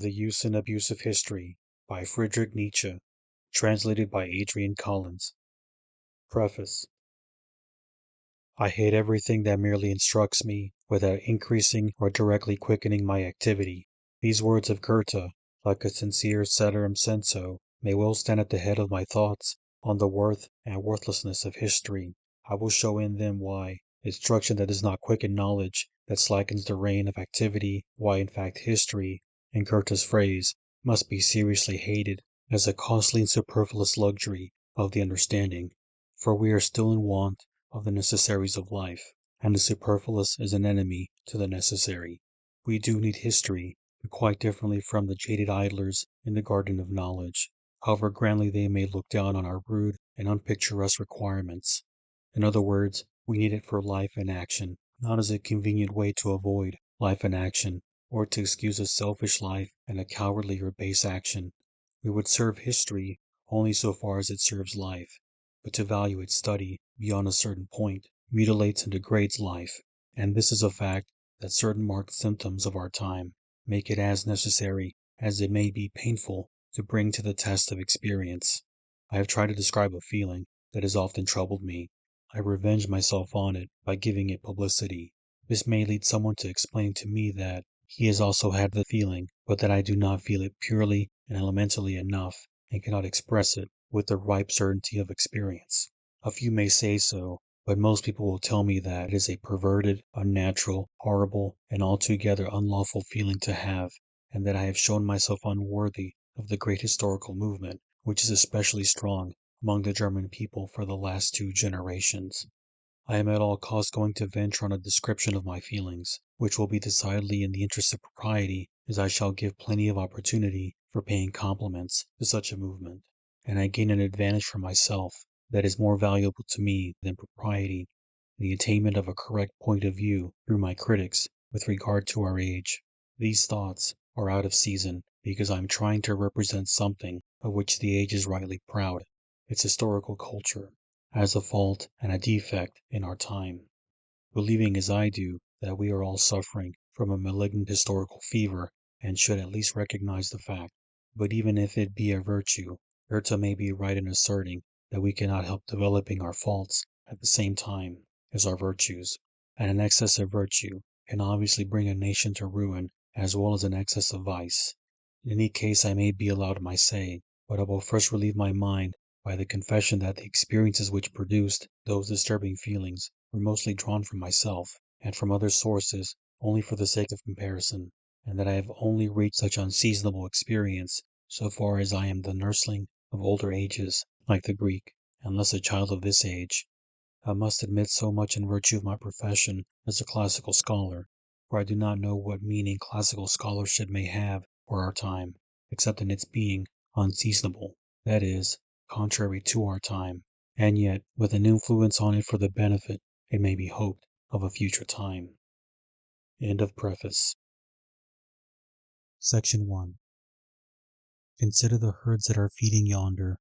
the Use and Abuse of History by Friedrich Nietzsche, translated by Adrian Collins. Preface. I hate everything that merely instructs me without increasing or directly quickening my activity. These words of Goethe, like a sincere ceterum sensu, may well stand at the head of my thoughts on the worth and worthlessness of history. I will show in them why instruction that does not quicken knowledge, that slackens the rein of activity, why in fact history, in Goethe's phrase, must be seriously hated as a costly and superfluous luxury of the understanding, for we are still in want of the necessaries of life, and the superfluous is an enemy to the necessary. We do need history, but quite differently from the jaded idlers in the garden of knowledge, however grandly they may look down on our rude and unpicturesque requirements. In other words, we need it for life and action, not as a convenient way to avoid life and action, or to excuse a selfish life and a cowardly or base action. We would serve history only so far as it serves life, but to value its study beyond a certain point mutilates and degrades life, and this is a fact that certain marked symptoms of our time make it as necessary as it may be painful to bring to the test of experience. I have tried to describe a feeling that has often troubled me. I revenge myself on it by giving it publicity. This may lead someone to explain to me that he has also had the feeling, but that I do not feel it purely and elementally enough, and cannot express it with the ripe certainty of experience. A few may say so, but most people will tell me that it is a perverted, unnatural, horrible, and altogether unlawful feeling to have, and that I have shown myself unworthy of the great historical movement, which is especially strong among the German people for the last 2 generations. I am at all costs going to venture on a description of my feelings, which will be decidedly in the interest of propriety, as I shall give plenty of opportunity for paying compliments to such a movement, and I gain an advantage for myself that is more valuable to me than propriety, the attainment of a correct point of view through my critics with regard to our age. These thoughts are out of season because I am trying to represent something of which the age is rightly proud, its historical culture, as a fault and a defect in our time. Believing as I do that we are all suffering from a malignant historical fever and should at least recognize the fact. But even if it be a virtue, Goethe may be right in asserting that we cannot help developing our faults at the same time as our virtues, and an excess of virtue can obviously bring a nation to ruin as well as an excess of vice. In any case I may be allowed my say, but I will first relieve my mind by the confession that the experiences which produced those disturbing feelings were mostly drawn from myself, and from other sources only for the sake of comparison, and that I have only reached such unseasonable experience so far as I am the nursling of older ages, like the Greek, and less a child of this age. I must admit so much in virtue of my profession as a classical scholar, for I do not know what meaning classical scholarship may have for our time, except in its being unseasonable, that is, contrary to our time, and yet with an influence on it for the benefit, it may be hoped, of a future time. End of preface. Section 1. Consider the herds that are feeding yonder.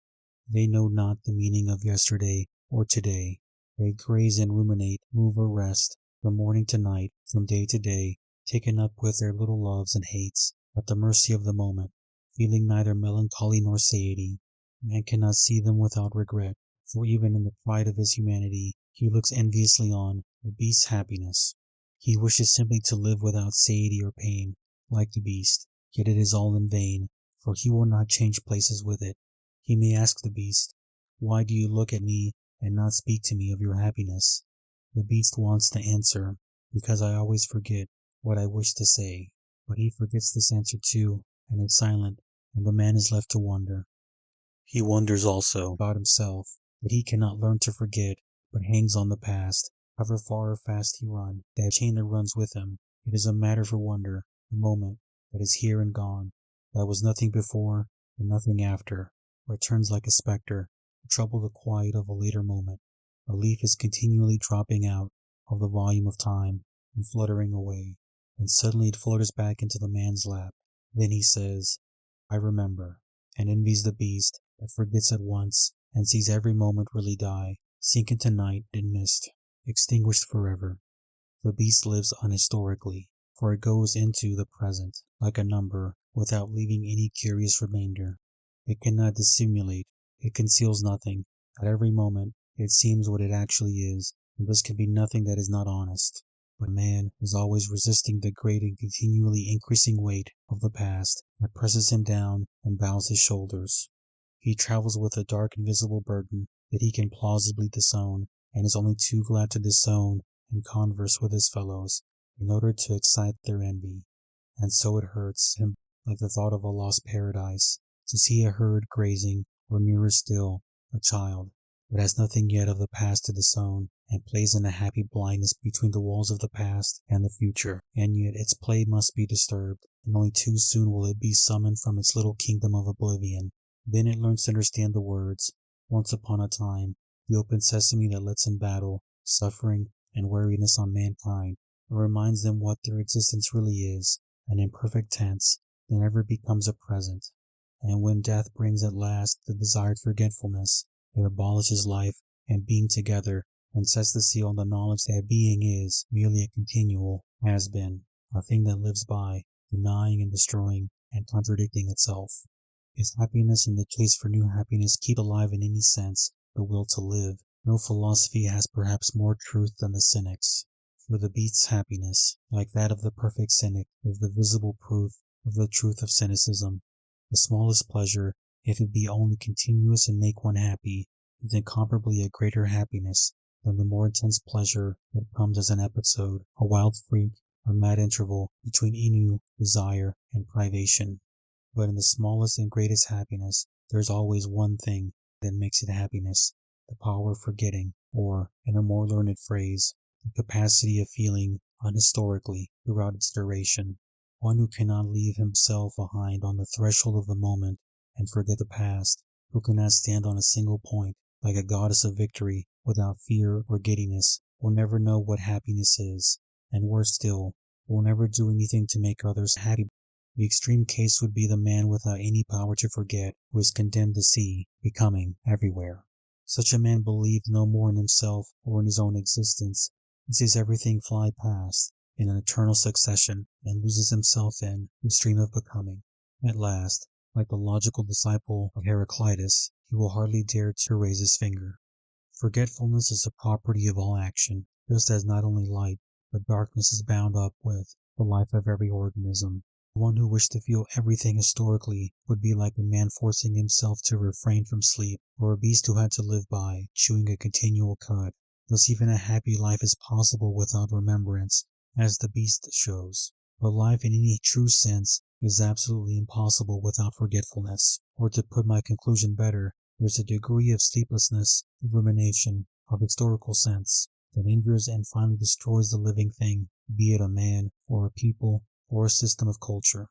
They know not the meaning of yesterday or today. They graze and ruminate, move or rest, from morning to night, from day to day, taken up with their little loves and hates, at the mercy of the moment, feeling neither melancholy nor satiety. Man cannot see them without regret, for even in the pride of his humanity, he looks enviously on the beast's happiness. He wishes simply to live without satiety or pain, like the beast, yet it is all in vain, for he will not change places with it. He may ask the beast, "Why do you look at me and not speak to me of your happiness?" The beast wants to answer, "Because I always forget what I wish to say." But he forgets this answer too, and is silent, and the man is left to wonder. He wonders also about himself, that he cannot learn to forget, but hangs on the past. However far or fast he run, that chain that runs with him, it is a matter for wonder, the moment that is here and gone, that was nothing before and nothing after, returns like a spectre, to trouble the quiet of a later moment. A leaf is continually dropping out of the volume of time and fluttering away, and suddenly it flutters back into the man's lap. Then he says, "I remember," and envies the beast that forgets at once and sees every moment really die, sink into night and mist, extinguished forever. The beast lives unhistorically, for it goes into the present, like a number without leaving any curious remainder. It cannot dissimulate, it conceals nothing. At every moment, it seems what it actually is, and thus can be nothing that is not honest. But man is always resisting the great and continually increasing weight of the past that presses him down and bows his shoulders. He travels with a dark invisible burden that he can plausibly disown, and is only too glad to disown and converse with his fellows in order to excite their envy. And so it hurts him like the thought of a lost paradise, to see a herd grazing, or nearer still, a child, that has nothing yet of the past to disown, and plays in a happy blindness between the walls of the past and the future, and yet its play must be disturbed, and only too soon will it be summoned from its little kingdom of oblivion. Then it learns to understand the words, "Once upon a time," the open sesame that lets in battle, suffering, and weariness on mankind, and reminds them what their existence really is, an imperfect tense that never becomes a present. And when death brings at last the desired forgetfulness, it abolishes life and being together, and sets the seal on the knowledge that being is merely a continual has been, a thing that lives by, denying and destroying and contradicting itself. Is happiness and the chase for new happiness keep alive in any sense the will to live? No philosophy has perhaps more truth than the cynic's. For the beast's happiness, like that of the perfect cynic, is the visible proof of the truth of cynicism. The smallest pleasure, if it be only continuous and make one happy, is incomparably a greater happiness than the more intense pleasure that comes as an episode, a wild freak, a mad interval between ennui, desire, and privation. But in the smallest and greatest happiness, there is always one thing that makes it happiness, the power of forgetting, or, in a more learned phrase, the capacity of feeling unhistorically throughout its duration. One who cannot leave himself behind on the threshold of the moment and forget the past, who cannot stand on a single point like a goddess of victory without fear or giddiness, will never know what happiness is, and worse still, will never do anything to make others happy. The extreme case would be the man without any power to forget, who is condemned to see, becoming, everywhere. Such a man believes no more in himself or in his own existence. He sees everything fly past in an eternal succession, and loses himself in the stream of becoming. At last, like the logical disciple of Heraclitus, he will hardly dare to raise his finger. Forgetfulness is a property of all action, just as not only light, but darkness is bound up with the life of every organism. One who wished to feel everything historically would be like a man forcing himself to refrain from sleep, or a beast who had to live by chewing a continual cud. Thus even a happy life is possible without remembrance, as the beast shows. But life in any true sense is absolutely impossible without forgetfulness. Or to put my conclusion better, there is a degree of sleeplessness, of rumination, of historical sense, that injures and finally destroys the living thing, be it a man, or a people, or a system of culture.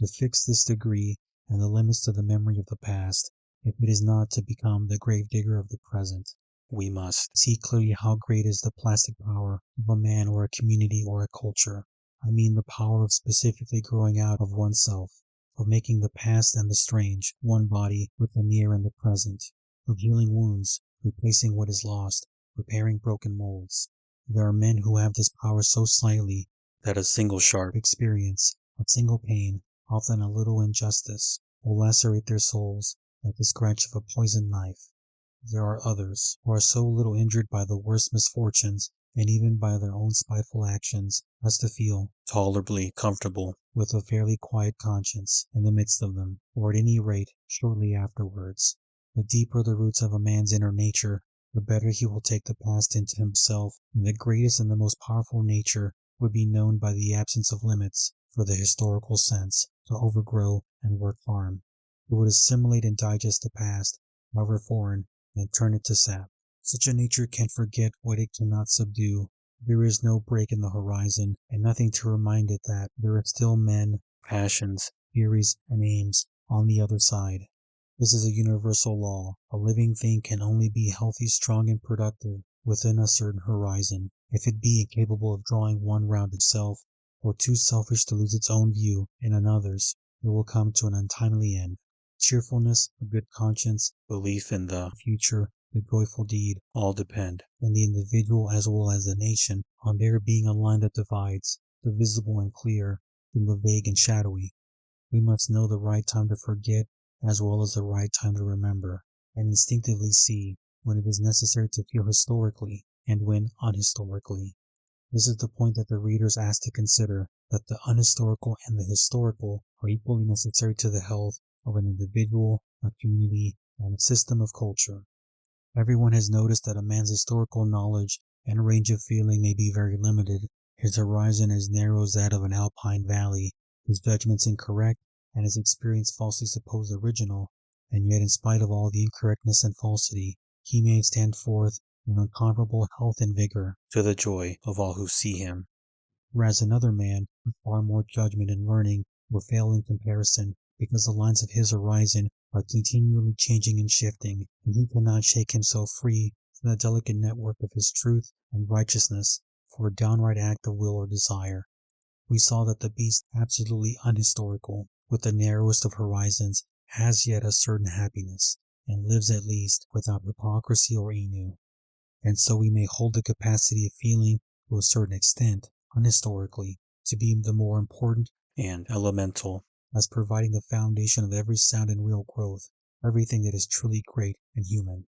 To fix this degree and the limits to the memory of the past, if it is not to become the gravedigger of the present, we must see clearly how great is the plastic power of a man or a community or a culture. I mean the power of specifically growing out of oneself, of making the past and the strange one body with the near and the present, of healing wounds, replacing what is lost, repairing broken molds. There are men who have this power so slightly that a single sharp experience, a single pain, often a little injustice, will lacerate their souls like the scratch of a poisoned knife. There are others who are so little injured by the worst misfortunes, and even by their own spiteful actions, as to feel tolerably comfortable with a fairly quiet conscience in the midst of them, or at any rate shortly afterwards. The deeper the roots of a man's inner nature, the better he will take the past into himself, and the greatest and the most powerful nature would be known by the absence of limits for the historical sense to overgrow and work harm. It would assimilate and digest the past, however foreign, and turn it to sap. Such a nature can forget what it cannot subdue. There is no break in the horizon, and nothing to remind it that there are still men, passions, theories, and aims on the other side. This is a universal law. A living thing can only be healthy, strong, and productive within a certain horizon. If it be incapable of drawing one round itself, or too selfish to lose its own view in another's, it will come to an untimely end. Cheerfulness, a good conscience, belief in the future, the joyful deed, all depend, in the individual as well as the nation, on there being a line that divides the visible and clear from the vague and shadowy. We must know the right time to forget as well as the right time to remember, and instinctively see when it is necessary to feel historically and when unhistorically. This is the point that the reader is asked to consider, that the unhistorical and the historical are equally necessary to the health of an individual, a community, and a system of culture. Everyone has noticed that a man's historical knowledge and range of feeling may be very limited. His horizon is narrow as that of an alpine valley, his judgments incorrect, and his experience falsely supposed original, and yet in spite of all the incorrectness and falsity, he may stand forth in incomparable health and vigor, to the joy of all who see him. Whereas another man, with far more judgment and learning, will fail in comparison, because the lines of his horizon are continually changing and shifting, and he cannot shake himself free from the delicate network of his truth and righteousness for a downright act of will or desire. We saw that the beast absolutely unhistorical, with the narrowest of horizons, has yet a certain happiness, and lives at least without hypocrisy or ennui. And so we may hold the capacity of feeling, to a certain extent, unhistorically, to be the more important and elemental, as providing the foundation of every sound and real growth, everything that is truly great and human.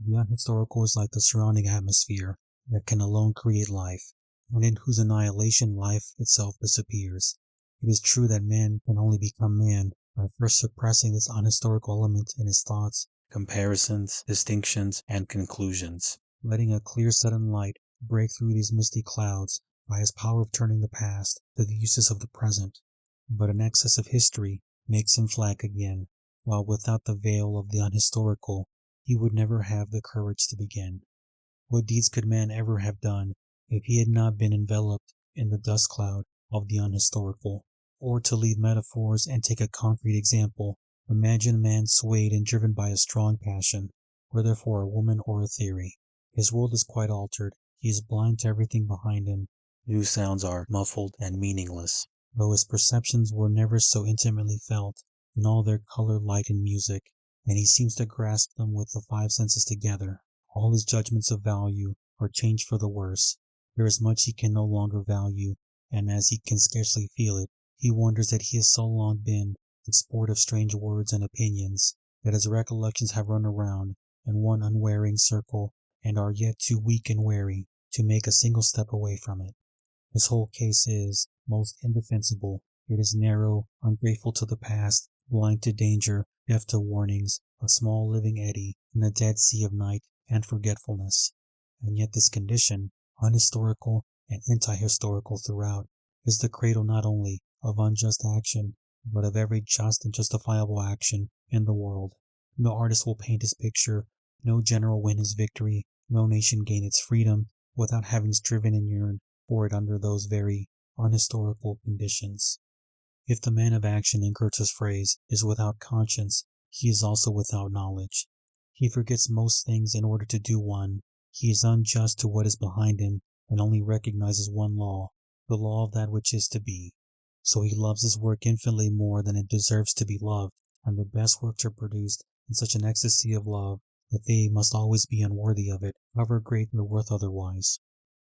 The unhistorical is like the surrounding atmosphere that can alone create life, and in whose annihilation life itself disappears. It is true that man can only become man by first suppressing this unhistorical element in his thoughts, comparisons, distinctions, and conclusions, letting a clear sudden light break through these misty clouds by his power of turning the past to the uses of the present. But an excess of history makes him flag again, while without the veil of the unhistorical he would never have the courage to begin. What deeds could man ever have done if he had not been enveloped in the dust cloud of the unhistorical? Or, to leave metaphors and take a concrete example, imagine a man swayed and driven by a strong passion, whether for a woman or a theory. His world is quite altered. He is blind to everything behind him. New sounds are muffled and meaningless, though his perceptions were never so intimately felt in all their color, light, and music, and he seems to grasp them with the five senses together. All his judgments of value are changed for the worse. There is much he can no longer value, and as he can scarcely feel it, he wonders that he has so long been the sport of strange words and opinions, that his recollections have run around in one unwearying circle, and are yet too weak and weary to make a single step away from it. His whole case is most indefensible. It is narrow, ungrateful to the past, blind to danger, deaf to warnings, a small living eddy in a dead sea of night and forgetfulness. And yet this condition, unhistorical and anti-historical throughout, is the cradle not only of unjust action, but of every just and justifiable action in the world. No artist will paint his picture, no general win his victory, no nation gain its freedom, without having striven and yearned for it under those very unhistorical conditions. If the man of action, in Goethe's phrase, is without conscience, he is also without knowledge. He forgets most things in order to do one. He is unjust to what is behind him, and only recognizes one law, the law of that which is to be. So he loves his work infinitely more than it deserves to be loved, and the best works are produced in such an ecstasy of love that they must always be unworthy of it, however great their worth otherwise.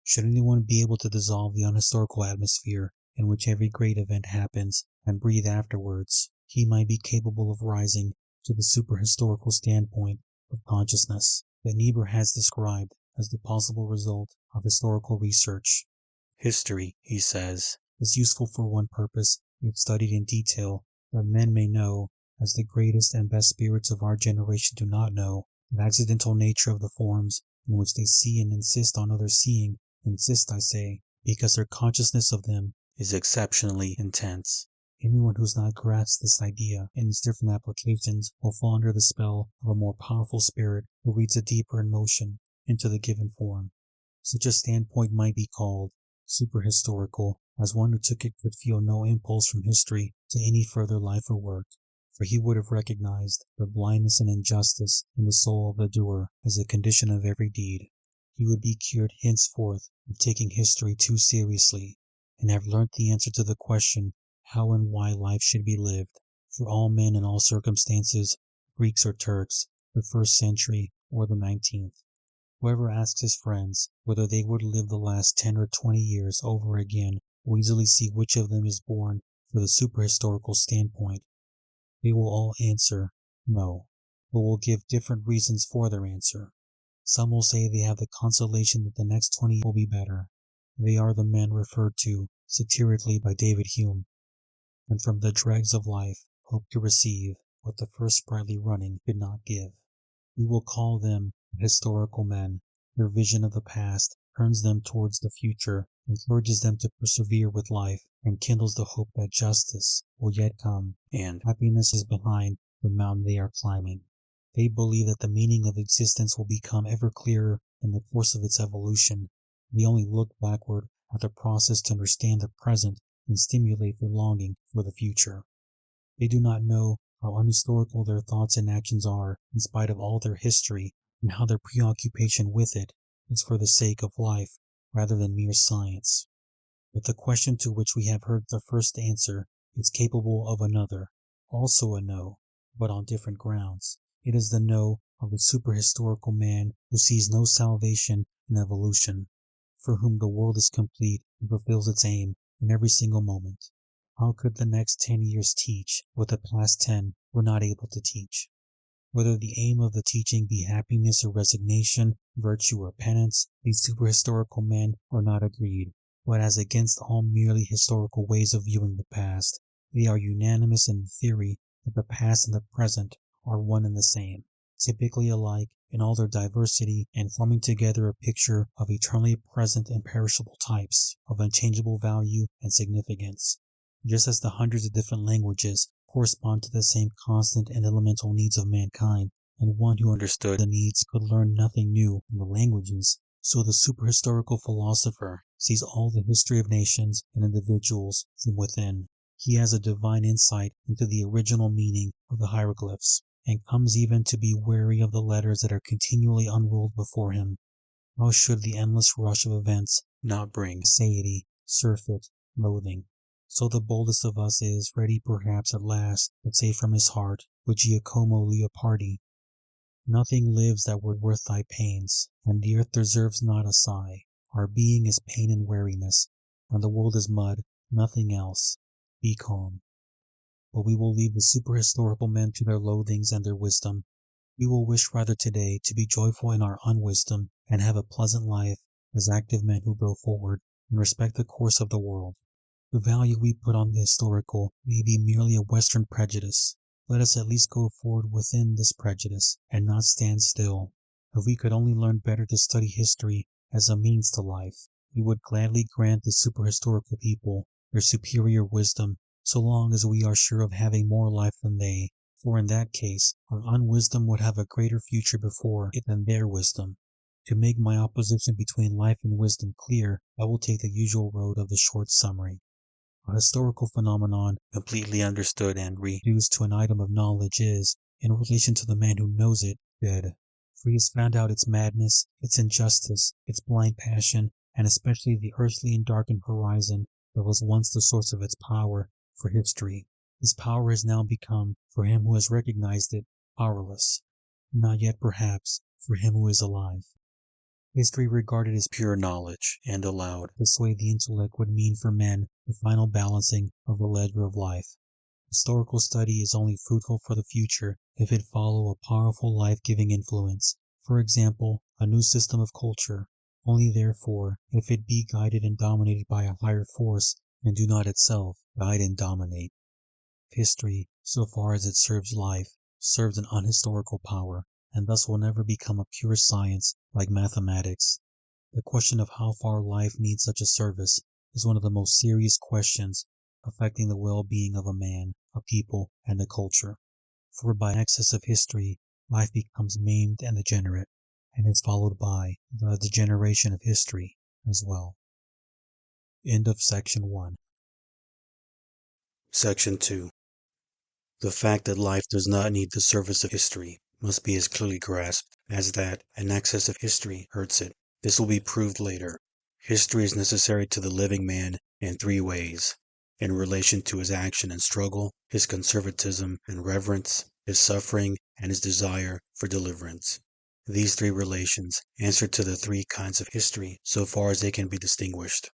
Should anyone be able to dissolve the unhistorical atmosphere in which every great event happens, and breathe afterwards, he might be capable of rising to the superhistorical standpoint of consciousness that Niebuhr has described as the possible result of historical research. History, he says, is useful for one purpose if studied in detail, that men may know, as the greatest and best spirits of our generation do not know, the accidental nature of the forms in which they see and insist on others seeing. Insist, I say, because their consciousness of them is exceptionally intense. Anyone who has not grasped this idea in its different applications will fall under the spell of a more powerful spirit who reads a deeper emotion into the given form. Such a standpoint might be called superhistorical, as one who took it could feel no impulse from history to any further life or work, for he would have recognized the blindness and injustice in the soul of the doer as a condition of every deed. He would be cured henceforth of taking history too seriously, and have learnt the answer to the question how and why life should be lived, for all men in all circumstances, Greeks or Turks, the 1st century or the 19th. Whoever asks his friends whether they would live the last 10 or 20 years over again will easily see which of them is born for the superhistorical standpoint. They will all answer no, but will give different reasons for their answer. Some will say they have the consolation that the next 20 will be better. They are the men referred to satirically by David Hume, and from the dregs of life hope to receive what the first sprightly running could not give. We will call them historical men. Their vision of the past turns them towards the future, encourages them to persevere with life, and kindles the hope that justice will yet come, and happiness is behind the mountain they are climbing. They believe that the meaning of existence will become ever clearer in the course of its evolution. They only look backward at the process to understand the present and stimulate their longing for the future. They do not know how unhistorical their thoughts and actions are, in spite of all their history, and how their preoccupation with it is for the sake of life rather than mere science. But the question to which we have heard the first answer is capable of another, also a no, but on different grounds. It is the no of the superhistorical man who sees no salvation in evolution, for whom the world is complete and fulfills its aim in every single moment. How could the next 10 years teach what the past 10 were not able to teach? Whether the aim of the teaching be happiness or resignation, virtue or penance, these superhistorical men are not agreed, but as against all merely historical ways of viewing the past, they are unanimous in the theory that the past and the present are one and the same, typically alike in all their diversity and forming together a picture of eternally present imperishable types of unchangeable value and significance. Just as the hundreds of different languages correspond to the same constant and elemental needs of mankind, and one who understood the needs could learn nothing new in the languages, so the superhistorical philosopher sees all the history of nations and individuals from within. He has a divine insight into the original meaning of the hieroglyphs, and comes even to be wary of the letters that are continually unrolled before him. How should the endless rush of events not bring satiety, surfeit, loathing? So the boldest of us is ready perhaps at last to say from his heart, with Giacomo Leopardi, "Nothing lives that were worth thy pains, and the earth deserves not a sigh. Our being is pain and weariness, and the world is mud, nothing else. Be calm." But we will leave the superhistorical men to their loathings and their wisdom. We will wish rather today to be joyful in our unwisdom and have a pleasant life as active men who go forward and respect the course of the world. The value we put on the historical may be merely a Western prejudice. Let us at least go forward within this prejudice, and not stand still. If we could only learn better to study history as a means to life, we would gladly grant the superhistorical people their superior wisdom, so long as we are sure of having more life than they, for in that case our unwisdom would have a greater future before it than their wisdom. To make my opposition between life and wisdom clear, I will take the usual road of the short summary. A historical phenomenon, completely understood and reduced to an item of knowledge, is, in relation to the man who knows it, dead. For he has found out its madness, its injustice, its blind passion, and especially the earthly and darkened horizon that was once the source of its power for history. This power has now become, for him who has recognized it, powerless. Not yet, perhaps, for him who is alive. History regarded as pure knowledge, and allowed to sway the intellect would mean for men the final balancing of the ledger of life. Historical study is only fruitful for the future if it follow a powerful life-giving influence, for example, a new system of culture, only therefore if it be guided and dominated by a higher force and do not itself guide and dominate. History, so far as it serves life, serves an unhistorical power, and thus will never become a pure science like mathematics. The question of how far life needs such a service is one of the most serious questions affecting the well-being of a man, a people, and a culture. For by excess of history, life becomes maimed and degenerate, and is followed by the degeneration of history as well. End of Section 1. Section 2. The fact that life does not need the service of history must be as clearly grasped as that an excess of history hurts it. This will be proved later. History is necessary to the living man in three ways: in relation to his action and struggle, his conservatism and reverence, his suffering, and his desire for deliverance. These three relations answer to the three kinds of history so far as they can be distinguished: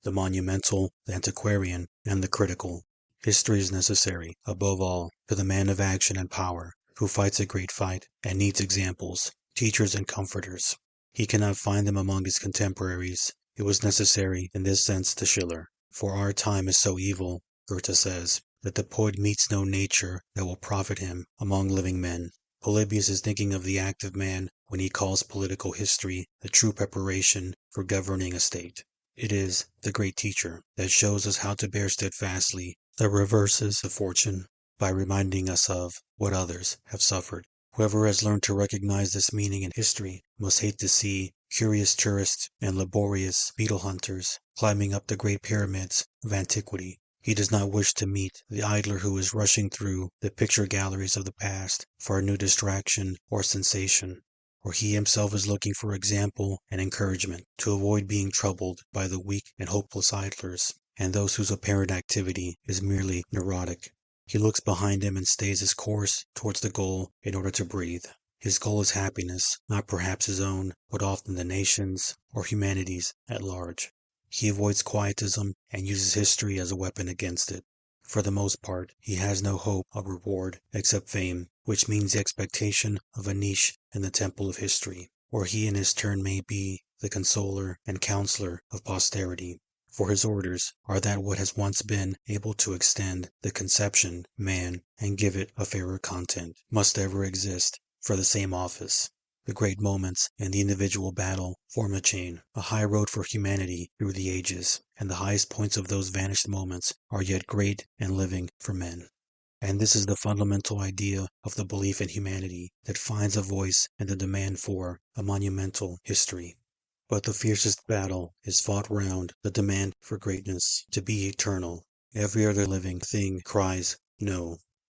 the monumental, the antiquarian, and the critical. History is necessary, above all, to the man of action and power, who fights a great fight, and needs examples, teachers and comforters. He cannot find them among his contemporaries. It was necessary in this sense to Schiller. For our time is so evil, Goethe says, that the poet meets no nature that will profit him among living men. Polybius is thinking of the active man when he calls political history the true preparation for governing a state. It is the great teacher that shows us how to bear steadfastly the reverses of fortune by reminding us of what others have suffered. Whoever has learned to recognize this meaning in history must hate to see curious tourists and laborious beetle hunters climbing up the great pyramids of antiquity. He does not wish to meet the idler who is rushing through the picture galleries of the past for a new distraction or sensation, or he himself is looking for example and encouragement to avoid being troubled by the weak and hopeless idlers, and those whose apparent activity is merely neurotic. He looks behind him and stays his course towards the goal in order to breathe. His goal is happiness, not perhaps his own, but often the nation's or humanity's at large. He avoids quietism and uses history as a weapon against it. For the most part, he has no hope of reward except fame, which means the expectation of a niche in the temple of history, where he in his turn may be the consoler and counselor of posterity. For his orders are that what has once been able to extend the conception, man, and give it a fairer content, must ever exist for the same office. The great moments in the individual battle form a chain, a high road for humanity through the ages, and the highest points of those vanished moments are yet great and living for men. And this is the fundamental idea of the belief in humanity that finds a voice in the demand for a monumental history. But the fiercest battle is fought round the demand for greatness, to be eternal. Every other living thing cries, no.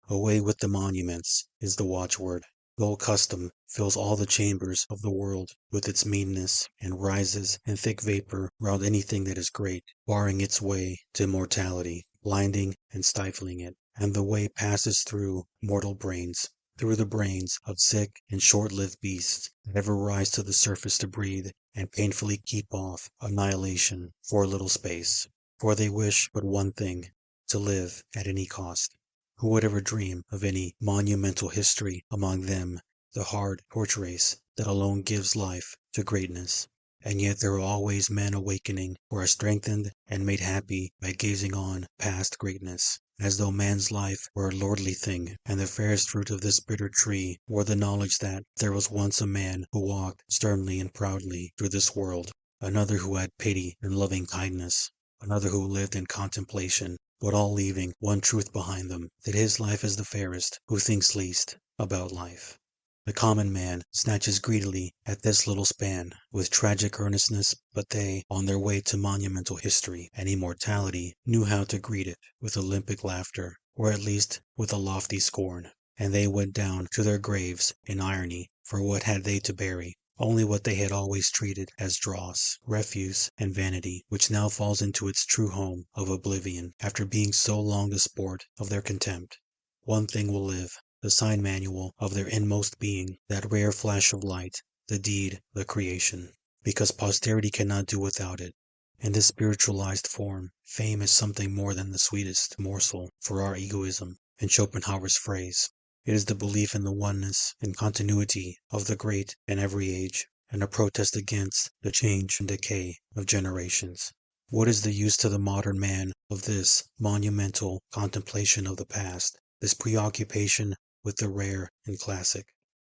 Away with the monuments is the watchword. Dull custom fills all the chambers of the world with its meanness, and rises in thick vapor round anything that is great, barring its way to immortality, blinding and stifling it. And the way passes through mortal brains, through the brains of sick and short-lived beasts that ever rise to the surface to breathe and painfully keep off annihilation for a little space. For they wish but one thing, to live at any cost. Who would ever dream of any monumental history among them, the hard torch race that alone gives life to greatness? And yet there are always men awakening who are strengthened and made happy by gazing on past greatness, as though man's life were a lordly thing, and the fairest fruit of this bitter tree were the knowledge that there was once a man who walked sternly and proudly through this world, another who had pity and loving kindness, another who lived in contemplation, but all leaving one truth behind them, that his life is the fairest who thinks least about life. The common man snatches greedily at this little span, with tragic earnestness, but they, on their way to monumental history and immortality, knew how to greet it with Olympic laughter, or at least with a lofty scorn, and they went down to their graves in irony, for what had they to bury? Only what they had always treated as dross, refuse, and vanity, which now falls into its true home of oblivion, after being so long the sport of their contempt. One thing will live, the sign manual of their inmost being, that rare flash of light, the deed, the creation, because posterity cannot do without it. In this spiritualized form, fame is something more than the sweetest morsel for our egoism, in Schopenhauer's phrase. It is the belief in the oneness and continuity of the great in every age, and a protest against the change and decay of generations. What is the use to the modern man of this monumental contemplation of the past, this preoccupation with the rare and classic?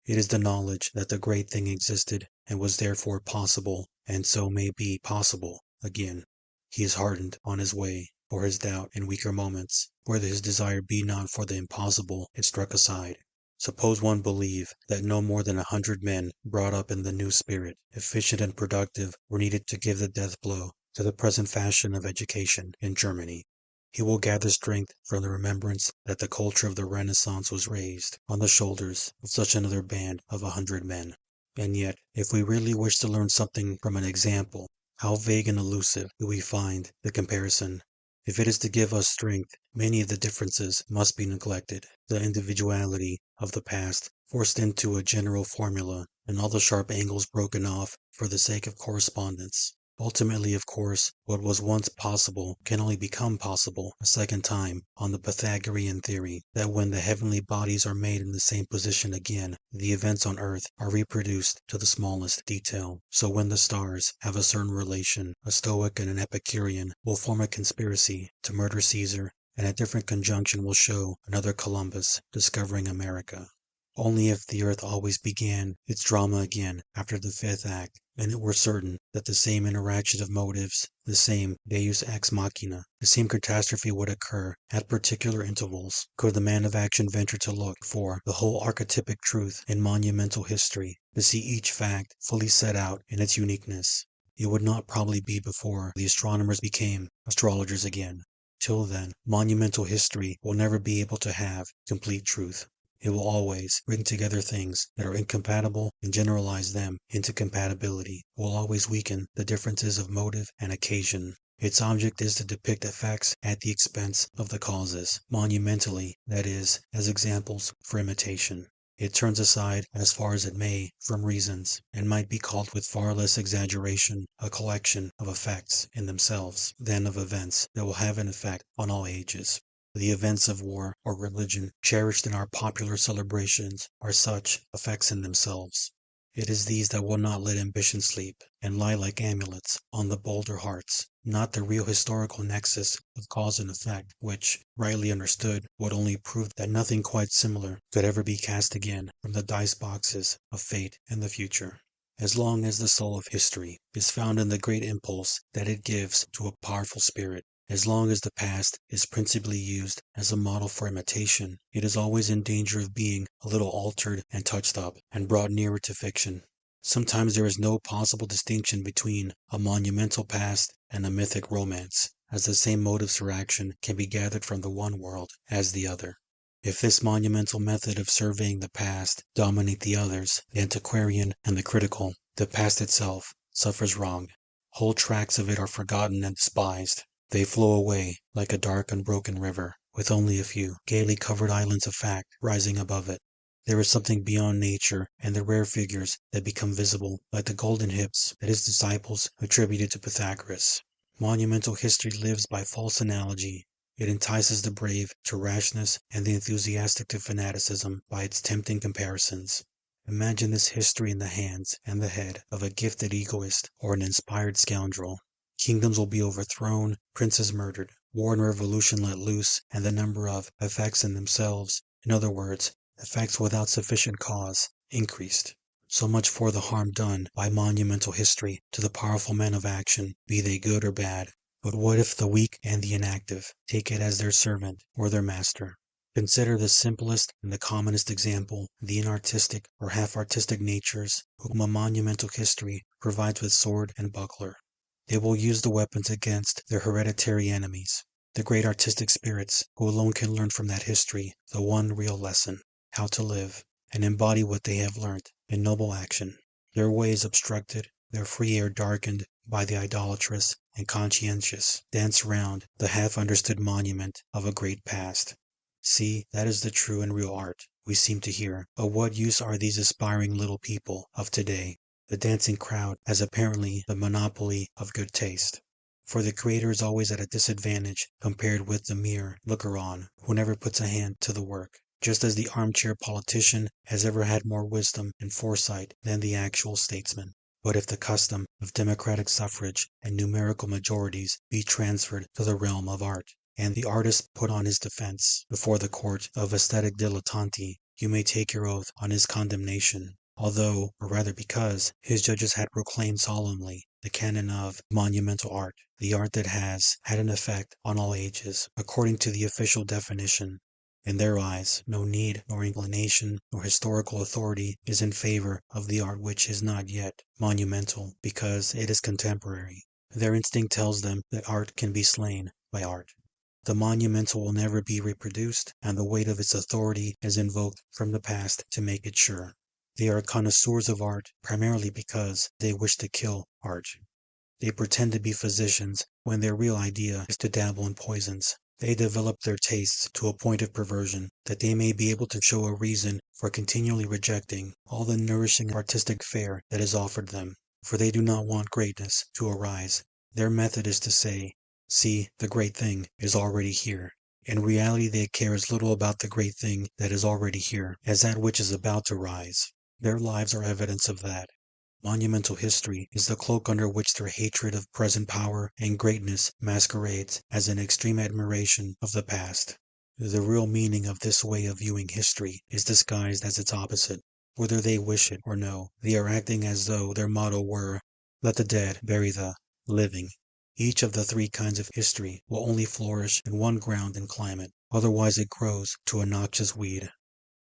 It is the knowledge that the great thing existed and was therefore possible, and so may be possible again. He is hardened on his way, for his doubt in weaker moments, whether his desire be not for the impossible is struck aside. Suppose one believe that no more than 100 men brought up in the new spirit, efficient and productive, were needed to give the death blow to the present fashion of education in Germany. He will gather strength from the remembrance that the culture of the Renaissance was raised on the shoulders of such another band of 100 men. And yet, if we really wish to learn something from an example, how vague and elusive do we find the comparison? If it is to give us strength, many of the differences must be neglected, the individuality of the past forced into a general formula, and all the sharp angles broken off for the sake of correspondence. Ultimately, of course, what was once possible can only become possible a second time on the Pythagorean theory that when the heavenly bodies are made in the same position again, the events on earth are reproduced to the smallest detail. So when the stars have a certain relation, a Stoic and an Epicurean will form a conspiracy to murder Caesar, and a different conjunction will show another Columbus discovering America. Only if the earth always began its drama again after the fifth act, and it were certain that the same interaction of motives, the same deus ex machina, the same catastrophe would occur at particular intervals, could the man of action venture to look for the whole archetypic truth in monumental history, to see each fact fully set out in its uniqueness. It would not probably be before the astronomers became astrologers again. Till then, monumental history will never be able to have complete truth. It will always bring together things that are incompatible and generalize them into compatibility. It will always weaken the differences of motive and occasion. Its object is to depict effects at the expense of the causes, monumentally, that is, as examples for imitation. It turns aside, as far as it may, from reasons, and might be called with far less exaggeration a collection of effects in themselves than of events that will have an effect on all ages. The events of war or religion cherished in our popular celebrations are such effects in themselves. It is these that will not let ambition sleep, and lie like amulets on the bolder hearts, not the real historical nexus of cause and effect, which, rightly understood, would only prove that nothing quite similar could ever be cast again from the dice boxes of fate in the future. As long as the soul of history is found in the great impulse that it gives to a powerful spirit, as long as the past is principally used as a model for imitation, it is always in danger of being a little altered and touched up, and brought nearer to fiction. Sometimes there is no possible distinction between a monumental past and a mythic romance, as the same motives for action can be gathered from the one world as the other. If this monumental method of surveying the past dominate the others, the antiquarian and the critical, the past itself suffers wrong. Whole tracts of it are forgotten and despised. They flow away like a dark unbroken river, with only a few gaily covered islands of fact rising above it. There is something beyond nature and the rare figures that become visible, like the golden hips that his disciples attributed to Pythagoras. Monumental history lives by false analogy. It entices the brave to rashness and the enthusiastic to fanaticism by its tempting comparisons. Imagine this history in the hands and the head of a gifted egoist or an inspired scoundrel. Kingdoms will be overthrown, princes murdered, war and revolution let loose, and the number of effects in themselves, in other words, effects without sufficient cause, increased. So much for the harm done by monumental history to the powerful men of action, be they good or bad. But what if the weak and the inactive take it as their servant or their master? Consider the simplest and the commonest example, the inartistic or half-artistic natures, whom a monumental history provides with sword and buckler. They will use the weapons against their hereditary enemies, the great artistic spirits who alone can learn from that history the one real lesson, how to live, and embody what they have learnt in noble action. Their ways obstructed, their free air darkened by the idolatrous and conscientious, dance round the half-understood monument of a great past. See, that is the true and real art, we seem to hear. Of what use are these aspiring little people of today? The dancing crowd has apparently the monopoly of good taste, for the creator is always at a disadvantage compared with the mere looker-on who never puts a hand to the work, just as the armchair politician has ever had more wisdom and foresight than the actual statesman. But if the custom of democratic suffrage and numerical majorities be transferred to the realm of art, and the artist put on his defense before the court of aesthetic dilettanti, you may take your oath on his condemnation. Although, or rather because, his judges had proclaimed solemnly the canon of monumental art, the art that has had an effect on all ages, according to the official definition. In their eyes, no need, nor inclination, nor historical authority is in favor of the art which is not yet monumental, because it is contemporary. Their instinct tells them that art can be slain by art. The monumental will never be reproduced, and the weight of its authority is invoked from the past to make it sure. They are connoisseurs of art primarily because they wish to kill art. They pretend to be physicians when their real idea is to dabble in poisons. They develop their tastes to a point of perversion that they may be able to show a reason for continually rejecting all the nourishing artistic fare that is offered them. for they do not want greatness to arise. Their method is to say, "See, the great thing is already here." In reality, they care as little about the great thing that is already here as that which is about to rise. Their lives are evidence of that. Monumental history is the cloak under which their hatred of present power and greatness masquerades as an extreme admiration of the past. The real meaning of this way of viewing history is disguised as its opposite. Whether they wish it or no, they are acting as though their motto were, "Let the dead bury the living." Each of the three kinds of history will only flourish in one ground and climate, otherwise it grows to a noxious weed.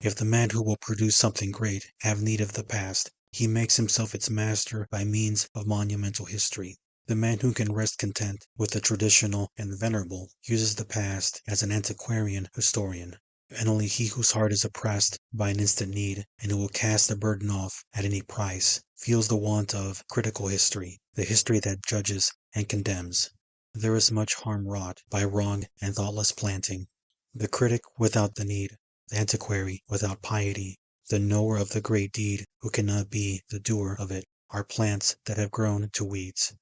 If the man who will produce something great have need of the past, he makes himself its master by means of monumental history. The man who can rest content with the traditional and venerable uses the past as an antiquarian historian. And only he whose heart is oppressed by an instant need, and who will cast the burden off at any price, feels the want of critical history, the history that judges and condemns. There is much harm wrought by wrong and thoughtless planting. The critic without the need, the antiquary without piety, the knower of the great deed who cannot be the doer of it, are plants that have grown to weeds.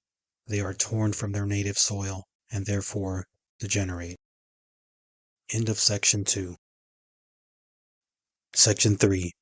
They are torn from their native soil, and therefore degenerate. End of Section 2. Section 3.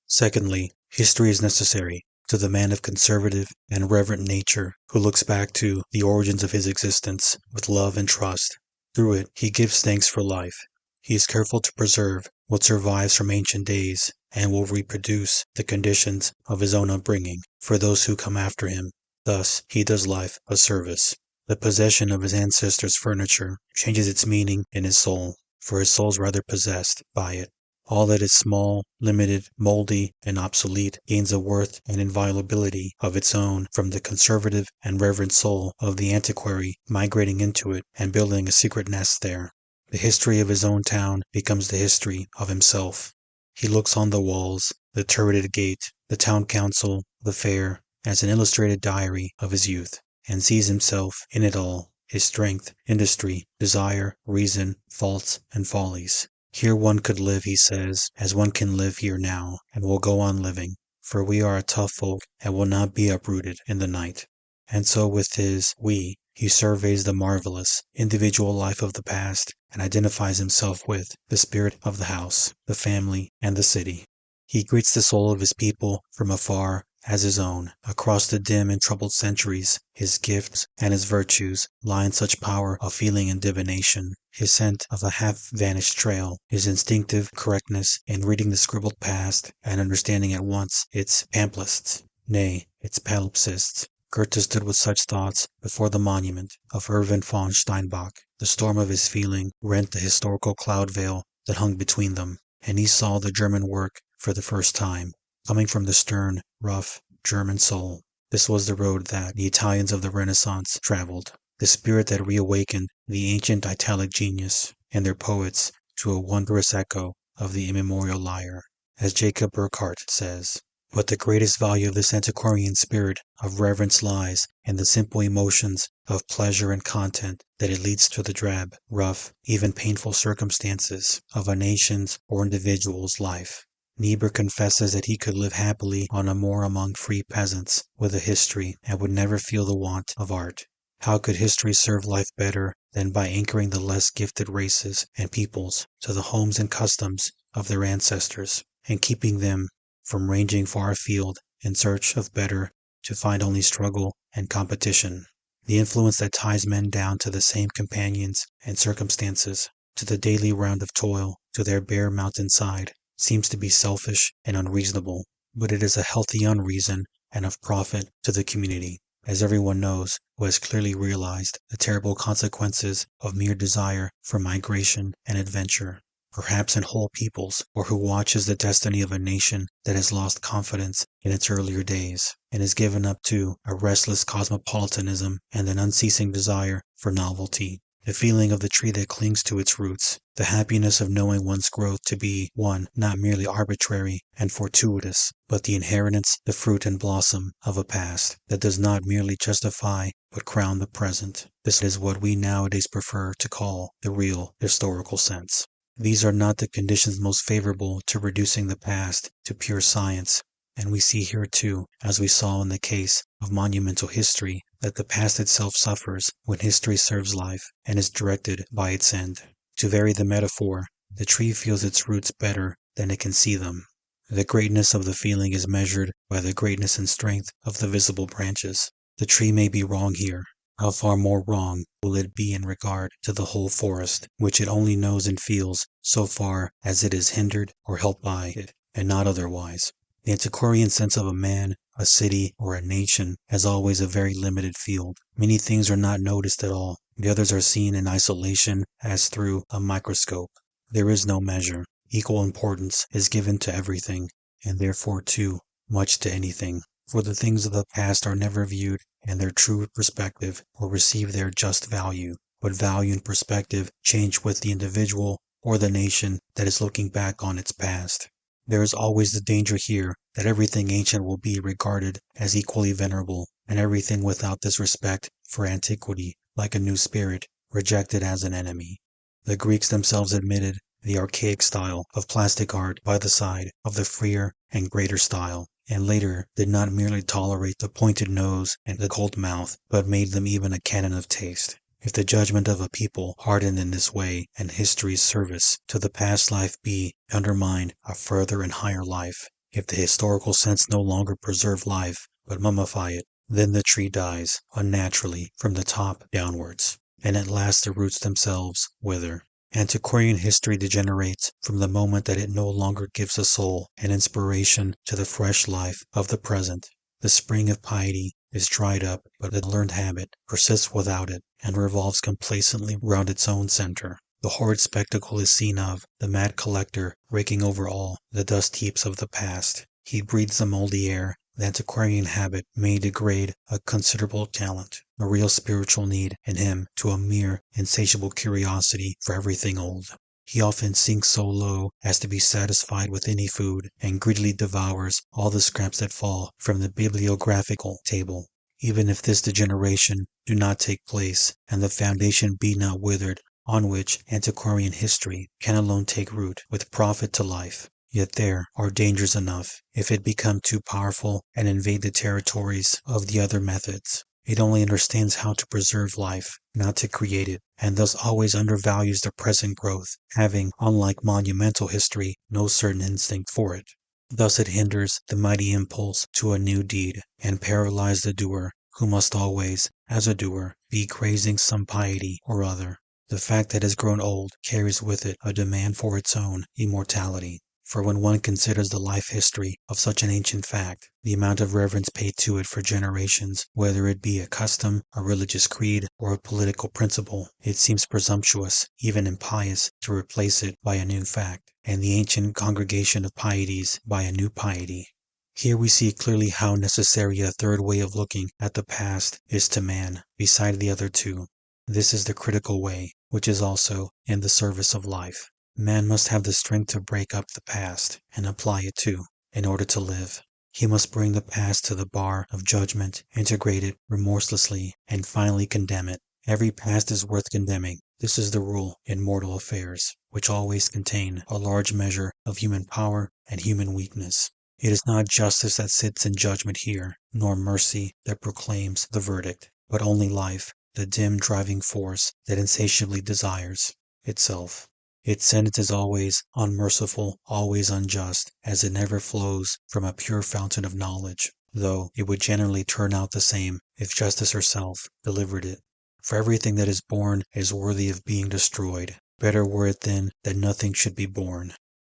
Secondly, history is necessary to the man of conservative and reverent nature who looks back to the origins of his existence with love and trust. Through it, he gives thanks for life. He is careful to preserve what survives from ancient days and will reproduce the conditions of his own upbringing for those who come after him. Thus, he does life a service. The possession of his ancestors' furniture changes its meaning in his soul, for his soul is rather possessed by it. All that is small, limited, moldy, and obsolete gains a worth and inviolability of its own from the conservative and reverent soul of the antiquary migrating into it and building a secret nest there. The history of his own town becomes the history of himself. He looks on the walls, the turreted gate, the town council, the fair, as an illustrated diary of his youth, and sees himself in it all, his strength, industry, desire, reason, faults, and follies. Here one could live, he says, as one can live here now, and will go on living, for we are a tough folk and will not be uprooted in the night. And so with his "we," he surveys the marvelous, individual life of the past and identifies himself with the spirit of the house, the family, and the city. He greets the soul of his people from afar as his own. Across the dim and troubled centuries, his gifts and his virtues lie in such power of feeling and divination. His scent of a half-vanished trail, his instinctive correctness in reading the scribbled past and understanding at once its pamphlets, nay, its palimpsests. Goethe stood with such thoughts before the monument of Erwin von Steinbach. The storm of his feeling rent the historical cloud veil that hung between them, and he saw the German work for the first time, coming from the stern, rough German soul. This was the road that the Italians of the Renaissance traveled, the spirit that reawakened the ancient Italic genius and their poets to a wondrous echo of the immemorial lyre. As Jacob Burckhardt says, but the greatest value of this antiquarian spirit of reverence lies in the simple emotions of pleasure and content that it leads to the drab, rough, even painful circumstances of a nation's or individual's life. Niebuhr confesses that he could live happily on a moor among free peasants with a history and would never feel the want of art. How could history serve life better than by anchoring the less gifted races and peoples to the homes and customs of their ancestors, and keeping them from ranging far afield in search of better to find only struggle and competition? The influence that ties men down to the same companions and circumstances, to the daily round of toil, to their bare mountainside, seems to be selfish and unreasonable, but it is a healthy unreason and of profit to the community, as everyone knows who has clearly realized the terrible consequences of mere desire for migration and adventure, perhaps in whole peoples, or who watches the destiny of a nation that has lost confidence in its earlier days, and is given up to a restless cosmopolitanism and an unceasing desire for novelty. The feeling of the tree that clings to its roots, the happiness of knowing one's growth to be one not merely arbitrary and fortuitous, but the inheritance, the fruit and blossom of a past that does not merely justify but crown the present. This is what we nowadays prefer to call the real historical sense. These are not the conditions most favorable to reducing the past to pure science And we see here too, as we saw in the case of monumental history, that the past itself suffers when history serves life and is directed by its end. To vary the metaphor, the tree feels its roots better than it can see them. The greatness of the feeling is measured by the greatness and strength of the visible branches. The tree may be wrong here. How far more wrong will it be in regard to the whole forest, which it only knows and feels so far as it is hindered or helped by it, and not otherwise? The antiquarian sense of a man, a city, or a nation has always a very limited field. Many things are not noticed at all. The others are seen in isolation as through a microscope. There is no measure. Equal importance is given to everything, and therefore, too, much to anything. For the things of the past are never viewed in their true perspective or receive their just value, but value and perspective change with the individual or the nation that is looking back on its past. There is always the danger here that everything ancient will be regarded as equally venerable, and everything without this respect for antiquity, like a new spirit, rejected as an enemy. The Greeks themselves admitted the archaic style of plastic art by the side of the freer and greater style, and later did not merely tolerate the pointed nose and the cold mouth, but made them even a canon of taste. If the judgment of a people hardened in this way, and history's service to the past life be undermined a further and higher life, if the historical sense no longer preserve life, but mummify it, then the tree dies unnaturally from the top downwards, and at last the roots themselves wither. Antiquarian history degenerates from the moment that it no longer gives a soul and inspiration to the fresh life of the present. The spring of piety is dried up, but the learned habit persists without it and revolves complacently round its own center. The horrid spectacle is seen of the mad collector raking over all the dust heaps of the past. He breathes the moldy air. The antiquarian habit may degrade a considerable talent, a real spiritual need in him, to a mere insatiable curiosity for everything old. He often sinks so low as to be satisfied with any food, and greedily devours all the scraps that fall from the bibliographical table. Even if this degeneration do not take place, and the foundation be not withered, on which antiquarian history can alone take root with profit to life, yet there are dangers enough if it become too powerful and invade the territories of the other methods. It only understands how to preserve life, not to create it, and thus always undervalues the present growth, having, unlike monumental history, no certain instinct for it. Thus it hinders the mighty impulse to a new deed, and paralyzes the doer, who must always, as a doer, be grazing some piety or other. The fact that it has grown old carries with it a demand for its own immortality. For when one considers the life history of such an ancient fact, the amount of reverence paid to it for generations, whether it be a custom, a religious creed, or a political principle, it seems presumptuous, even impious, to replace it by a new fact, and the ancient congregation of pieties by a new piety. Here we see clearly how necessary a third way of looking at the past is to man, beside the other two. This is the critical way, which is also in the service of life. Man must have the strength to break up the past and apply it too, in order to live. He must bring the past to the bar of judgment, integrate it remorselessly, and finally condemn it. Every past is worth condemning. This is the rule in mortal affairs, which always contain a large measure of human power and human weakness. It is not justice that sits in judgment here, nor mercy that proclaims the verdict, but only life, the dim driving force that insatiably desires itself. Its sentence is always unmerciful, always unjust, as it never flows from a pure fountain of knowledge, though it would generally turn out the same if justice herself delivered it. For everything that is born is worthy of being destroyed. Better were it then that nothing should be born.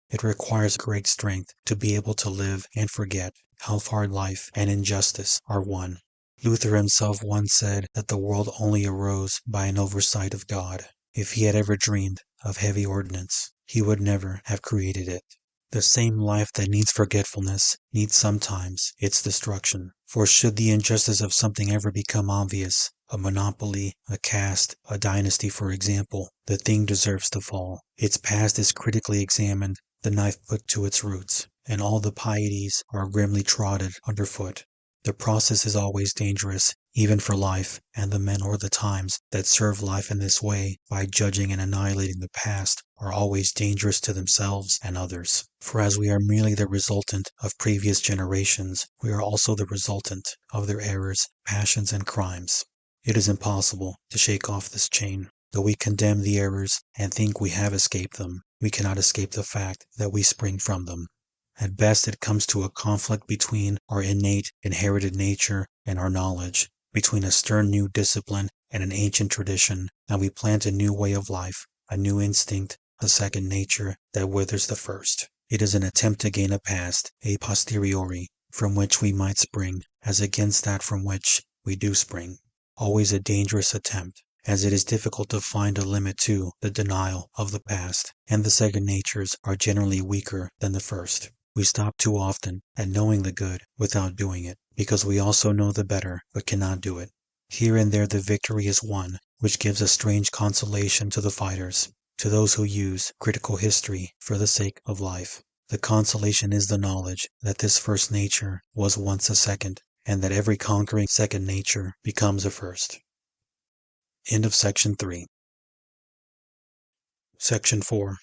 It requires great strength to be able to live and forget how far life and injustice are one. Luther himself once said that the world only arose by an oversight of God. If he had ever dreamed of heavy ordnance, he would never have created it. The same life that needs forgetfulness needs sometimes its destruction. For should the injustice of something ever become obvious, a monopoly, a caste, a dynasty for example, the thing deserves to fall. Its past is critically examined, the knife put to its roots, and all the pieties are grimly trodden underfoot. The process is always dangerous, even for life, and the men or the times that serve life in this way by judging and annihilating the past are always dangerous to themselves and others. For as we are merely the resultant of previous generations, we are also the resultant of their errors, passions, and crimes. It is impossible to shake off this chain. Though we condemn the errors and think we have escaped them, we cannot escape the fact that we spring from them. At best, it comes to a conflict between our innate, inherited nature and our knowledge, between a stern new discipline and an ancient tradition, and we plant a new way of life, a new instinct, a second nature that withers the first. It is an attempt to gain a past, a posteriori, from which we might spring, as against that from which we do spring. Always a dangerous attempt, as it is difficult to find a limit to the denial of the past, and the second natures are generally weaker than the first. We stop too often at knowing the good without doing it, because we also know the better but cannot do it. Here and there the victory is won, which gives a strange consolation to the fighters, to those who use critical history for the sake of life. The consolation is the knowledge that this first nature was once a second, and that every conquering second nature becomes a first. End of Section 3. Section 4.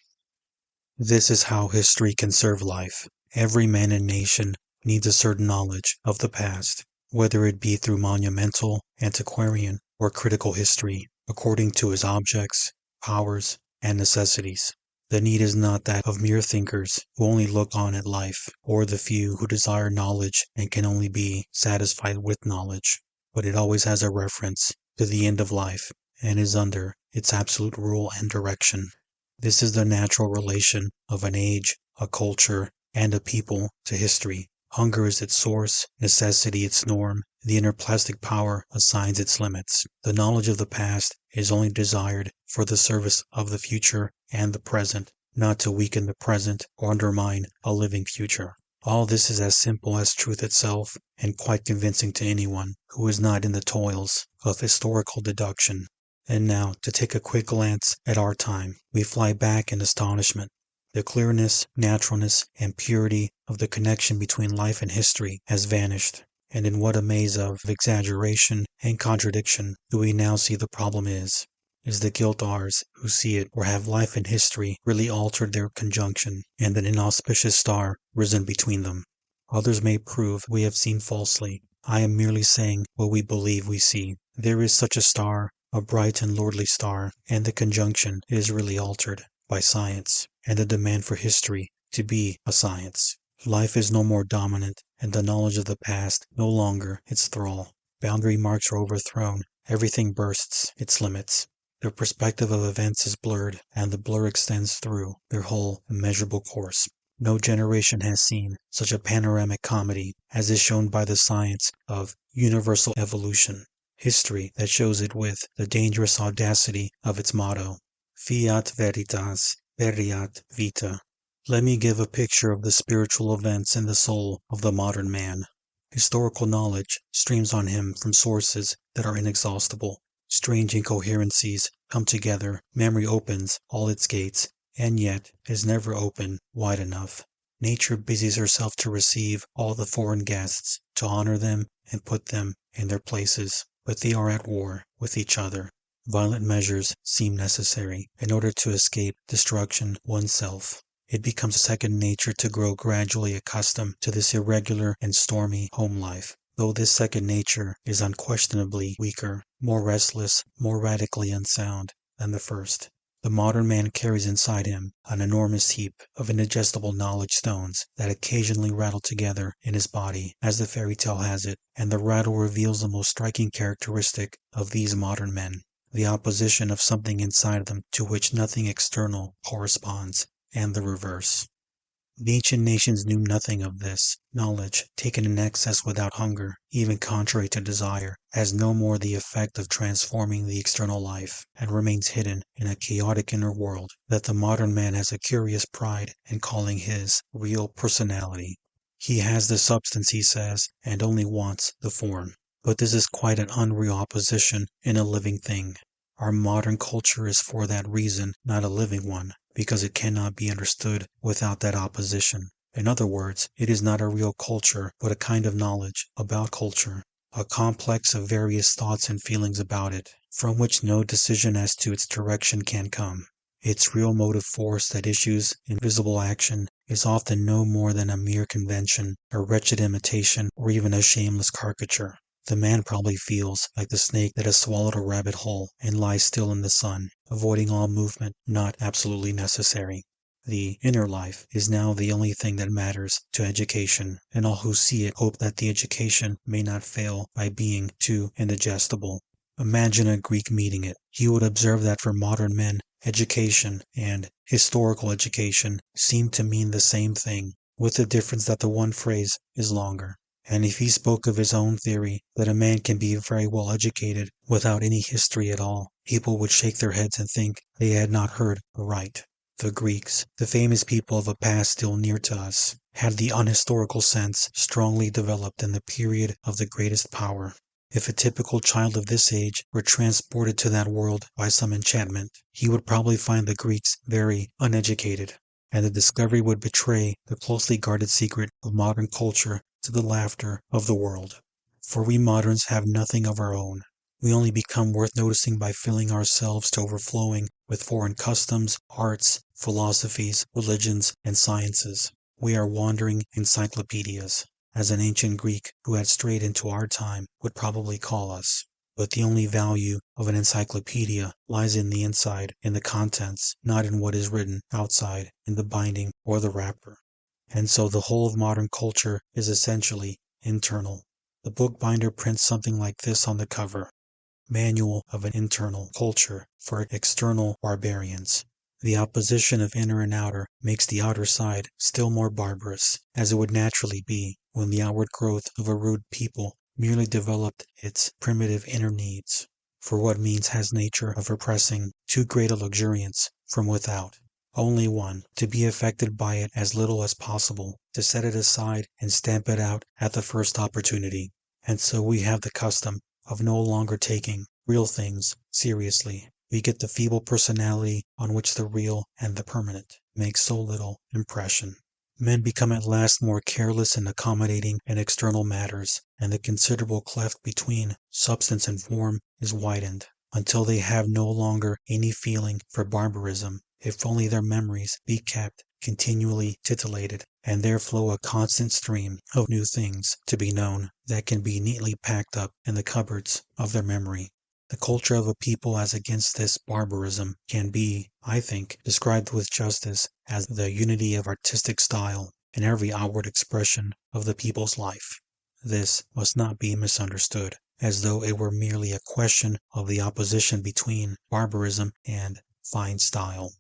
This is how history can serve life. Every man and nation needs a certain knowledge of the past, whether it be through monumental, antiquarian, or critical history, according to his objects, powers, and necessities. The need is not that of mere thinkers who only look on at life, or the few who desire knowledge and can only be satisfied with knowledge, but it always has a reference to the end of life and is under its absolute rule and direction. This is the natural relation of an age, a culture, and a people to history. Hunger is its source, necessity its norm, the inner plastic power assigns its limits. The knowledge of the past is only desired for the service of the future and the present, not to weaken the present or undermine a living future. All this is as simple as truth itself, and quite convincing to anyone who is not in the toils of historical deduction. And now, to take a quick glance at our time, we fly back in astonishment. The clearness, naturalness, and purity of the connection between life and history has vanished, and in what a maze of exaggeration and contradiction do we now see the problem is? Is the guilt ours who see it, or have life and history really altered their conjunction, and an inauspicious star risen between them? Others may prove we have seen falsely. I am merely saying what we believe we see. There is such a star, a bright and lordly star, and the conjunction is really altered by science, and the demand for history to be a science. Life is no more dominant, and the knowledge of the past no longer its thrall. Boundary marks are overthrown, everything bursts its limits. The perspective of events is blurred, and the blur extends through their whole immeasurable course. No generation has seen such a panoramic comedy as is shown by the science of universal evolution. History that shows it with the dangerous audacity of its motto, Fiat veritas, veriat vita. Let me give a picture of the spiritual events in the soul of the modern man. Historical knowledge streams on him from sources that are inexhaustible. Strange incoherencies come together, memory opens all its gates, and yet is never open wide enough. Nature busies herself to receive all the foreign guests, to honor them and put them in their places, but they are at war with each other. Violent measures seem necessary in order to escape destruction oneself. It becomes second nature to grow gradually accustomed to this irregular and stormy home life, though this second nature is unquestionably weaker, more restless, more radically unsound than the first. The modern man carries inside him an enormous heap of indigestible knowledge stones that occasionally rattle together in his body, as the fairy tale has it, and the rattle reveals the most striking characteristic of these modern men, the opposition of something inside them to which nothing external corresponds, and the reverse. The ancient nations knew nothing of this. Knowledge, taken in excess without hunger, even contrary to desire, has no more the effect of transforming the external life, and remains hidden in a chaotic inner world that the modern man has a curious pride in calling his real personality. He has the substance, he says, and only wants the form. But this is quite an unreal opposition in a living thing. Our modern culture is for that reason not a living one, because it cannot be understood without that opposition. In other words, it is not a real culture, but a kind of knowledge about culture, a complex of various thoughts and feelings about it, from which no decision as to its direction can come. Its real motive force that issues in visible action is often no more than a mere convention, a wretched imitation, or even a shameless caricature. The man probably feels like the snake that has swallowed a rabbit hole and lies still in the sun, avoiding all movement not absolutely necessary. The inner life is now the only thing that matters to education, and all who see it hope that the education may not fail by being too indigestible. Imagine a Greek meeting it. He would observe that for modern men, education and historical education seem to mean the same thing, with the difference that the one phrase is longer. And if he spoke of his own theory that a man can be very well educated without any history at all, people would shake their heads and think they had not heard aright. The Greeks, the famous people of a past still near to us, had the unhistorical sense strongly developed in the period of the greatest power. If a typical child of this age were transported to that world by some enchantment, he would probably find the Greeks very uneducated, and the discovery would betray the closely guarded secret of modern culture to the laughter of the world. For we moderns have nothing of our own. We only become worth noticing by filling ourselves to overflowing with foreign customs, arts, philosophies, religions, and sciences. We are wandering encyclopedias, as an ancient Greek who had strayed into our time would probably call us. But the only value of an encyclopedia lies in the inside, in the contents, not in what is written outside, in the binding or the wrapper. And so the whole of modern culture is essentially internal. The bookbinder prints something like this on the cover: Manual of an Internal Culture for External Barbarians. The opposition of inner and outer makes the outer side still more barbarous, as it would naturally be when the outward growth of a rude people merely developed its primitive inner needs. For what means has nature of repressing too great a luxuriance from without? Only one: to be affected by it as little as possible, to set it aside and stamp it out at the first opportunity. And so we have the custom of no longer taking real things seriously. We get the feeble personality on which the real and the permanent make so little impression. Men become at last more careless in accommodating in external matters, and the considerable cleft between substance and form is widened, until they have no longer any feeling for barbarism, if only their memories be kept continually titillated, and there flow a constant stream of new things to be known that can be neatly packed up in the cupboards of their memory. The culture of a people as against this barbarism can be, I think, described with justice as the unity of artistic style in every outward expression of the people's life. This must not be misunderstood, as though it were merely a question of the opposition between barbarism and fine style.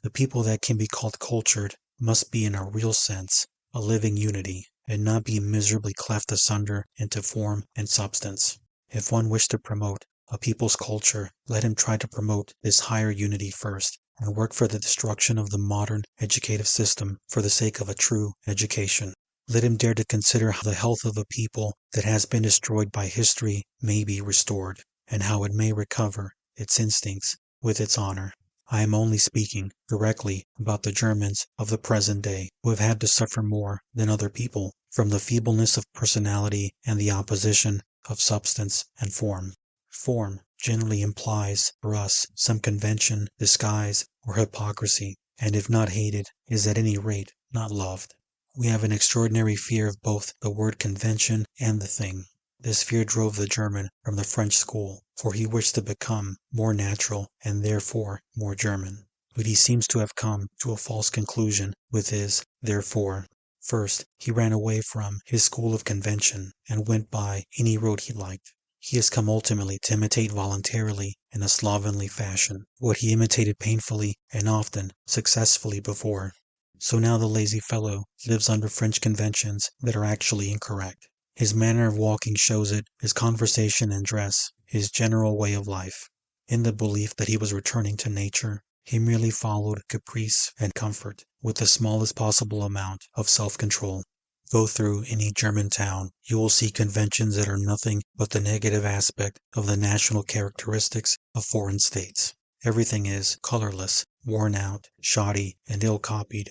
The people that can be called cultured must be in a real sense a living unity, and not be miserably cleft asunder into form and substance. If one wish to promote a people's culture, let him try to promote this higher unity first, and work for the destruction of the modern educative system for the sake of a true education. Let him dare to consider how the health of a people that has been destroyed by history may be restored, and how it may recover its instincts with its honor. I am only speaking directly about the Germans of the present day, who have had to suffer more than other people from the feebleness of personality and the opposition of substance and form. Form generally implies for us some convention, disguise, or hypocrisy, and if not hated, is at any rate not loved. We have an extraordinary fear of both the word convention and the thing. This fear drove the German from the French school, for he wished to become more natural and therefore more German. But he seems to have come to a false conclusion with his therefore. First, he ran away from his school of convention and went by any road he liked. He has come ultimately to imitate voluntarily in a slovenly fashion what he imitated painfully and often successfully before. So now the lazy fellow lives under French conventions that are actually incorrect. His manner of walking shows it, his conversation and dress, his general way of life. In the belief that he was returning to nature, he merely followed caprice and comfort with the smallest possible amount of self-control. Go through any German town, you will see conventions that are nothing but the negative aspect of the national characteristics of foreign states. Everything is colorless, worn out, shoddy, and ill-copied.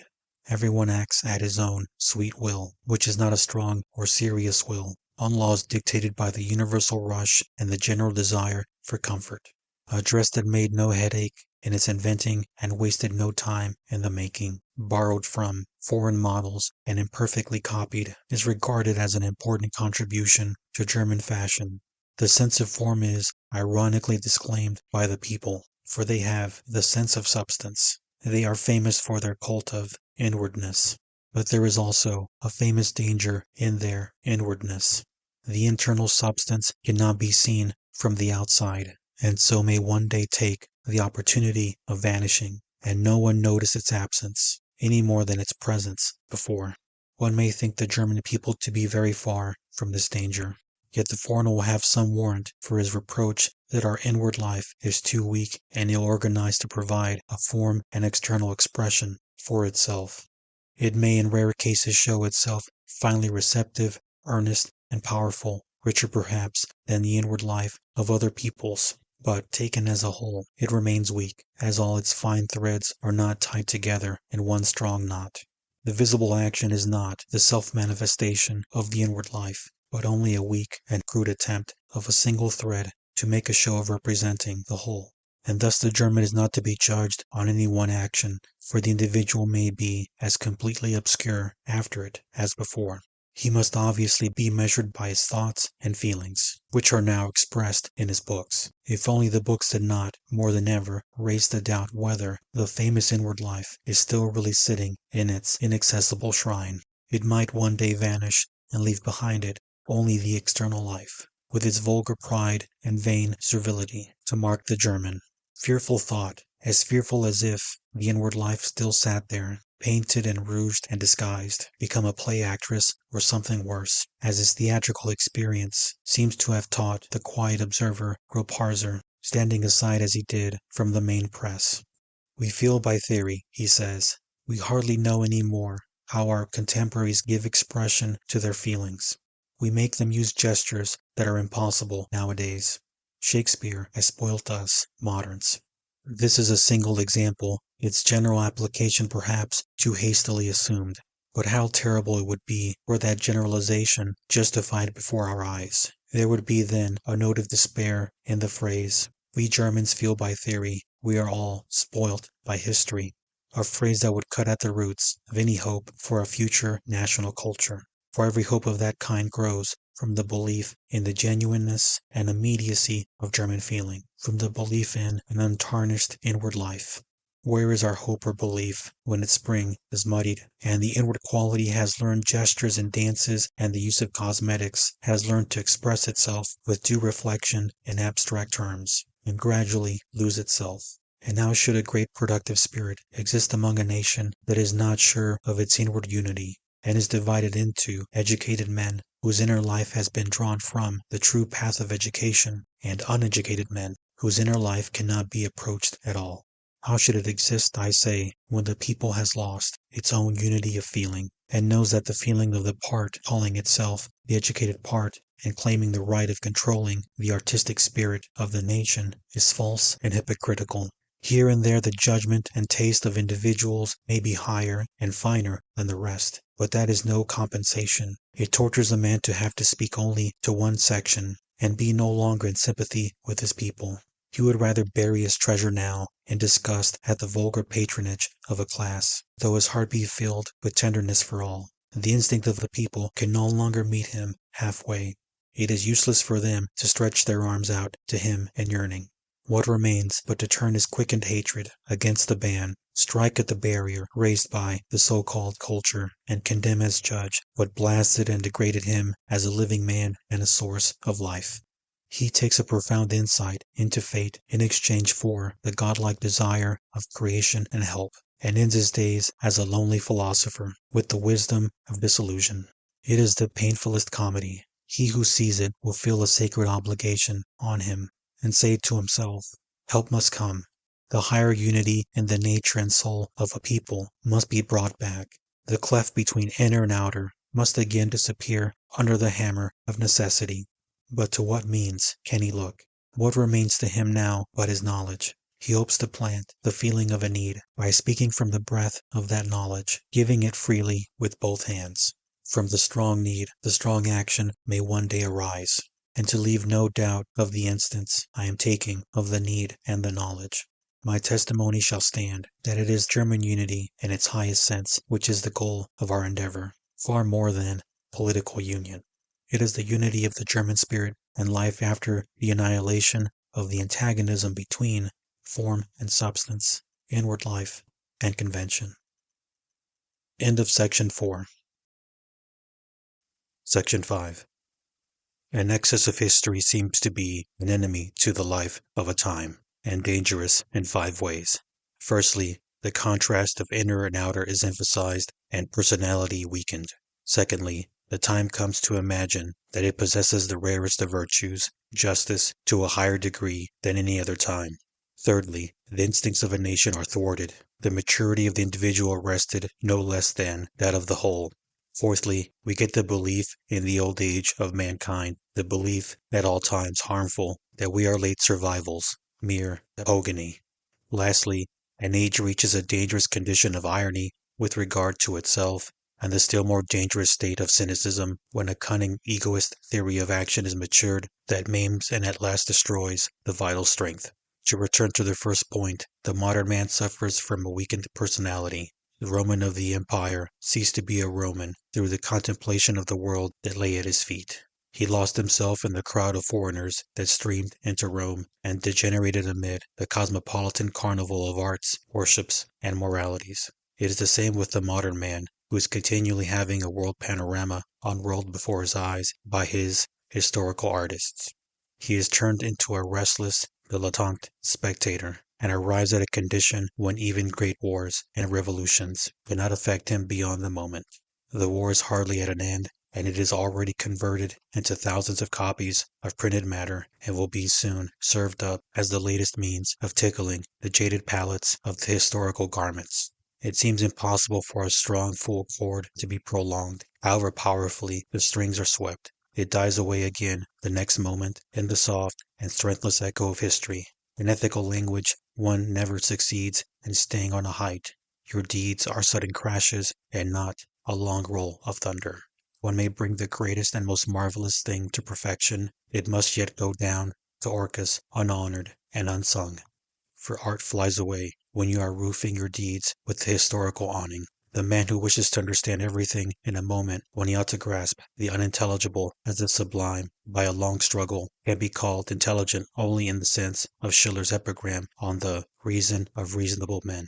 Everyone acts at his own sweet will, which is not a strong or serious will, on laws dictated by the universal rush and the general desire for comfort. A dress that made no headache in its inventing and wasted no time in the making, borrowed from foreign models and imperfectly copied, is regarded as an important contribution to German fashion. The sense of form is ironically disclaimed by the people, for they have the sense of substance. They are famous for their cult of inwardness. But there is also a famous danger in their inwardness. The internal substance cannot be seen from the outside, and so may one day take the opportunity of vanishing, and no one notice its absence, any more than its presence before. One may think the German people to be very far from this danger. Yet the foreigner will have some warrant for his reproach that our inward life is too weak and ill-organized to provide a form and external expression for itself. It may in rare cases show itself finely receptive, earnest, and powerful, richer perhaps than the inward life of other peoples, but taken as a whole, it remains weak, as all its fine threads are not tied together in one strong knot. The visible action is not the self-manifestation of the inward life, but only a weak and crude attempt of a single thread to make a show of representing the whole. And thus the German is not to be judged on any one action, for the individual may be as completely obscure after it as before. He must obviously be measured by his thoughts and feelings, which are now expressed in his books. If only the books did not, more than ever, raise the doubt whether the famous inward life is still really sitting in its inaccessible shrine, it might one day vanish and leave behind it only the external life, with its vulgar pride and vain servility, to mark the German. Fearful thought, as fearful as if the inward life still sat there, painted and rouged and disguised, become a play actress or something worse, as his theatrical experience seems to have taught the quiet observer Grosparzer, standing aside as he did from the main press. We feel by theory, he says. We hardly know any more how our contemporaries give expression to their feelings. We make them use gestures that are impossible nowadays. Shakespeare has spoilt us, moderns. This is a single example, its general application perhaps too hastily assumed. But how terrible it would be were that generalization justified before our eyes. There would be then a note of despair in the phrase, "We Germans feel by theory, we are all spoilt by history," a phrase that would cut at the roots of any hope for a future national culture. For every hope of that kind grows from the belief in the genuineness and immediacy of German feeling, from the belief in an untarnished inward life. Where is our hope or belief when its spring is muddied, and the inward quality has learned gestures and dances and the use of cosmetics, has learned to express itself with due reflection in abstract terms, and gradually lose itself? And how should a great productive spirit exist among a nation that is not sure of its inward unity, and is divided into educated men whose inner life has been drawn from the true path of education, and uneducated men whose inner life cannot be approached at all? How should it exist, I say, when the people has lost its own unity of feeling, and knows that the feeling of the part calling itself the educated part, and claiming the right of controlling the artistic spirit of the nation, is false and hypocritical? Here and there the judgment and taste of individuals may be higher and finer than the rest, but that is no compensation. It tortures a man to have to speak only to one section, and be no longer in sympathy with his people. He would rather bury his treasure now in disgust at the vulgar patronage of a class, though his heart be filled with tenderness for all. The instinct of the people can no longer meet him halfway. It is useless for them to stretch their arms out to him in yearning. What remains but to turn his quickened hatred against the ban, strike at the barrier raised by the so-called culture, and condemn as judge what blasted and degraded him as a living man and a source of life? He takes a profound insight into fate in exchange for the godlike desire of creation and help, and ends his days as a lonely philosopher with the wisdom of disillusion. It is the painfulest comedy. He who sees it will feel a sacred obligation on him, and say to himself, help must come. The higher unity in the nature and soul of a people must be brought back. The cleft between inner and outer must again disappear under the hammer of necessity. But to what means can he look? What remains to him now but his knowledge? He hopes to plant the feeling of a need by speaking from the breath of that knowledge, giving it freely with both hands. From the strong need, the strong action may one day arise, and to leave no doubt of the instance I am taking of the need and the knowledge. My testimony shall stand that it is German unity in its highest sense which is the goal of our endeavor, far more than political union. It is the unity of the German spirit and life after the annihilation of the antagonism between form and substance, inward life and convention. End of section 4. Section 5. An excess of history seems to be an enemy to the life of a time, and dangerous in 5 ways. Firstly, the contrast of inner and outer is emphasized and personality weakened. Secondly, the time comes to imagine that it possesses the rarest of virtues, justice, to a higher degree than any other time. Thirdly, the instincts of a nation are thwarted, the maturity of the individual arrested no less than that of the whole. Fourthly, we get the belief in the old age of mankind, the belief at all times harmful that we are late survivals, mere apogony. Lastly, an age reaches a dangerous condition of irony with regard to itself, and the still more dangerous state of cynicism when a cunning egoist theory of action is matured that maims and at last destroys the vital strength. To return to the first point, the modern man suffers from a weakened personality. The Roman of the empire ceased to be a Roman through the contemplation of the world that lay at his feet. He lost himself in the crowd of foreigners that streamed into Rome and degenerated amid the cosmopolitan carnival of arts, worships, and moralities. It is the same with the modern man, who is continually having a world panorama unrolled before his eyes by his historical artists. He is turned into a restless, dilettante spectator, and arrives at a condition when even great wars and revolutions cannot affect him beyond the moment. The war is hardly at an end, and it is already converted into thousands of copies of printed matter and will be soon served up as the latest means of tickling the jaded palates of the historical garments. It seems impossible for a strong full chord to be prolonged, however powerfully the strings are swept. It dies away again the next moment in the soft and strengthless echo of history. In ethical language, one never succeeds in staying on a height. Your deeds are sudden crashes and not a long roll of thunder. One may bring the greatest and most marvelous thing to perfection. It must yet go down to Orcus unhonored and unsung. For art flies away when you are roofing your deeds with the historical awning. The man who wishes to understand everything in a moment when he ought to grasp the unintelligible as the sublime by a long struggle can be called intelligent only in the sense of Schiller's epigram on the reason of reasonable men.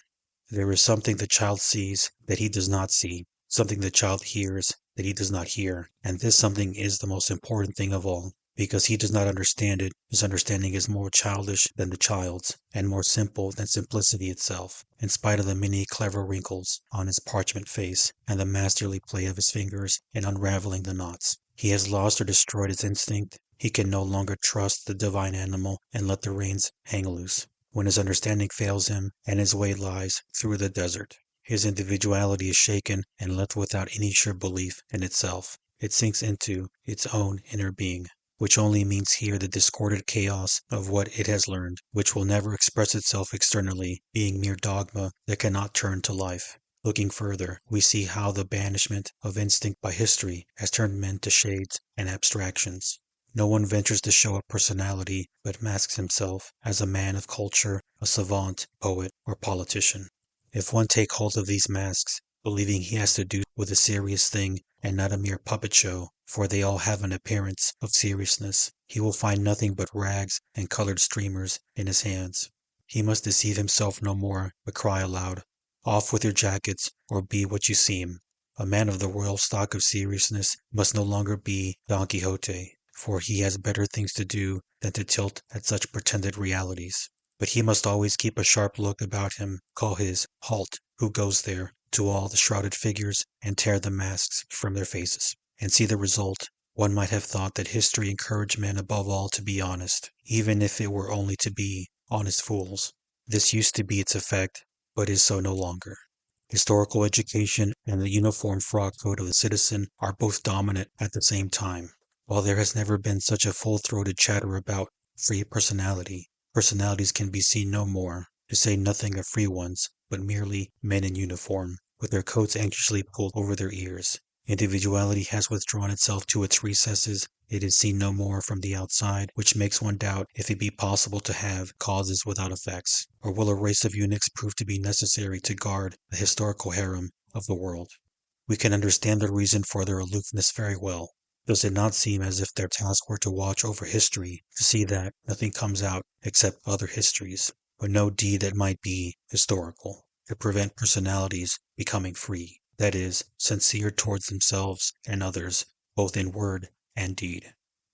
There is something the child sees that he does not see, something the child hears that he does not hear, and this something is the most important thing of all. Because he does not understand it, his understanding is more childish than the child's, and more simple than simplicity itself, in spite of the many clever wrinkles on his parchment face, and the masterly play of his fingers in unraveling the knots. He has lost or destroyed his instinct. He can no longer trust the divine animal and let the reins hang loose. When his understanding fails him, and his way lies through the desert, his individuality is shaken and left without any sure belief in itself. It sinks into its own inner being, which only means here the discordant chaos of what it has learned, which will never express itself externally, being mere dogma that cannot turn to life. Looking further, we see how the banishment of instinct by history has turned men to shades and abstractions. No one ventures to show a personality, but masks himself as a man of culture, a savant, poet, or politician. If one take hold of these masks, believing he has to do with a serious thing and not a mere puppet show, for they all have an appearance of seriousness, he will find nothing but rags and colored streamers in his hands. He must deceive himself no more, but cry aloud, "Off with your jackets, or be what you seem." A man of the royal stock of seriousness must no longer be Don Quixote, for he has better things to do than to tilt at such pretended realities. But he must always keep a sharp look about him, call his "Halt! Who goes there?" to all the shrouded figures, and tear the masks from their faces. And see the result. One might have thought that history encouraged men above all to be honest, even if it were only to be honest fools. This used to be its effect, but is so no longer. Historical education and the uniform frock coat of the citizen are both dominant at the same time. While there has never been such a full-throated chatter about free personality, Personalities can be seen no more, to say nothing of free ones, but merely men in uniform, with their coats anxiously pulled over their ears. Individuality has withdrawn itself to its recesses. It is seen no more from the outside, which makes one doubt if it be possible to have causes without effects, or will a race of eunuchs prove to be necessary to guard the historical harem of the world? We can understand the reason for their aloofness very well. Does it not seem as if their task were to watch over history, to see that nothing comes out except other histories, but no deed that might be historical, to prevent personalities becoming free, that is, sincere towards themselves and others, both in word and deed?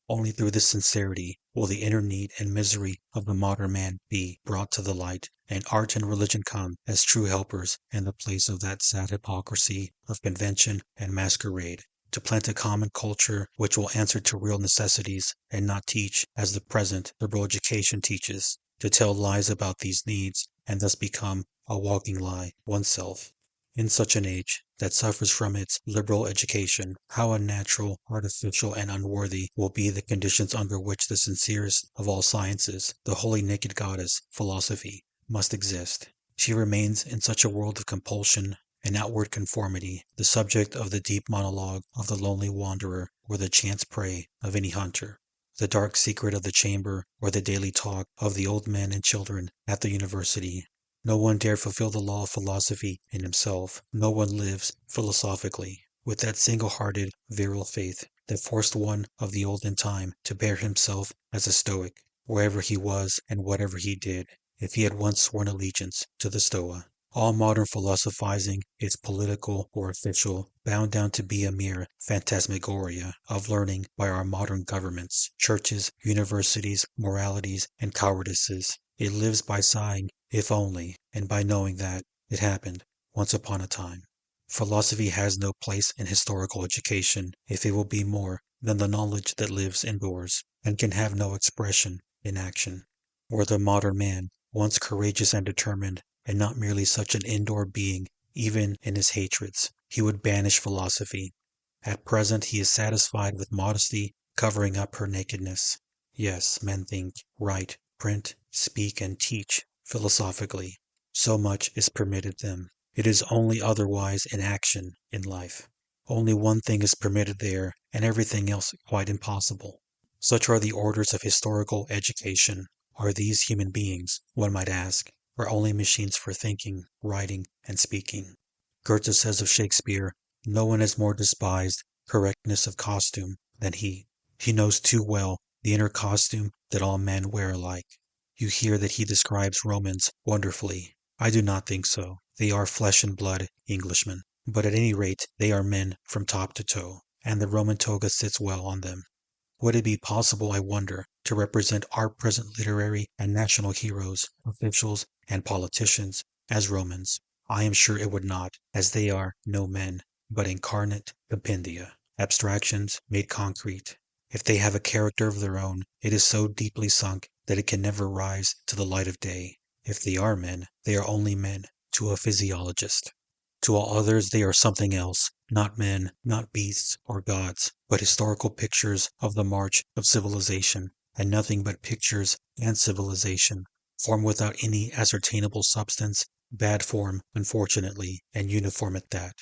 Only through this sincerity will the inner need and misery of the modern man be brought to the light, and art and religion come as true helpers in the place of that sad hypocrisy of convention and masquerade, to plant a common culture which will answer to real necessities, and not teach, as the present liberal education teaches, to tell lies about these needs, and thus become a walking lie oneself. In such an age that suffers from its liberal education, how unnatural, artificial, and unworthy will be the conditions under which the sincerest of all sciences, the holy naked goddess, philosophy, must exist. She remains in such a world of compulsion and outward conformity, the subject of the deep monologue of the lonely wanderer or the chance prey of any hunter, the dark secret of the chamber or the daily talk of the old men and children at the university. No one dare fulfill the law of philosophy in himself. No one lives philosophically, with that single-hearted, virile faith that forced one of the olden time to bear himself as a Stoic, wherever he was and whatever he did, if he had once sworn allegiance to the Stoa. All modern philosophizing is political or official, bound down to be a mere phantasmagoria of learning by our modern governments, churches, universities, moralities, and cowardices. It lives by sighing, if only, and by knowing that it happened once upon a time. Philosophy has no place in historical education if it will be more than the knowledge that lives indoors, and can have no expression in action. Were the modern man once courageous and determined, and not merely such an indoor being, even in his hatreds, he would banish philosophy. At present he is satisfied with modesty covering up her nakedness. Yes, men think, write, print, speak, and teach philosophically. So much is permitted them. It is only otherwise in action, in life. Only one thing is permitted there, and everything else quite impossible. Such are the orders of historical education. Are these human beings, one might ask, or only machines for thinking, writing, and speaking? Goethe says of Shakespeare, no one has more despised correctness of costume than he. He knows too well the inner costume that all men wear alike. You hear that he describes Romans wonderfully. I do not think so. They are flesh and blood Englishmen, but at any rate they are men from top to toe, and the Roman toga sits well on them. Would it be possible, I wonder, to represent our present literary and national heroes, officials, and politicians as Romans? I am sure it would not, as they are no men, but incarnate compendia, abstractions made concrete. If they have a character of their own, it is so deeply sunk that it can never rise to the light of day. If they are men, they are only men to a physiologist. To all others they are something else, not men, not beasts or gods, but historical pictures of the march of civilization, and nothing but pictures and civilization, form without any ascertainable substance, bad form, unfortunately, and uniform at that.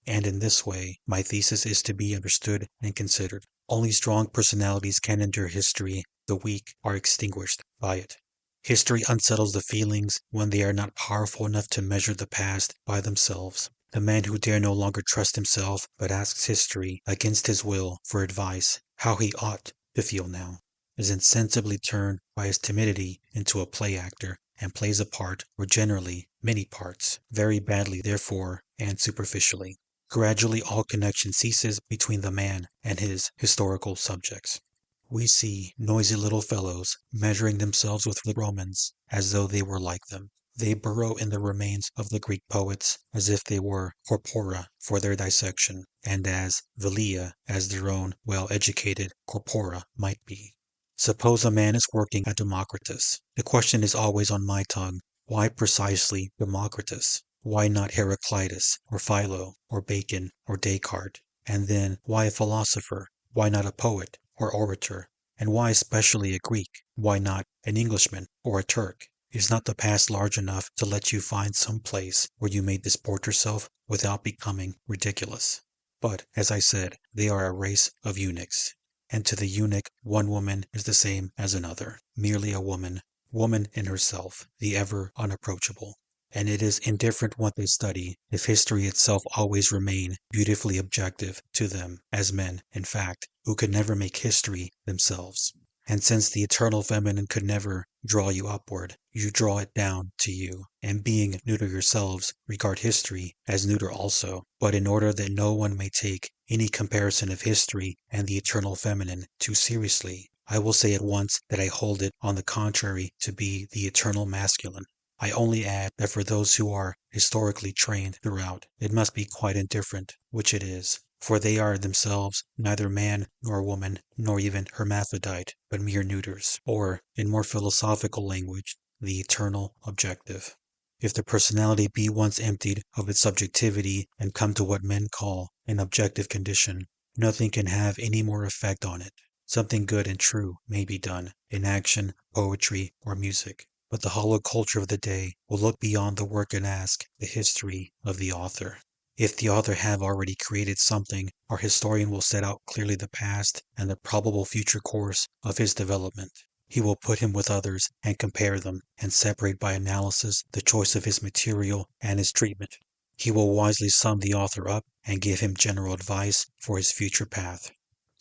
And in this way, my thesis is to be understood and considered. Only strong personalities can endure history, the weak are extinguished by it. History unsettles the feelings when they are not powerful enough to measure the past by themselves. The man who dare no longer trust himself, but asks history, against his will, for advice, how he ought to feel now, is insensibly turned by his timidity into a play actor, and plays a part, or generally many parts, very badly therefore, and superficially. Gradually all connection ceases between the man and his historical subjects. We see noisy little fellows measuring themselves with the Romans as though they were like them. They burrow in the remains of the Greek poets as if they were corpora for their dissection, and as vilia as their own well-educated corpora might be. Suppose a man is working at Democritus. The question is always on my tongue, why precisely Democritus? Why not Heraclitus, or Philo, or Bacon, or Descartes? And then, why a philosopher? Why not a poet, or orator, And why especially a Greek? Why not an Englishman or a Turk? Is not the past large enough to let you find some place where you may disport yourself without becoming ridiculous? But, as I said, they are a race of eunuchs. And to the eunuch, one woman is the same as another, merely a woman, woman in herself, the ever unapproachable. And it is indifferent what they study, if history itself always remain beautifully objective to them, as men, in fact, who could never make history themselves. And since the eternal feminine could never draw you upward, you draw it down to you, and being neuter yourselves, regard history as neuter also. But in order that no one may take any comparison of history and the eternal feminine too seriously, I will say at once that I hold it, on the contrary, to be the eternal masculine. I only add that for those who are historically trained throughout, it must be quite indifferent which it is, for they are themselves neither man nor woman, nor even hermaphrodite, but mere neuters, or, in more philosophical language, the eternal objective. If the personality be once emptied of its subjectivity and come to what men call an objective condition, nothing can have any more effect on it. Something good and true may be done, in action, poetry, or music. But the hollow culture of the day will look beyond the work and ask the history of the author. If the author have already created something, our historian will set out clearly the past and the probable future course of his development. He will put him with others and compare them, and separate by analysis the choice of his material and his treatment. He will wisely sum the author up and give him general advice for his future path.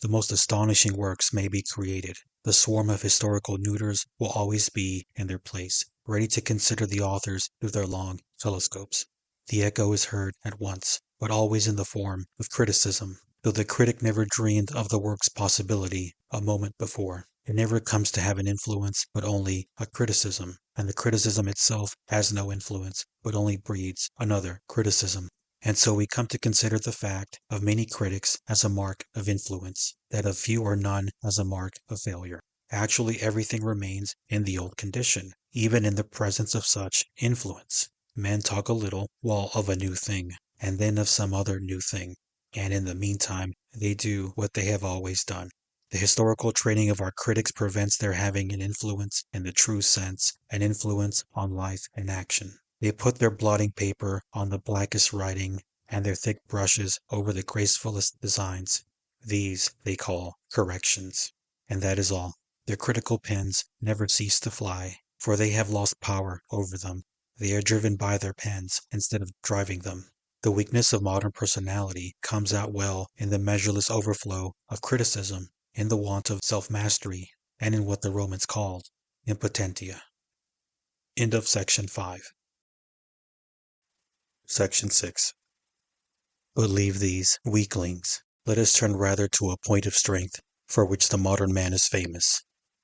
The most astonishing works may be created. The swarm of historical neuters will always be in their place, ready to consider the authors through their long telescopes. The echo is heard at once, but always in the form of criticism, though the critic never dreamed of the work's possibility a moment before. It never comes to have an influence, but only a criticism, and the criticism itself has no influence, but only breeds another criticism. And so we come to consider the fact of many critics as a mark of influence, that of few or none as a mark of failure. Actually, everything remains in the old condition, even in the presence of such influence. Men talk a little, while of a new thing, and then of some other new thing, and in the meantime they do what they have always done. The historical training of our critics prevents their having an influence in the true sense, an influence on life and action. They put their blotting paper on the blackest writing, and their thick brushes over the gracefulest designs. These they call corrections. And that is all. Their critical pens never cease to fly, for they have lost power over them. They are driven by their pens instead of driving them. The weakness of modern personality comes out well in the measureless overflow of criticism, in the want of self-mastery, and in what the Romans called impotentia. End of section 5. Section 6. But leave these weaklings. Let us turn rather to a point of strength, for which the modern man is famous.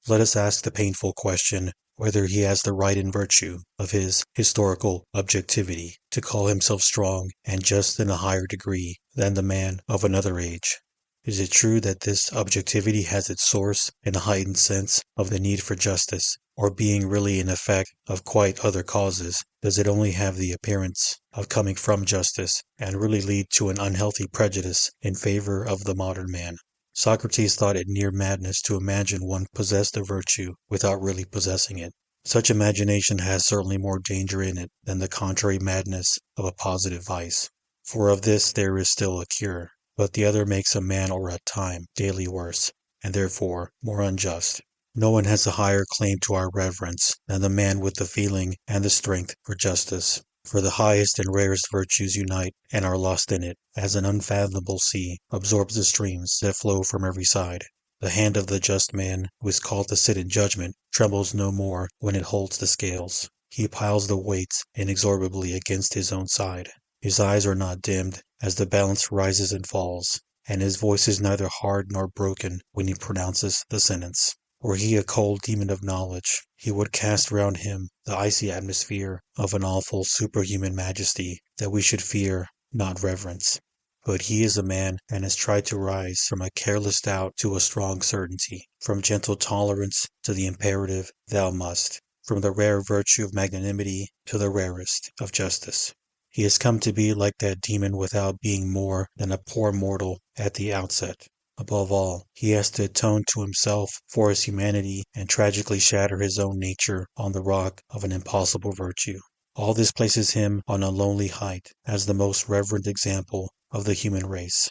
Let us ask the painful question whether he has the right and virtue of his historical objectivity to call himself strong and just in a higher degree than the man of another age. Is it true that this objectivity has its source in a heightened sense of the need for justice, or being really an effect of quite other causes, does it only have the appearance of coming from justice, and really lead to an unhealthy prejudice in favor of the modern man? Socrates thought it near madness to imagine one possessed of virtue without really possessing it. Such imagination has certainly more danger in it than the contrary madness of a positive vice, for of this there is still a cure. But the other makes a man or a time daily worse, and therefore more unjust. No one has a higher claim to our reverence than the man with the feeling and the strength for justice. For the highest and rarest virtues unite and are lost in it, as an unfathomable sea absorbs the streams that flow from every side. The hand of the just man, who is called to sit in judgment, trembles no more when it holds the scales. He piles the weights inexorably against his own side. His eyes are not dimmed as the balance rises and falls, and his voice is neither hard nor broken when he pronounces the sentence. Were he a cold demon of knowledge, he would cast round him the icy atmosphere of an awful superhuman majesty that we should fear, not reverence. But he is a man, and has tried to rise from a careless doubt to a strong certainty, from gentle tolerance to the imperative "thou must," from the rare virtue of magnanimity to the rarest of justice. He has come to be like that demon without being more than a poor mortal at the outset. Above all, he has to atone to himself for his humanity and tragically shatter his own nature on the rock of an impossible virtue. All this places him on a lonely height as the most reverend example of the human race.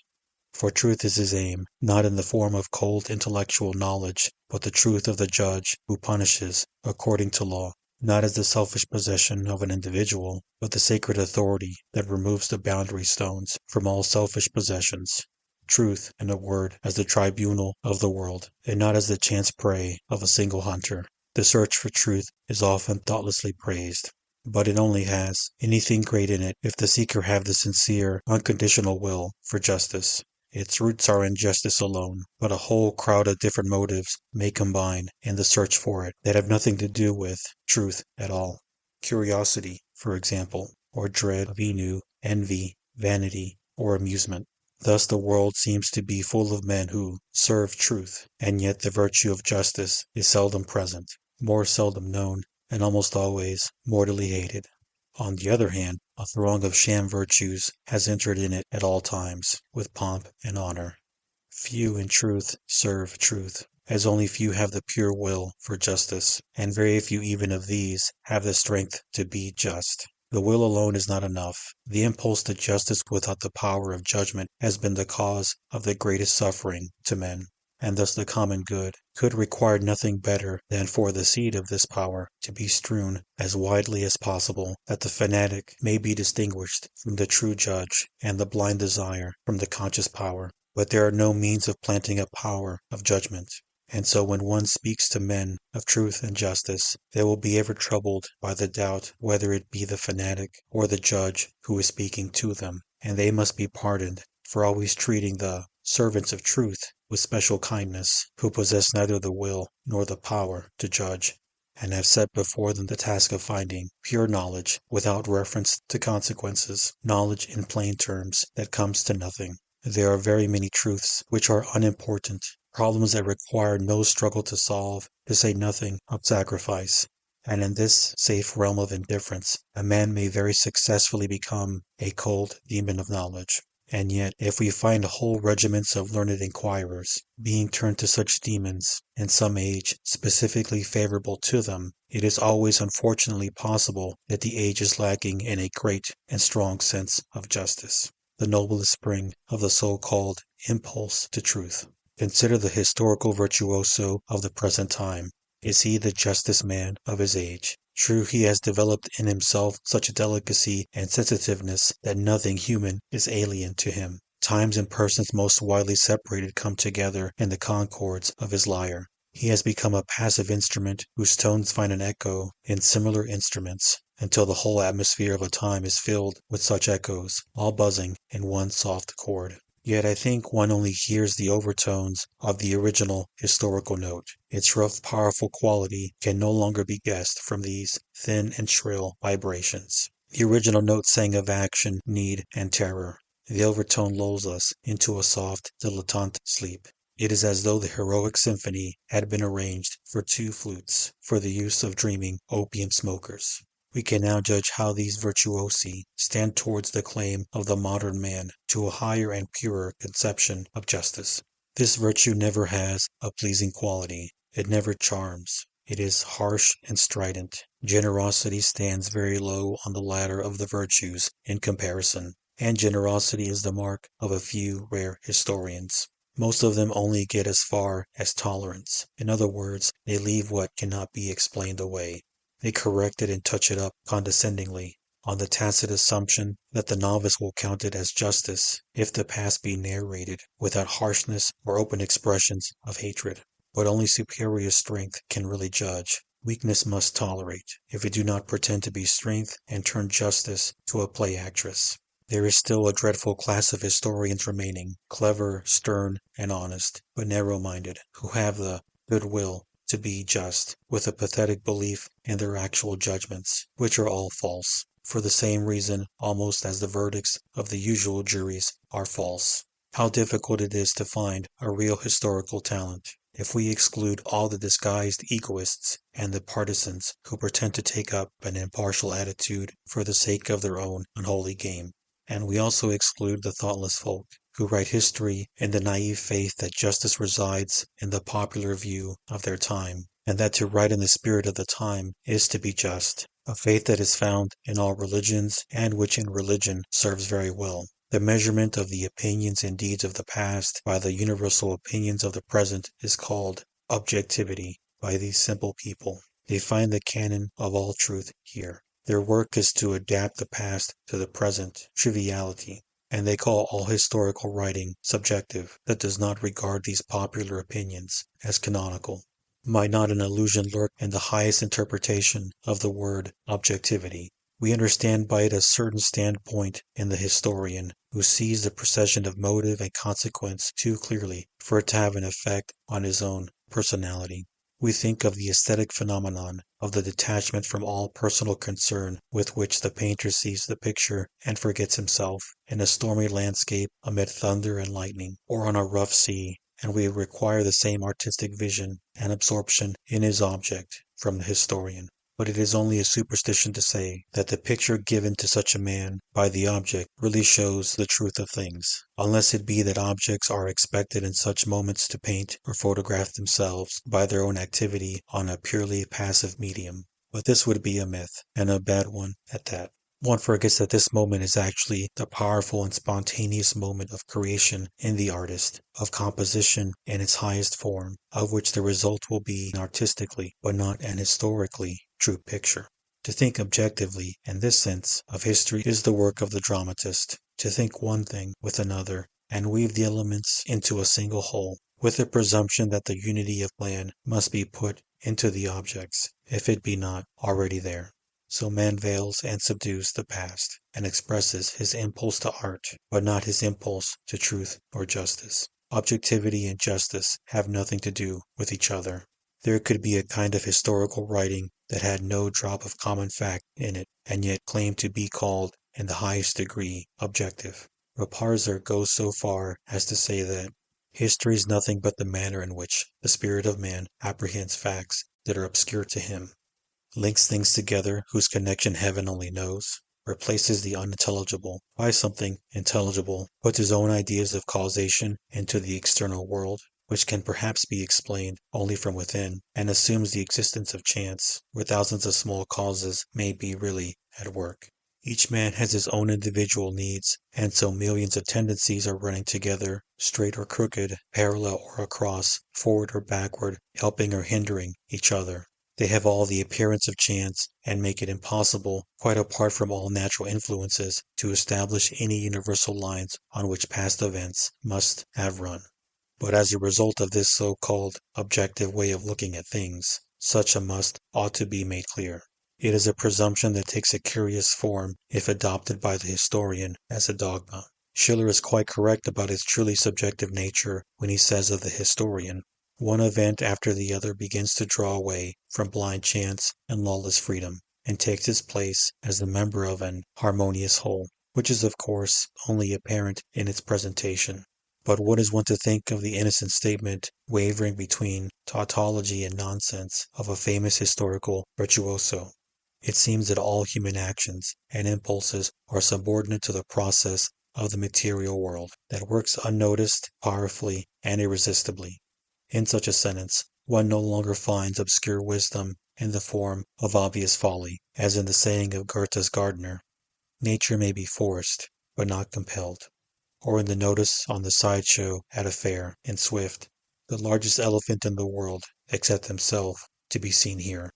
For truth is his aim, not in the form of cold intellectual knowledge, but the truth of the judge who punishes according to law, not as the selfish possession of an individual, but the sacred authority that removes the boundary stones from all selfish possessions. Truth, in a word, as the tribunal of the world, and not as the chance prey of a single hunter. The search for truth is often thoughtlessly praised, but it only has anything great in it if the seeker have the sincere, unconditional will for justice. Its roots are in justice alone, but a whole crowd of different motives may combine in the search for it that have nothing to do with truth at all. Curiosity, for example, or dread of ennui, envy, vanity, or amusement. Thus the world seems to be full of men who serve truth, and yet the virtue of justice is seldom present, more seldom known, and almost always mortally hated. On the other hand, a throng of sham virtues has entered in it at all times, with pomp and honor. Few, in truth, serve truth, as only few have the pure will for justice, and very few even of these have the strength to be just. The will alone is not enough. The impulse to justice without the power of judgment has been the cause of the greatest suffering to men, and thus the common good could require nothing better than for the seed of this power to be strewn as widely as possible, that the fanatic may be distinguished from the true judge, and the blind desire from the conscious power. But there are no means of planting a power of judgment. And so when one speaks to men of truth and justice, they will be ever troubled by the doubt whether it be the fanatic or the judge who is speaking to them, and they must be pardoned for always treating the servants of truth with special kindness, who possess neither the will nor the power to judge, and have set before them the task of finding pure knowledge without reference to consequences, knowledge in plain terms that comes to nothing. There are very many truths which are unimportant, problems that require no struggle to solve, to say nothing of sacrifice. And in this safe realm of indifference, a man may very successfully become a cold demon of knowledge. And yet, if we find whole regiments of learned inquirers being turned to such demons in some age specifically favorable to them, it is always unfortunately possible that the age is lacking in a great and strong sense of justice, the noblest spring of the so-called impulse to truth. Consider the historical virtuoso of the present time. Is he the justest man of his age? True, he has developed in himself such delicacy and sensitiveness that nothing human is alien to him. Times and persons most widely separated come together in the concords of his lyre. He has become a passive instrument whose tones find an echo in similar instruments, until the whole atmosphere of a time is filled with such echoes, all buzzing in one soft chord. Yet I think one only hears the overtones of the original historical note. Its rough, powerful quality can no longer be guessed from these thin and shrill vibrations. The original note sang of action, need, and terror. The overtone lulls us into a soft, dilettante sleep. It is as though the heroic symphony had been arranged for two flutes, for the use of dreaming opium smokers. We can now judge how these virtuosi stand towards the claim of the modern man to a higher and purer conception of justice. This virtue never has a pleasing quality. It never charms. It is harsh and strident. Generosity stands very low on the ladder of the virtues in comparison, and generosity is the mark of a few rare historians. Most of them only get as far as tolerance. In other words, they leave what cannot be explained away. They correct it and touch it up condescendingly, on the tacit assumption that the novice will count it as justice if the past be narrated without harshness or open expressions of hatred. But only superior strength can really judge. Weakness must tolerate, if it do not pretend to be strength and turn justice to a play actress. There is still a dreadful class of historians remaining, clever, stern, and honest, but narrow-minded, who have the good will to be just, with a pathetic belief in their actual judgments, which are all false, for the same reason almost as the verdicts of the usual juries are false. How difficult it is to find a real historical talent, if we exclude all the disguised egoists and the partisans who pretend to take up an impartial attitude for the sake of their own unholy game. And we also exclude the thoughtless folk, who write history in the naive faith that justice resides in the popular view of their time, and that to write in the spirit of the time is to be just, a faith that is found in all religions and which in religion serves very well. The measurement of the opinions and deeds of the past by the universal opinions of the present is called objectivity by these simple people. They find the canon of all truth here. Their work is to adapt the past to the present triviality, and they call all historical writing subjective that does not regard these popular opinions as canonical. Might not an illusion lurk in the highest interpretation of the word objectivity? We understand by it a certain standpoint in the historian who sees the procession of motive and consequence too clearly for it to have an effect on his own personality. We think of the aesthetic phenomenon of the detachment from all personal concern with which the painter sees the picture and forgets himself in a stormy landscape amid thunder and lightning, or on a rough sea, and we require the same artistic vision and absorption in his object from the historian. But it is only a superstition to say that the picture given to such a man by the object really shows the truth of things, unless it be that objects are expected in such moments to paint or photograph themselves by their own activity on a purely passive medium. But this would be a myth, and a bad one at that. One forgets that this moment is actually the powerful and spontaneous moment of creation in the artist, of composition in its highest form, of which the result will be an artistically, but not an historically, true picture. To think objectively, in this sense, of history is the work of the dramatist, to think one thing with another, and weave the elements into a single whole, with the presumption that the unity of plan must be put into the objects, if it be not already there. So man veils and subdues the past, and expresses his impulse to art, but not his impulse to truth or justice. Objectivity and justice have nothing to do with each other. There could be a kind of historical writing that had no drop of common fact in it, and yet claimed to be called, in the highest degree, objective. Raparzer goes so far as to say that history is nothing but the manner in which the spirit of man apprehends facts that are obscure to him, links things together whose connection heaven only knows, replaces the unintelligible by something intelligible, puts his own ideas of causation into the external world, which can perhaps be explained only from within, and assumes the existence of chance, where thousands of small causes may be really at work. Each man has his own individual needs, and so millions of tendencies are running together, straight or crooked, parallel or across, forward or backward, helping or hindering each other. They have all the appearance of chance, and make it impossible, quite apart from all natural influences, to establish any universal lines on which past events must have run. But as a result of this so-called objective way of looking at things, such a must ought to be made clear. It is a presumption that takes a curious form if adopted by the historian as a dogma. Schiller is quite correct about its truly subjective nature when he says of the historian, one event after the other begins to draw away from blind chance and lawless freedom, and takes its place as the member of an harmonious whole, which is of course only apparent in its presentation. But what is one to think of the innocent statement, wavering between tautology and nonsense, of a famous historical virtuoso? It seems that all human actions and impulses are subordinate to the process of the material world, that works unnoticed, powerfully, and irresistibly. In such a sentence, one no longer finds obscure wisdom in the form of obvious folly, as in the saying of Goethe's gardener, nature may be forced, but not compelled, or in the notice on the sideshow at a fair, in Swift, the largest elephant in the world, except himself, to be seen here.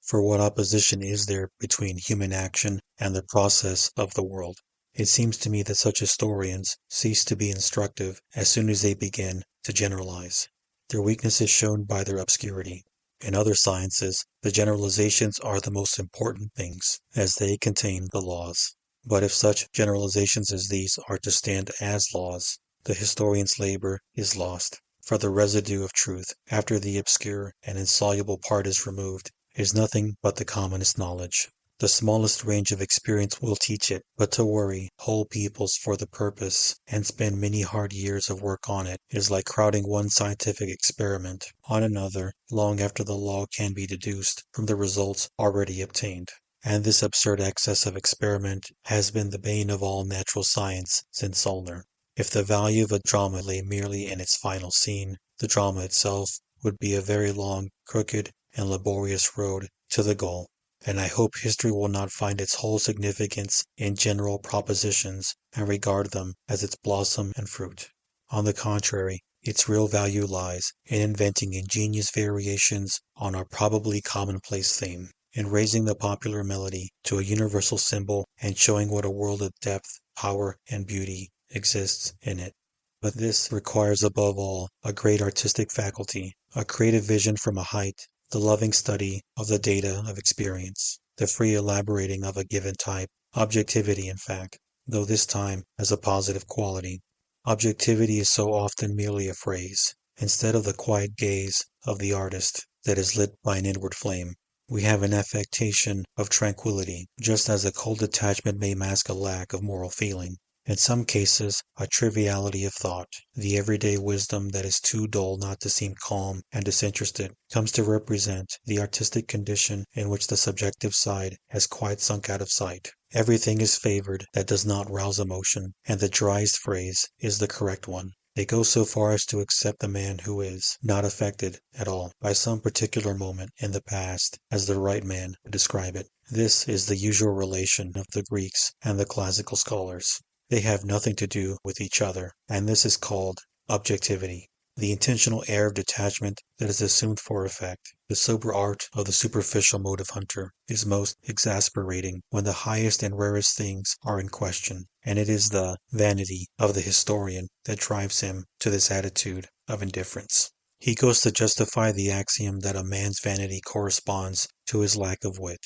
For what opposition is there between human action and the process of the world? It seems to me that such historians cease to be instructive as soon as they begin to generalize. Their weakness is shown by their obscurity. In other sciences, the generalizations are the most important things, as they contain the laws. But if such generalizations as these are to stand as laws, the historian's labor is lost, for the residue of truth, after the obscure and insoluble part is removed, is nothing but the commonest knowledge. The smallest range of experience will teach it, but to worry whole peoples for the purpose, and spend many hard years of work on it, is like crowding one scientific experiment on another long after the law can be deduced from the results already obtained. And this absurd excess of experiment has been the bane of all natural science since Zollner. If the value of a drama lay merely in its final scene, the drama itself would be a very long, crooked, and laborious road to the goal. And I hope history will not find its whole significance in general propositions and regard them as its blossom and fruit. On the contrary, its real value lies in inventing ingenious variations on our probably commonplace theme, in raising the popular melody to a universal symbol and showing what a world of depth, power, and beauty exists in it. But this requires above all a great artistic faculty, a creative vision from a height, the loving study of the data of experience, the free elaborating of a given type, objectivity in fact, though this time as a positive quality. Objectivity is so often merely a phrase, instead of the quiet gaze of the artist that is lit by an inward flame. We have an affectation of tranquillity, just as a cold detachment may mask a lack of moral feeling. In some cases, a triviality of thought, the everyday wisdom that is too dull not to seem calm and disinterested, comes to represent the artistic condition in which the subjective side has quite sunk out of sight. Everything is favored that does not rouse emotion, and the driest phrase is the correct one. They go so far as to accept the man who is not affected at all by some particular moment in the past as the right man to describe it. This is the usual relation of the Greeks and the classical scholars. They have nothing to do with each other, and this is called objectivity. The intentional air of detachment that is assumed for effect, the sober art of the superficial motive hunter, is most exasperating when the highest and rarest things are in question, and it is the vanity of the historian that drives him to this attitude of indifference. He goes to justify the axiom that a man's vanity corresponds to his lack of wit.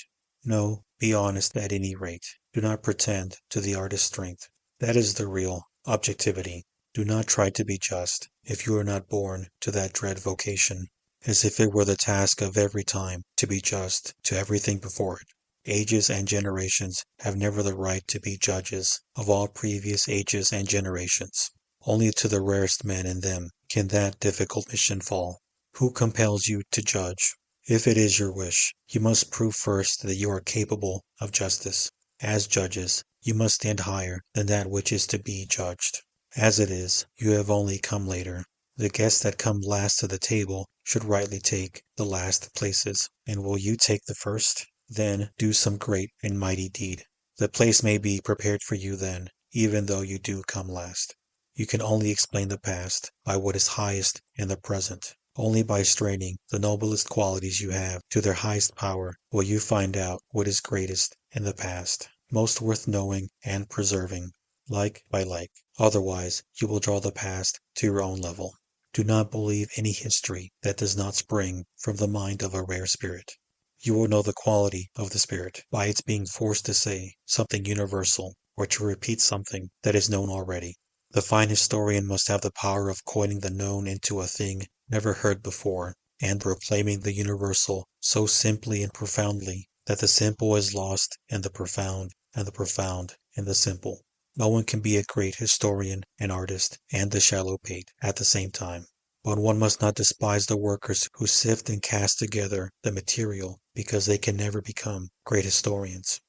No, be honest at any rate. Do not pretend to the artist's strength. That is the real objectivity. Do not try to be just, if you are not born to that dread vocation, as if it were the task of every time to be just to everything before it. Ages and generations have never the right to be judges of all previous ages and generations. Only to the rarest men in them can that difficult mission fall. Who compels you to judge? If it is your wish, you must prove first that you are capable of justice. As judges, you must stand higher than that which is to be judged. As it is, you have only come later. The guests that come last to the table should rightly take the last places. And will you take the first? Then do some great and mighty deed. The place may be prepared for you then, even though you do come last. You can only explain the past by what is highest in the present. Only by straining the noblest qualities you have to their highest power will you find out what is greatest in the past, most worth knowing and preserving, like by like. Otherwise, you will draw the past to your own level. Do not believe any history that does not spring from the mind of a rare spirit. You will know the quality of the spirit by its being forced to say something universal or to repeat something that is known already. The fine historian must have the power of coining the known into a thing never heard before, and proclaiming the universal so simply and profoundly that the simple is lost in the profound, and the profound in the simple. No one can be a great historian, an artist, and a shallow pate at the same time. But one must not despise the workers who sift and cast together the material, because they can never become great historians.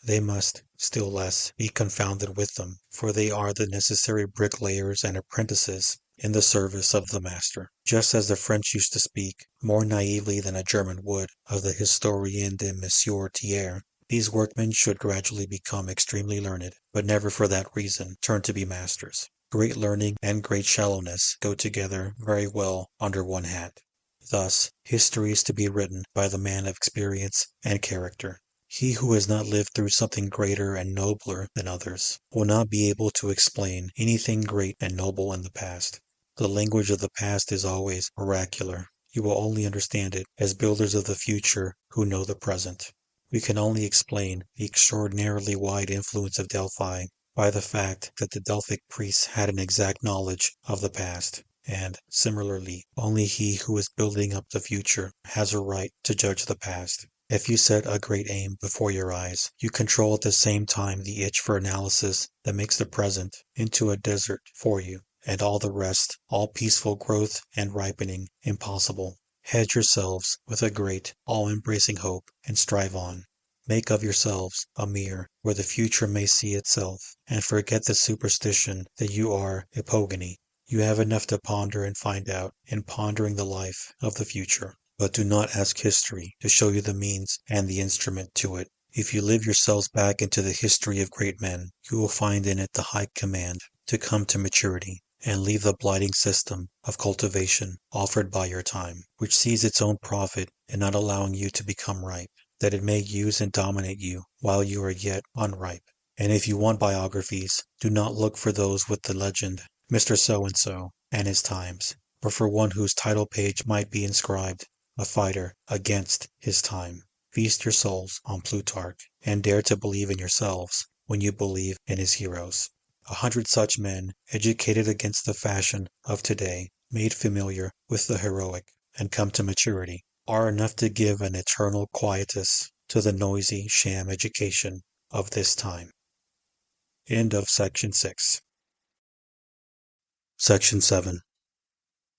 They must, still less, be confounded with them, for they are the necessary bricklayers and apprentices in the service of the master. Just as the French used to speak, more naively than a German would, of the historien de Monsieur Thiers, these workmen should gradually become extremely learned, but never for that reason turn to be masters. Great learning and great shallowness go together very well under one hat. Thus, history is to be written by the man of experience and character. He who has not lived through something greater and nobler than others will not be able to explain anything great and noble in the past. The language of the past is always oracular. You will only understand it as builders of the future who know the present. We can only explain the extraordinarily wide influence of Delphi by the fact that the Delphic priests had an exact knowledge of the past, and, similarly, only he who is building up the future has a right to judge the past. If you set a great aim before your eyes, you control at the same time the itch for analysis that makes the present into a desert for you, and all the rest, all peaceful growth and ripening, impossible. Hedge yourselves with a great, all-embracing hope, and strive on. Make of yourselves a mirror where the future may see itself, and forget the superstition that you are epogony. You have enough to ponder and find out in pondering the life of the future. But do not ask history to show you the means and the instrument to it. If you live yourselves back into the history of great men, you will find in it the high command to come to maturity, and leave the blighting system of cultivation offered by your time, which sees its own profit in not allowing you to become ripe, that it may use and dominate you while you are yet unripe. And if you want biographies, do not look for those with the legend, Mr. So-and-so and his times, but for one whose title page might be inscribed, a fighter against his time. Feast your souls on Plutarch, and dare to believe in yourselves when you believe in his heroes. 100 such men, educated against the fashion of today, made familiar with the heroic, and come to maturity, are enough to give an eternal quietus to the noisy sham education of this time. End of Section 6. Section 7.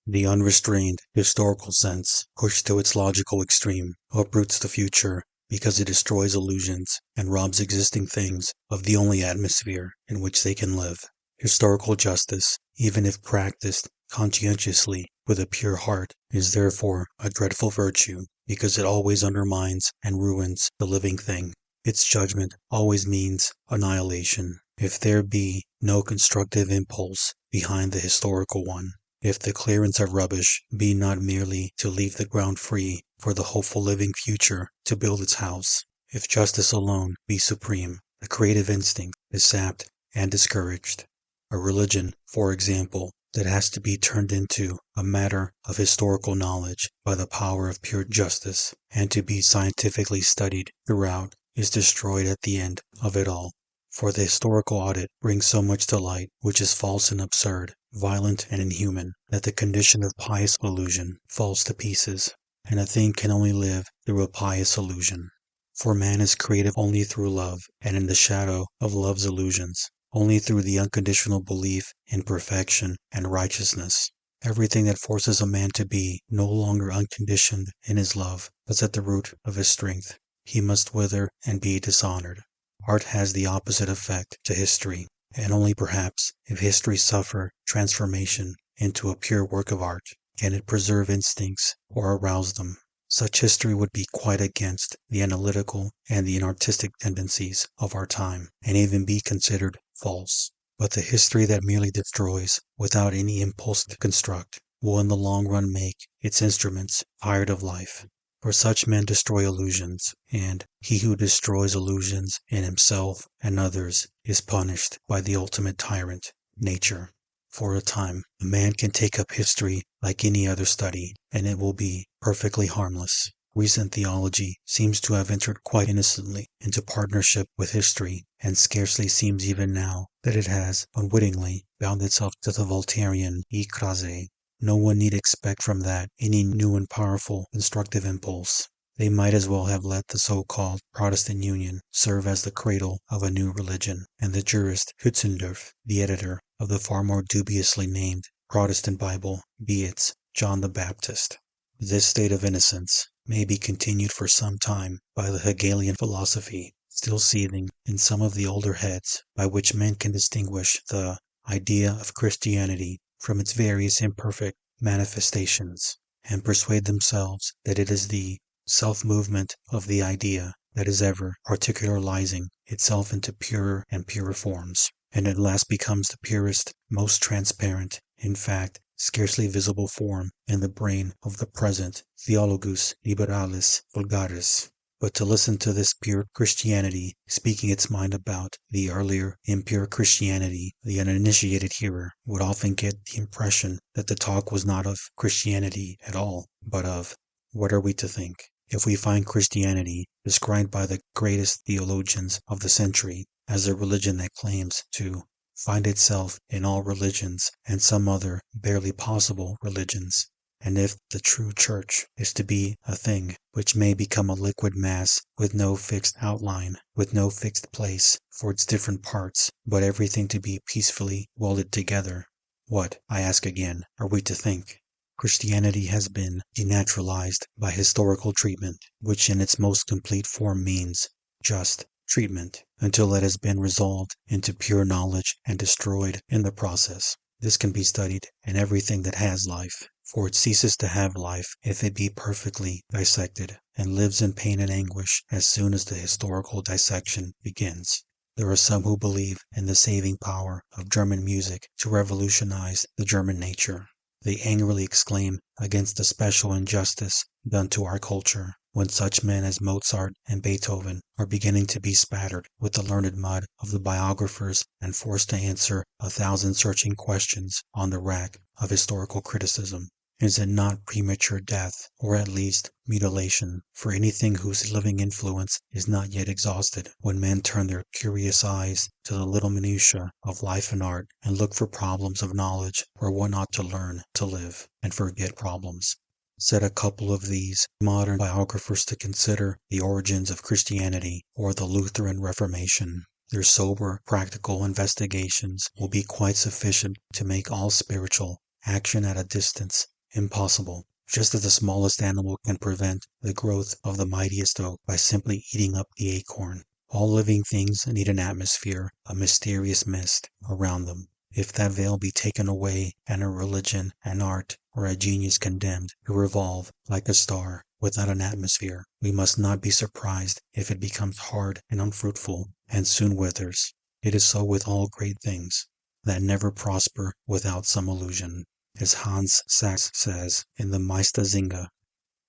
The unrestrained historical sense, pushed to its logical extreme, uproots the future because it destroys illusions and robs existing things of the only atmosphere in which they can live. Historical justice, even if practiced conscientiously with a pure heart, is therefore a dreadful virtue because it always undermines and ruins the living thing. Its judgment always means annihilation, if there be no constructive impulse behind the historical one. If the clearance of rubbish be not merely to leave the ground free for the hopeful living future to build its house, if justice alone be supreme, the creative instinct is sapped and discouraged. A religion, for example, that has to be turned into a matter of historical knowledge by the power of pure justice, and to be scientifically studied throughout, is destroyed at the end of it all. For the historical audit brings so much to light which is false and absurd, violent and inhuman, that the condition of pious illusion falls to pieces, and a thing can only live through a pious illusion. For man is creative only through love, and in the shadow of love's illusions, only through the unconditional belief in perfection and righteousness. Everything that forces a man to be no longer unconditioned in his love is at the root of his strength. He must wither and be dishonored. Art has the opposite effect to history, and only perhaps if history suffer transformation into a pure work of art can it preserve instincts or arouse them. Such history would be quite against the analytical and the inartistic tendencies of our time, and even be considered false. But the history that merely destroys without any impulse to construct will in the long run make its instruments tired of life. For such men destroy illusions, and he who destroys illusions in himself and others is punished by the ultimate tyrant, nature. For a time, a man can take up history like any other study, and it will be perfectly harmless. Recent theology seems to have entered quite innocently into partnership with history, and scarcely seems even now that it has unwittingly bound itself to the Voltairean écrasé. No one need expect from that any new and powerful constructive impulse. They might as well have let the so-called Protestant Union serve as the cradle of a new religion, and the jurist Hützendorf, the editor of the far more dubiously named Protestant Bible, be its John the Baptist. This state of innocence may be continued for some time by the Hegelian philosophy, still seething in some of the older heads, by which men can distinguish the idea of Christianity from its various imperfect manifestations, and persuade themselves that it is the self-movement of the idea that is ever particularizing itself into purer and purer forms, and at last becomes the purest, most transparent, in fact, scarcely visible form in the brain of the present Theologus Liberalis Vulgaris. But to listen to this pure Christianity speaking its mind about the earlier impure Christianity, the uninitiated hearer would often get the impression that the talk was not of Christianity at all, but of what are we to think? If we find Christianity described by the greatest theologians of the century as a religion that claims to find itself in all religions and some other barely possible religions, and if the true church is to be a thing which may become a liquid mass with no fixed outline, with no fixed place for its different parts, but everything to be peacefully welded together, what, I ask again, are we to think? Christianity has been denaturalized by historical treatment, which in its most complete form means just treatment until it has been resolved into pure knowledge and destroyed in the process. This can be studied in everything that has life, for it ceases to have life if it be perfectly dissected, and lives in pain and anguish as soon as the historical dissection begins. There are some who believe in the saving power of German music to revolutionize the German nature. They angrily exclaim against the special injustice done to our culture, when such men as Mozart and Beethoven are beginning to be spattered with the learned mud of the biographers and forced to answer 1,000 searching questions on the rack of historical criticism. Is it not premature death, or at least mutilation, for anything whose living influence is not yet exhausted, when men turn their curious eyes to the little minutiae of life and art and look for problems of knowledge where one ought to learn to live and forget problems? Set a couple of these modern biographers to consider the origins of Christianity or the Lutheran Reformation. Their sober, practical investigations will be quite sufficient to make all spiritual action at a distance impossible, just as the smallest animal can prevent the growth of the mightiest oak by simply eating up the acorn. All living things need an atmosphere, a mysterious mist around them. If that veil be taken away, and a religion, an art, or a genius condemned to revolve like a star without an atmosphere, we must not be surprised if it becomes hard and unfruitful, and soon withers. It is so with all great things, that never prosper without some illusion. As Hans Sachs says in the Meistersinger,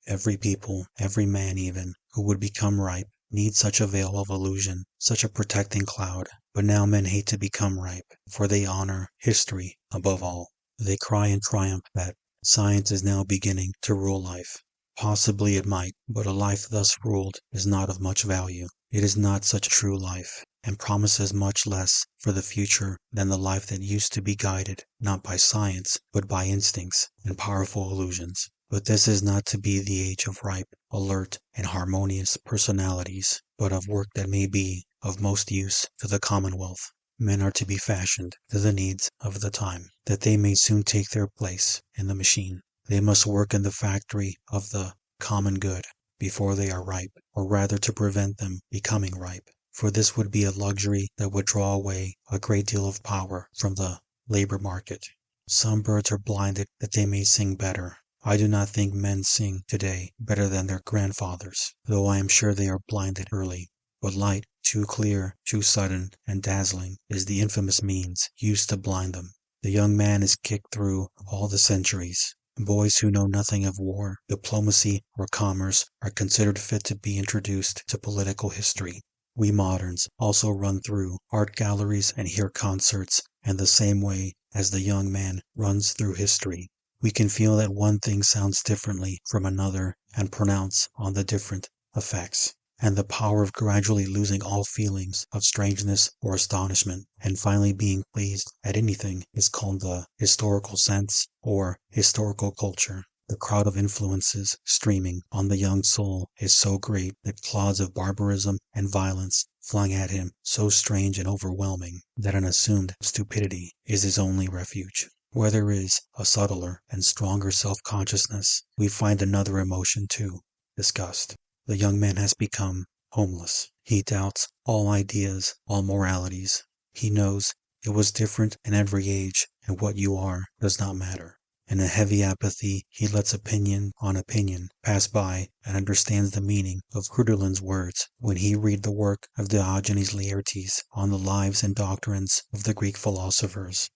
every people, every man even, who would become ripe, needs such a veil of illusion, such a protecting cloud. But now men hate to become ripe, for they honor history above all. They cry in triumph that science is now beginning to rule life. Possibly it might, but a life thus ruled is not of much value. It is not such a true life, and promises much less for the future than the life that used to be guided not by science, but by instincts and powerful illusions. But this is not to be the age of ripe, alert, and harmonious personalities, but of work that may be of most use to the commonwealth. Men are to be fashioned to the needs of the time, that they may soon take their place in the machine. They must work in the factory of the common good before they are ripe, or rather to prevent them becoming ripe, for this would be a luxury that would draw away a great deal of power from the labor market. Some birds are blinded that they may sing better. I do not think men sing today better than their grandfathers, though I am sure they are blinded early. But light, too clear, too sudden, and dazzling, is the infamous means used to blind them. The young man is kicked through all the centuries. Boys who know nothing of war, diplomacy, or commerce are considered fit to be introduced to political history. We moderns also run through art galleries and hear concerts in the same way as the young man runs through history. We can feel that one thing sounds differently from another and pronounce on the different effects. And the power of gradually losing all feelings of strangeness or astonishment, and finally being pleased at anything, is called the historical sense or historical culture. The crowd of influences streaming on the young soul is so great that clouds of barbarism and violence flung at him so strange and overwhelming that an assumed stupidity is his only refuge. Where there is a subtler and stronger self-consciousness, we find another emotion too, disgust. The young man has become homeless. He doubts all ideas, all moralities. He knows it was different in every age, and what you are does not matter. In a heavy apathy, he lets opinion on opinion pass by and understands the meaning of Cruderlin's words when he read the work of Diogenes Laertes on the lives and doctrines of the Greek philosophers.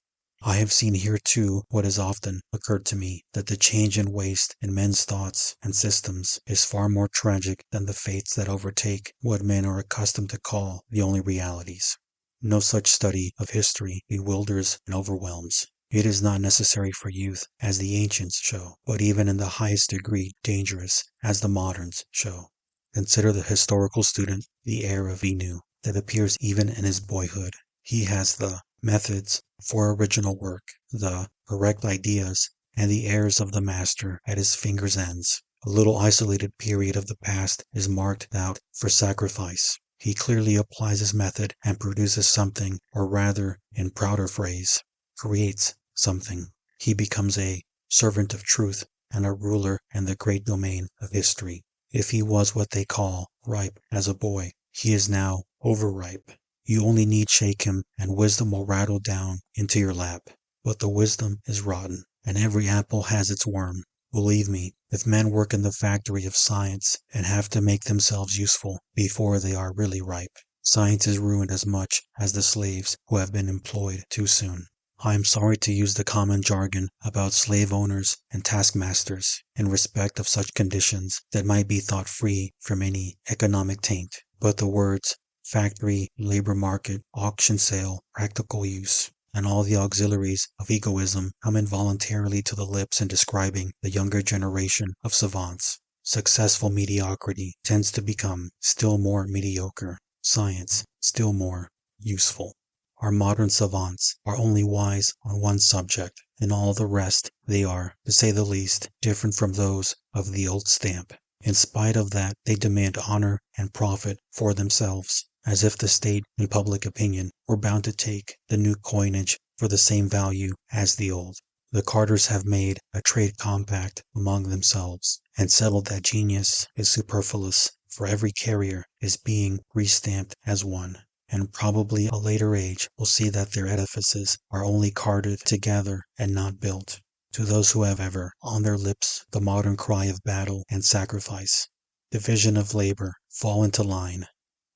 I have seen here too what has often occurred to me, that the change and waste in men's thoughts and systems is far more tragic than the fates that overtake what men are accustomed to call the only realities. No such study of history bewilders and overwhelms. It is not necessary for youth, as the ancients show, but even in the highest degree dangerous, as the moderns show. Consider the historical student, the heir of Venu, that appears even in his boyhood. He has the methods for original work, the correct ideas, and the airs of the master at his fingers' ends. A little isolated period of the past is marked out for sacrifice. He clearly applies his method and produces something, or rather, in prouder phrase, creates something. He becomes a servant of truth and a ruler in the great domain of history. If he was what they call ripe as a boy, He is now overripe. You only need shake him, and wisdom will rattle down into your lap. But the wisdom is rotten, and every apple has its worm. Believe me, if men work in the factory of science and have to make themselves useful before they are really ripe, science is ruined as much as the slaves who have been employed too soon. I am sorry to use the common jargon about slave owners and taskmasters in respect of such conditions that might be thought free from any economic taint, but the words factory, labor market, auction sale, practical use, and all the auxiliaries of egoism come involuntarily to the lips in describing the younger generation of savants. Successful mediocrity tends to become still more mediocre, science still more useful. Our modern savants are only wise on one subject. In all the rest they are, to say the least, different from those of the old stamp. In spite of that, they demand honor and profit for themselves, as if the state and public opinion were bound to take the new coinage for the same value as the old. The Carters have made a trade compact among themselves, and settled that genius is superfluous, for every carrier is being restamped as one. And probably a later age will see that their edifices are only carted together and not built. To those who have ever on their lips the modern cry of battle and sacrifice, division of labor, fall into line,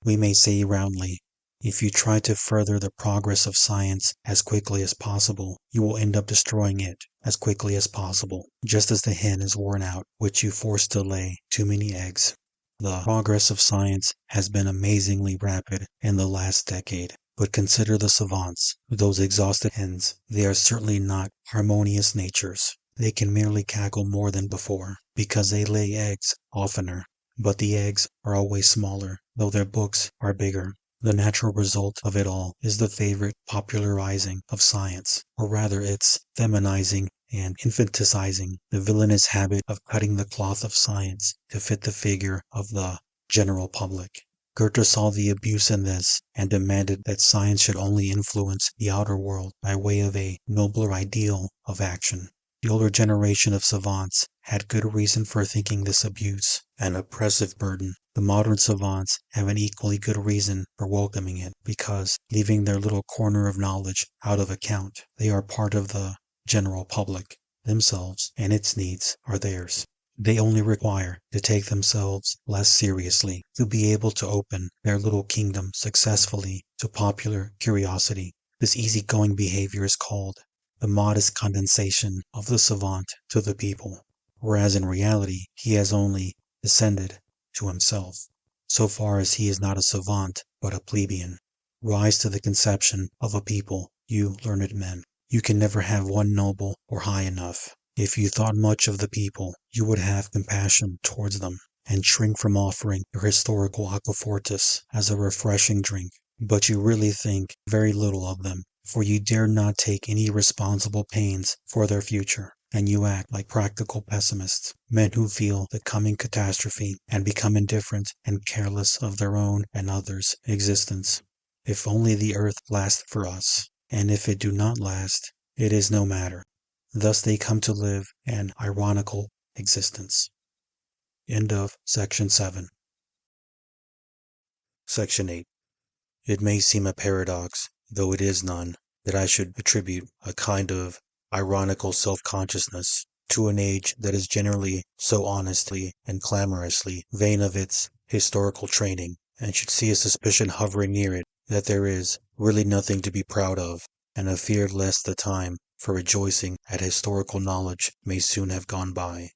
we may say roundly, if you try to further the progress of science as quickly as possible, you will end up destroying it as quickly as possible, just as the hen is worn out which you force to lay too many eggs. The progress of science has been amazingly rapid in the last decade, but consider the savants, those exhausted hens. They are certainly not harmonious natures. They can merely cackle more than before, because they lay eggs oftener, but the eggs are always smaller, though their books are bigger. The natural result of it all is the favorite popularizing of science, or rather its feminizing and infanticizing, the villainous habit of cutting the cloth of science to fit the figure of the general public. Goethe saw the abuse in this, and demanded that science should only influence the outer world by way of a nobler ideal of action. The older generation of savants had good reason for thinking this abuse an oppressive burden. The modern savants have an equally good reason for welcoming it, because, leaving their little corner of knowledge out of account, they are part of the general public themselves, and its needs are theirs. They only require to take themselves less seriously to be able to open their little kingdom successfully to popular curiosity. This easygoing behavior is called the modest condensation of the savant to the people, whereas in reality he has only descended to himself, so far as he is not a savant but a plebeian. Rise to the conception of a people, you learned men. You can never have one noble or high enough. If you thought much of the people, you would have compassion towards them, and shrink from offering your historical aquafortis as a refreshing drink. But you really think very little of them, for you dare not take any responsible pains for their future, and you act like practical pessimists, men who feel the coming catastrophe and become indifferent and careless of their own and others' existence. If only the earth lasts for us, and if it do not last, it is no matter. Thus they come to live an ironical existence. End of Section 7. Section 8. It may seem a paradox, though it is none, that I should attribute a kind of ironical self-consciousness to an age that is generally so honestly and clamorously vain of its historical training, and should see a suspicion hovering near it that there is really nothing to be proud of, and have feared lest the time for rejoicing at historical knowledge may soon have gone by.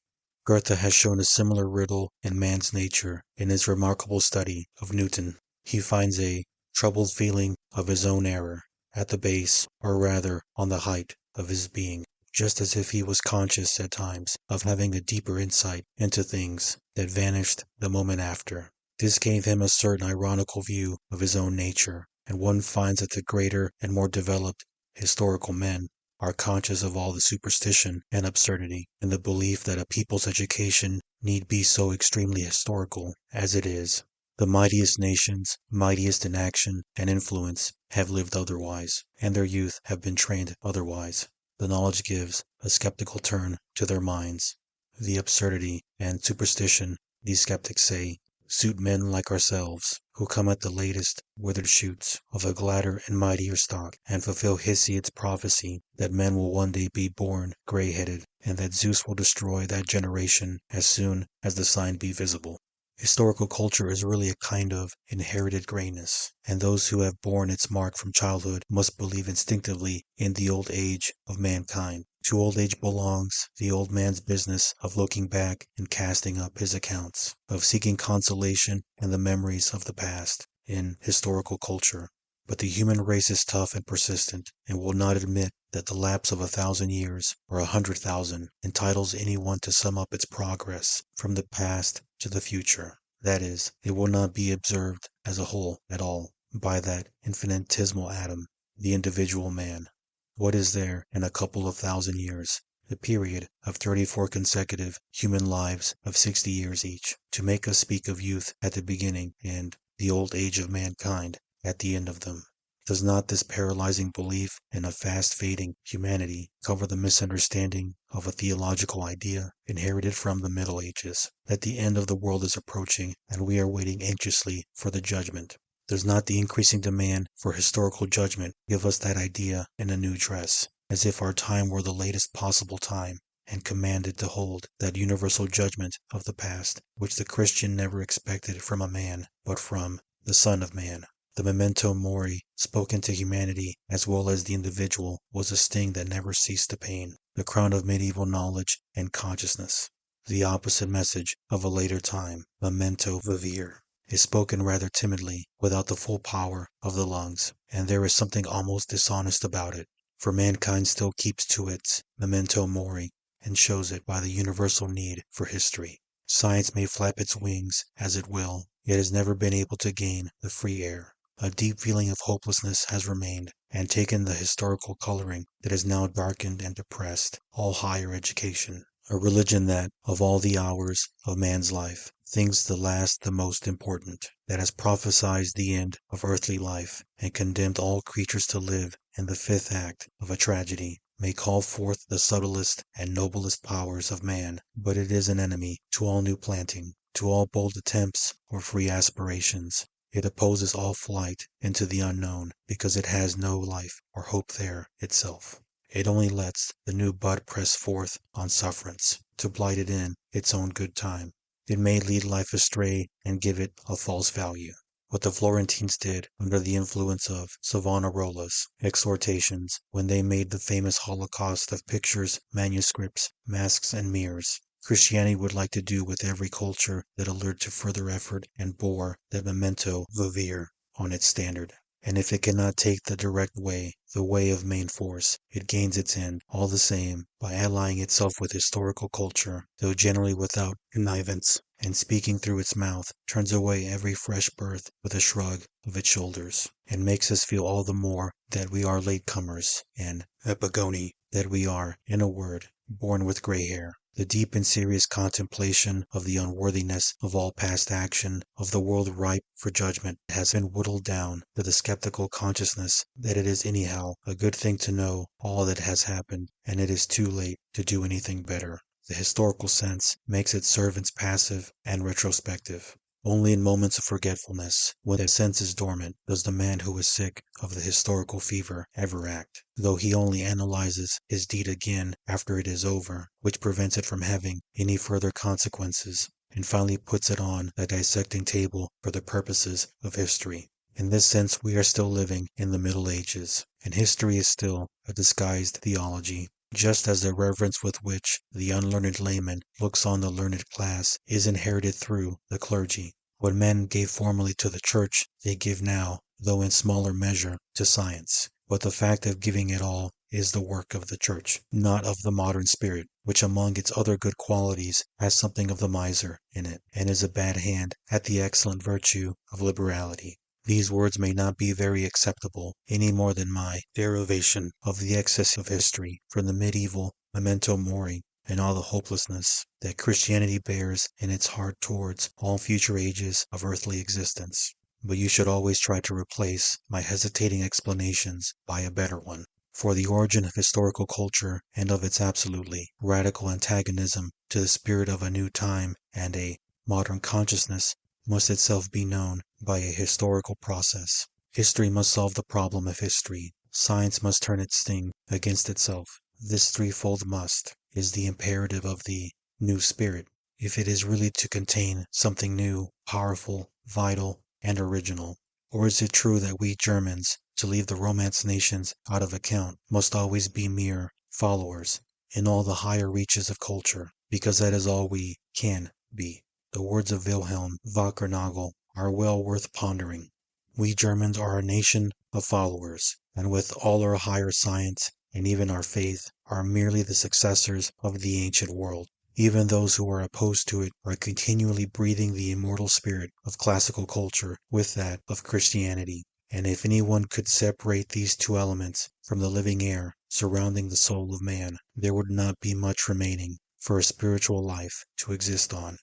Goethe has shown a similar riddle in man's nature in his remarkable study of Newton. He finds a troubled feeling of his own error at the base, or rather on the height, of his being, just as if he was conscious at times of having a deeper insight into things that vanished the moment after. This gave him a certain ironical view of his own nature, and one finds that the greater and more developed historical men are conscious of all the superstition and absurdity in the belief that a people's education need be so extremely historical as it is. The mightiest nations, mightiest in action and influence, have lived otherwise, and their youth have been trained otherwise. The knowledge gives a skeptical turn to their minds. The absurdity and superstition, these skeptics say, suit men like ourselves, who come at the latest withered shoots of a gladder and mightier stock, and fulfill Hesiod's prophecy that men will one day be born gray-headed, and that Zeus will destroy that generation as soon as the sign be visible. Historical culture is really a kind of inherited grayness, and those who have borne its mark from childhood must believe instinctively in the old age of mankind. To old age belongs the old man's business of looking back and casting up his accounts, of seeking consolation in the memories of the past, in historical culture. But the human race is tough and persistent, and will not admit that the lapse of 1,000 years, or 100,000, entitles anyone to sum up its progress from the past to the future. That is, it will not be observed as a whole at all by that infinitesimal atom, the individual man. What is there in a couple of thousand years, the period of 34 consecutive human lives of 60 years each, to make us speak of youth at the beginning and the old age of mankind at the end of them? Does not this paralyzing belief in a fast-fading humanity cover the misunderstanding of a theological idea inherited from the Middle Ages, that the end of the world is approaching and we are waiting anxiously for the judgment? Does not the increasing demand for historical judgment give us that idea in a new dress, as if our time were the latest possible time, and commanded to hold that universal judgment of the past, which the Christian never expected from a man, but from the Son of Man? The memento mori, spoken to humanity as well as the individual, was a sting that never ceased to pain, the crown of medieval knowledge and consciousness. The opposite message of a later time, memento vivere, is spoken rather timidly, without the full power of the lungs, and there is something almost dishonest about it, for mankind still keeps to its memento mori, and shows it by the universal need for history. Science may flap its wings as it will, yet has never been able to gain the free air. A deep feeling of hopelessness has remained, and taken the historical coloring that has now darkened and depressed all higher education. A religion that, of all the hours of man's life, thinks the last the most important, that has prophesied the end of earthly life, and condemned all creatures to live in the fifth act of a tragedy, may call forth the subtlest and noblest powers of man, but it is an enemy to all new planting, to all bold attempts or free aspirations. It opposes all flight into the unknown, because it has no life or hope there itself. It only lets the new bud press forth on sufferance, to blight it in its own good time. It may lead life astray and give it a false value. What the Florentines did under the influence of Savonarola's exhortations, when they made the famous holocaust of pictures, manuscripts, masks, and mirrors, Christianity would like to do with every culture that allured to further effort and bore that memento vivere on its standard. And if it cannot take the direct way, the way of main force, it gains its end, all the same, by allying itself with historical culture, though generally without connivance, and speaking through its mouth, turns away every fresh birth with a shrug of its shoulders, and makes us feel all the more that we are latecomers, and epigoni, that we are, in a word, born with gray hair. The deep and serious contemplation of the unworthiness of all past action, of the world ripe for judgment, has been whittled down to the skeptical consciousness that it is anyhow a good thing to know all that has happened, and it is too late to do anything better. The historical sense makes its servants passive and retrospective. Only in moments of forgetfulness, when the sense is dormant, does the man who is sick of the historical fever ever act, though he only analyzes his deed again after it is over, which prevents it from having any further consequences, and finally puts it on the dissecting table for the purposes of history. In this sense we are still living in the Middle Ages, and history is still a disguised theology. Just as the reverence with which the unlearned layman looks on the learned class is inherited through the clergy. What men gave formerly to the church, they give now, though in smaller measure, to science. But the fact of giving it all is the work of the church, not of the modern spirit, which among its other good qualities has something of the miser in it, and is a bad hand at the excellent virtue of liberality. These words may not be very acceptable, any more than my derivation of the excess of history from the medieval memento mori, and all the hopelessness that Christianity bears in its heart towards all future ages of earthly existence. But you should always try to replace my hesitating explanations by a better one. For the origin of historical culture and of its absolutely radical antagonism to the spirit of a new time and a modern consciousness must itself be known by a historical process. History must solve the problem of history. Science must turn its sting against itself. This threefold must is the imperative of the new spirit, if it is really to contain something new, powerful, vital, and original. Or is it true that we Germans, to leave the Romance nations out of account, must always be mere followers in all the higher reaches of culture, because that is all we can be? The words of Wilhelm Wackernagel are well worth pondering. We Germans are a nation of followers, and with all our higher science and even our faith are merely the successors of the ancient world. Even those who are opposed to it are continually breathing the immortal spirit of classical culture with that of Christianity. And if anyone could separate these two elements from the living air surrounding the soul of man, there would not be much remaining for a spiritual life to exist on.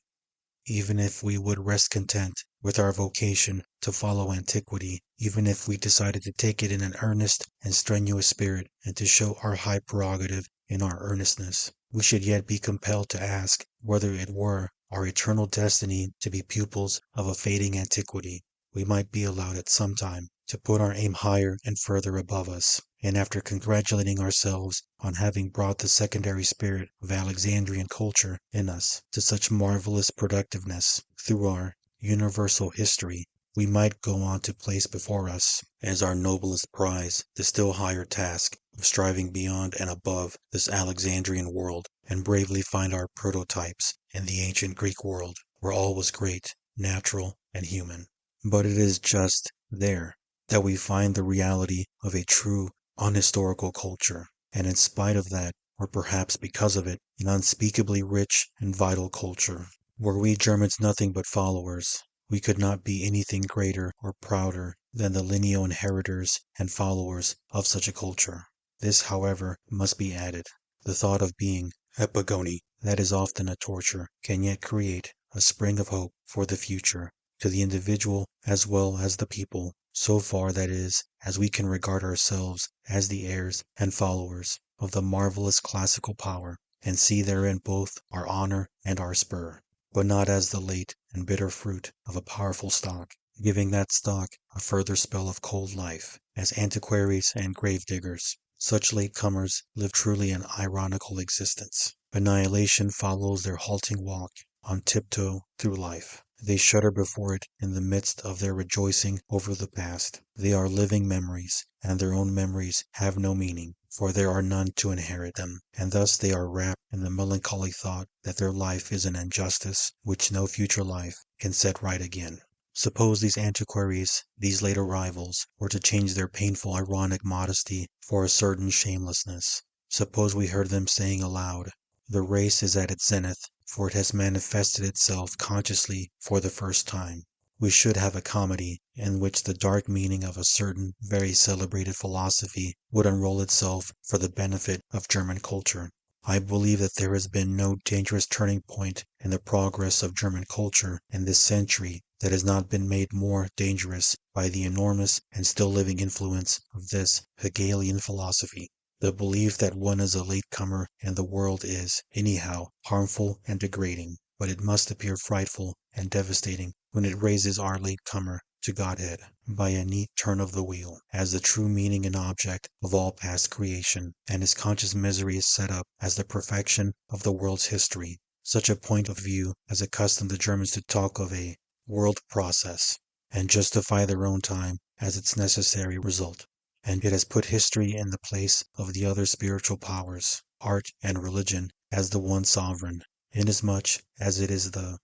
Even if we would rest content with our vocation to follow antiquity, even if we decided to take it in an earnest and strenuous spirit and to show our high prerogative in our earnestness, we should yet be compelled to ask whether it were our eternal destiny to be pupils of a fading antiquity. We might be allowed at some time to put our aim higher and further above us, and after congratulating ourselves on having brought the secondary spirit of Alexandrian culture in us to such marvelous productiveness through our universal history, we might go on to place before us as our noblest prize the still higher task of striving beyond and above this Alexandrian world and bravely find our prototypes in the ancient Greek world, where all was great, natural, and human. But it is just there that we find the reality of a true, unhistorical culture, and in spite of that, or perhaps because of it, an unspeakably rich and vital culture. Were we Germans nothing but followers, we could not be anything greater or prouder than the lineal inheritors and followers of such a culture. This, however, must be added. The thought of being epigony, that is often a torture, can yet create a spring of hope for the future, to the individual as well as the people, so far that is, as we can regard ourselves as the heirs and followers of the marvelous classical power, and see therein both our honor and our spur, but not as the late and bitter fruit of a powerful stock, giving that stock a further spell of cold life, as antiquaries and grave-diggers. Such late-comers live truly an ironical existence. Annihilation follows their halting walk on tiptoe through life. They shudder before it in the midst of their rejoicing over the past. They are living memories, and their own memories have no meaning, for there are none to inherit them, and thus they are wrapped in the melancholy thought that their life is an injustice which no future life can set right again. Suppose these antiquaries, these late arrivals, were to change their painful ironic modesty for a certain shamelessness. Suppose we heard them saying aloud, "The race is at its zenith, for it has manifested itself consciously for the first time." We should have a comedy in which the dark meaning of a certain very celebrated philosophy would unroll itself for the benefit of German culture. I believe that there has been no dangerous turning point in the progress of German culture in this century that has not been made more dangerous by the enormous and still living influence of this Hegelian philosophy. The belief that one is a latecomer in the world is, anyhow, harmful and degrading, but it must appear frightful and devastating when it raises our latecomer to Godhead by a neat turn of the wheel, as the true meaning and object of all past creation, and his conscious misery is set up as the perfection of the world's history. Such a point of view has accustomed the Germans to talk of a world process, and justify their own time as its necessary result. And it has put history in the place of the other spiritual powers, art and religion, as the one sovereign, inasmuch as it is the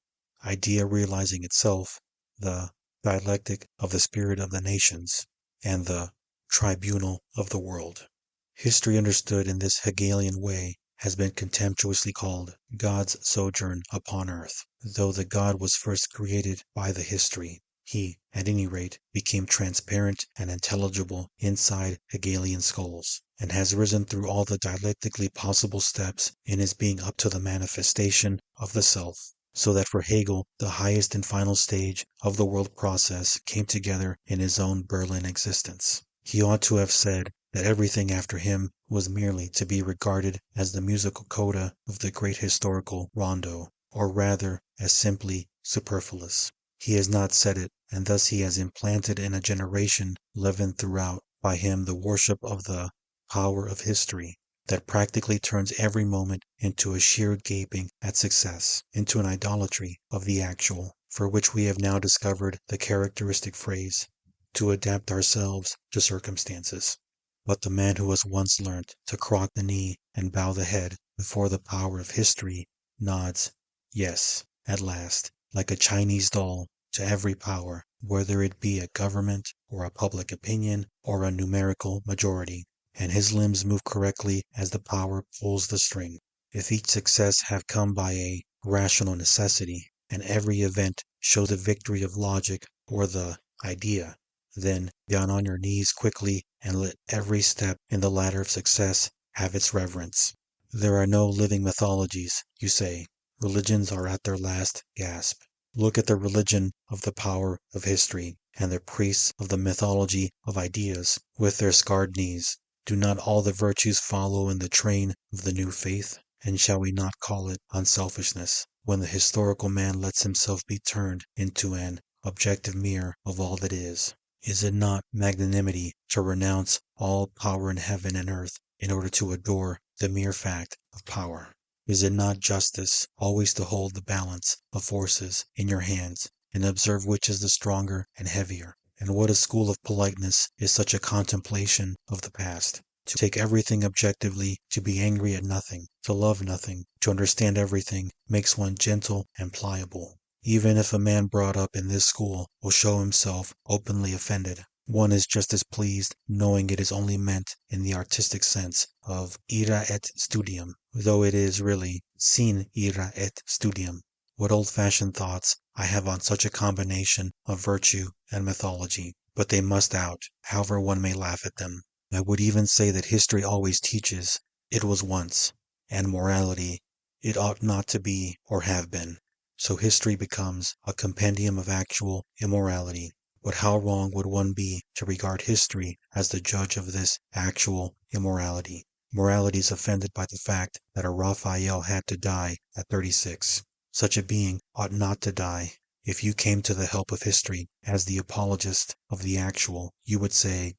idea realizing itself, the dialectic of the spirit of the nations, and the tribunal of the world. History understood in this Hegelian way has been contemptuously called God's sojourn upon earth, though the God was first created by the history. He, at any rate, became transparent and intelligible inside Hegelian skulls, and has risen through all the dialectically possible steps in his being up to the manifestation of the self, so that for Hegel the highest and final stage of the world process came together in his own Berlin existence. He ought to have said that everything after him was merely to be regarded as the musical coda of the great historical rondo, or rather as simply superfluous. He has not said it, and thus he has implanted in a generation leavened throughout by him the worship of the power of history, that practically turns every moment into a sheer gaping at success, into an idolatry of the actual, for which we have now discovered the characteristic phrase, to adapt ourselves to circumstances. But the man who has once learnt to crock the knee and bow the head before the power of history nods, yes, at last, like a Chinese doll, to every power, whether it be a government, or a public opinion, or a numerical majority, and his limbs move correctly as the power pulls the string. If each success have come by a rational necessity, and every event shows the victory of logic or the idea, then down on your knees quickly and let every step in the ladder of success have its reverence. There are no living mythologies, you say. Religions are at their last gasp. Look at the religion of the power of history, and the priests of the mythology of ideas, with their scarred knees. Do not all the virtues follow in the train of the new faith? And shall we not call it unselfishness, when the historical man lets himself be turned into an objective mirror of all that is? Is it not magnanimity to renounce all power in heaven and earth in order to adore the mere fact of power? Is it not justice always to hold the balance of forces in your hands, and observe which is the stronger and heavier? And what a school of politeness is such a contemplation of the past! To take everything objectively, to be angry at nothing, to love nothing, to understand everything, makes one gentle and pliable. Even if a man brought up in this school will show himself openly offended, one is just as pleased, knowing it is only meant in the artistic sense of ira et studium, though it is really sin ira et studium. What old-fashioned thoughts I have on such a combination of virtue and mythology, but they must out, however one may laugh at them. I would even say that history always teaches, it was once, and morality, it ought not to be or have been. So history becomes a compendium of actual immorality. But how wrong would one be to regard history as the judge of this actual immorality? Morality is offended by the fact that a Raphael had to die at 36. Such a being ought not to die. If you came to the help of history as the apologist of the actual, you would say,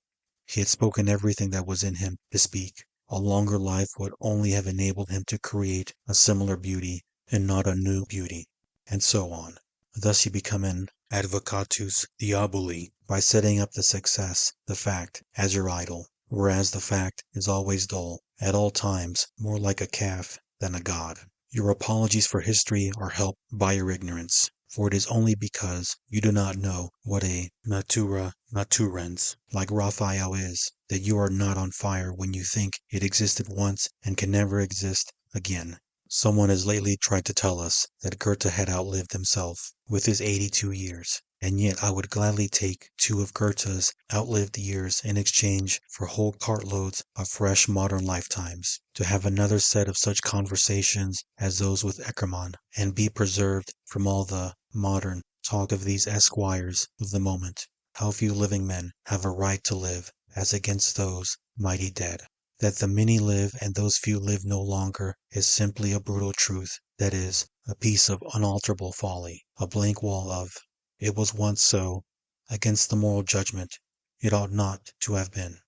he had spoken everything that was in him to speak. A longer life would only have enabled him to create a similar beauty, and not a new beauty, and so on. Thus you become an advocatus diaboli by setting up the success, the fact, as your idol, whereas the fact is always dull, at all times more like a calf than a god. Your apologies for history are helped by your ignorance, for it is only because you do not know what a natura naturans like Raphael is, that you are not on fire when you think it existed once and can never exist again. Someone has lately tried to tell us that Goethe had outlived himself with his 82 years, and yet I would gladly take 2 of Goethe's outlived years in exchange for whole cartloads of fresh modern lifetimes, to have another set of such conversations as those with Eckermann, and be preserved from all the modern talk of these esquires of the moment. How few living men have a right to live as against those mighty dead. That the many live and those few live no longer is simply a brutal truth, that is, a piece of unalterable folly, a blank wall of, it was once so, against the moral judgment, it ought not to have been.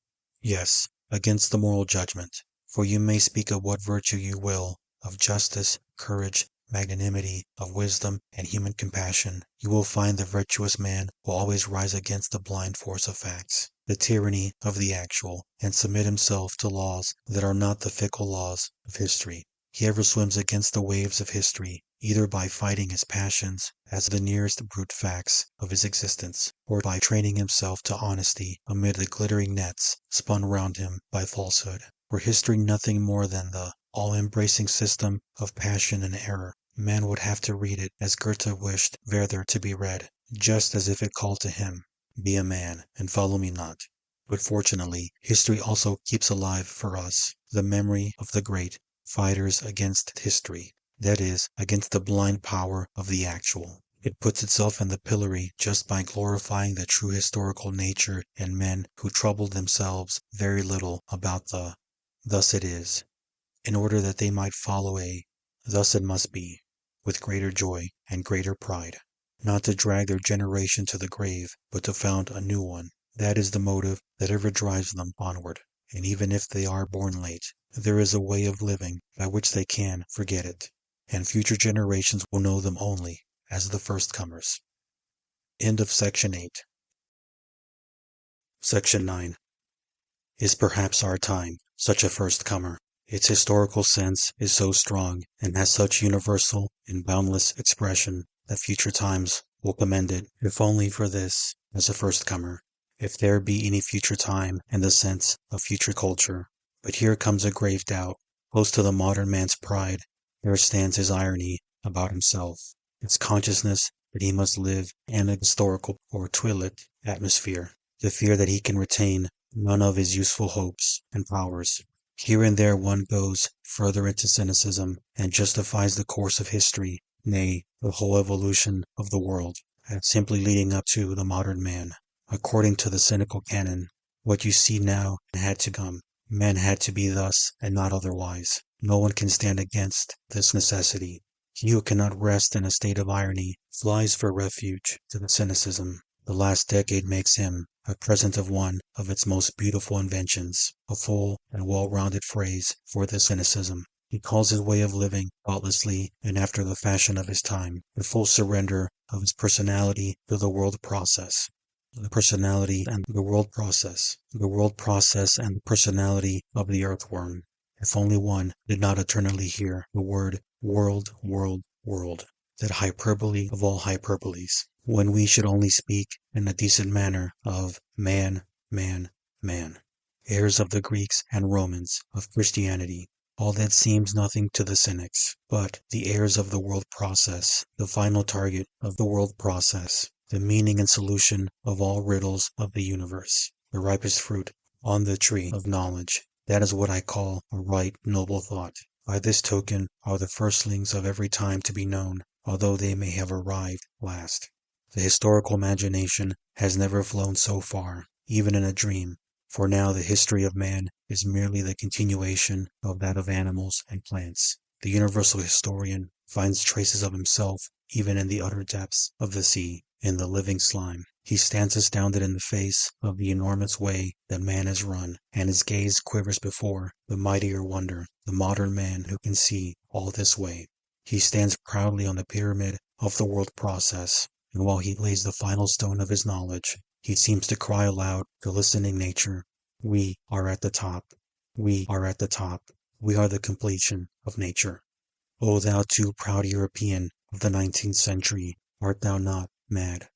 Yes, against the moral judgment, for you may speak of what virtue you will, of justice, courage, magnanimity, of wisdom, and human compassion, you will find the virtuous man will always rise against the blind force of facts, the tyranny of the actual, and submit himself to laws that are not the fickle laws of history. He ever swims against the waves of history, either by fighting his passions as the nearest brute facts of his existence, or by training himself to honesty amid the glittering nets spun round him by falsehood. Were history nothing more than the all-embracing system of passion and error, man would have to read it as Goethe wished Werther to be read, just as if it called to him, be a man, and follow me not. But fortunately, history also keeps alive for us the memory of the great fighters against history, that is, against the blind power of the actual. It puts itself in the pillory just by glorifying the true historical nature in men who troubled themselves very little about the thus it is, in order that they might follow a thus it must be, with greater joy and greater pride. not to drag their generation to the grave, but to found a new one. That is the motive that ever drives them onward. And even if they are born late, there is a way of living by which they can forget it, and future generations will know them only as the first comers. End of Section 8. Section 9. Is perhaps our time such a first comer? Its historical sense is so strong and has such universal and boundless expression that future times will commend it, if only for this, as a first comer, if there be any future time in the sense of future culture. But here comes a grave doubt. Close to the modern man's pride, there stands his irony about himself, its consciousness that he must live in a historical or twilit atmosphere, the fear that he can retain none of his useful hopes and powers. Here and there one goes further into cynicism and justifies the course of history, nay, the whole evolution of the world, as simply leading up to the modern man. According to the cynical canon, what you see now had to come. Men had to be thus and not otherwise. No one can stand against this necessity. He who cannot rest in a state of irony flies for refuge to the cynicism. The last decade makes him a present of one of its most beautiful inventions, a full and well-rounded phrase for this cynicism. He calls his way of living thoughtlessly and after the fashion of his time, the full surrender of his personality to the world process. The personality and the world process. The world process and the personality of the earthworm. If only one did not eternally hear the word world, world, world, that hyperbole of all hyperboles, when we should only speak in a decent manner of man, man, man. Heirs of the Greeks and Romans, of Christianity, all that seems nothing to the cynics, but the heirs of the world process, the final target of the world process, the meaning and solution of all riddles of the universe, the ripest fruit on the tree of knowledge. That is what I call a right noble thought. By this token are the firstlings of every time to be known, although they may have arrived last. The historical imagination has never flown so far, even in a dream, for now the history of man is merely the continuation of that of animals and plants. The universal historian finds traces of himself even in the utter depths of the sea, in the living slime. He stands astounded in the face of the enormous way that man has run, and his gaze quivers before the mightier wonder, the modern man who can see all this way. He stands proudly on the pyramid of the world process, and while he lays the final stone of his knowledge, he seems to cry aloud to listening nature, "We are at the top. We are at the top. We are the completion of nature." O thou too proud European of the 19th century, art thou not mad?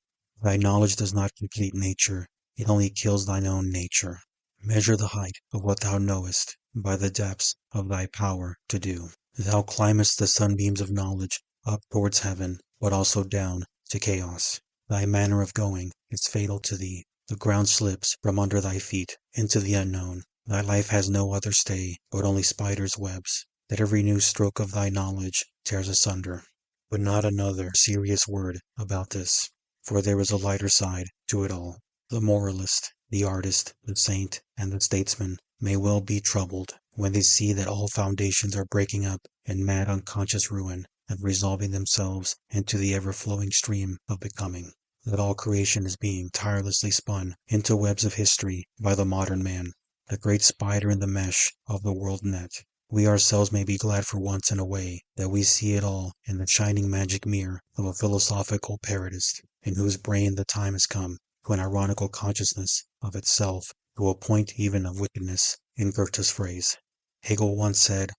Thy knowledge does not complete nature, it only kills thine own nature. Measure the height of what thou knowest by the depths of thy power to do. Thou climbest the sunbeams of knowledge up towards heaven, but also down to chaos. Thy manner of going is fatal to thee. The ground slips from under thy feet into the unknown. Thy life has no other stay, but only spiders' webs, that every new stroke of thy knowledge tears asunder. But not another serious word about this, for there is a lighter side to it all. The moralist, the artist, the saint, and the statesman may well be troubled when they see that all foundations are breaking up in mad unconscious ruin and resolving themselves into the ever-flowing stream of becoming, that all creation is being tirelessly spun into webs of history by the modern man, the great spider in the mesh of the world net. We ourselves may be glad for once in a way that we see it all in the shining magic mirror of a philosophical parodist, in whose brain the time has come to an ironical consciousness of itself, to a point even of wickedness, in Goethe's phrase. Hegel once said,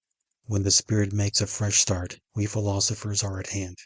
"When the spirit makes a fresh start, we philosophers are at hand."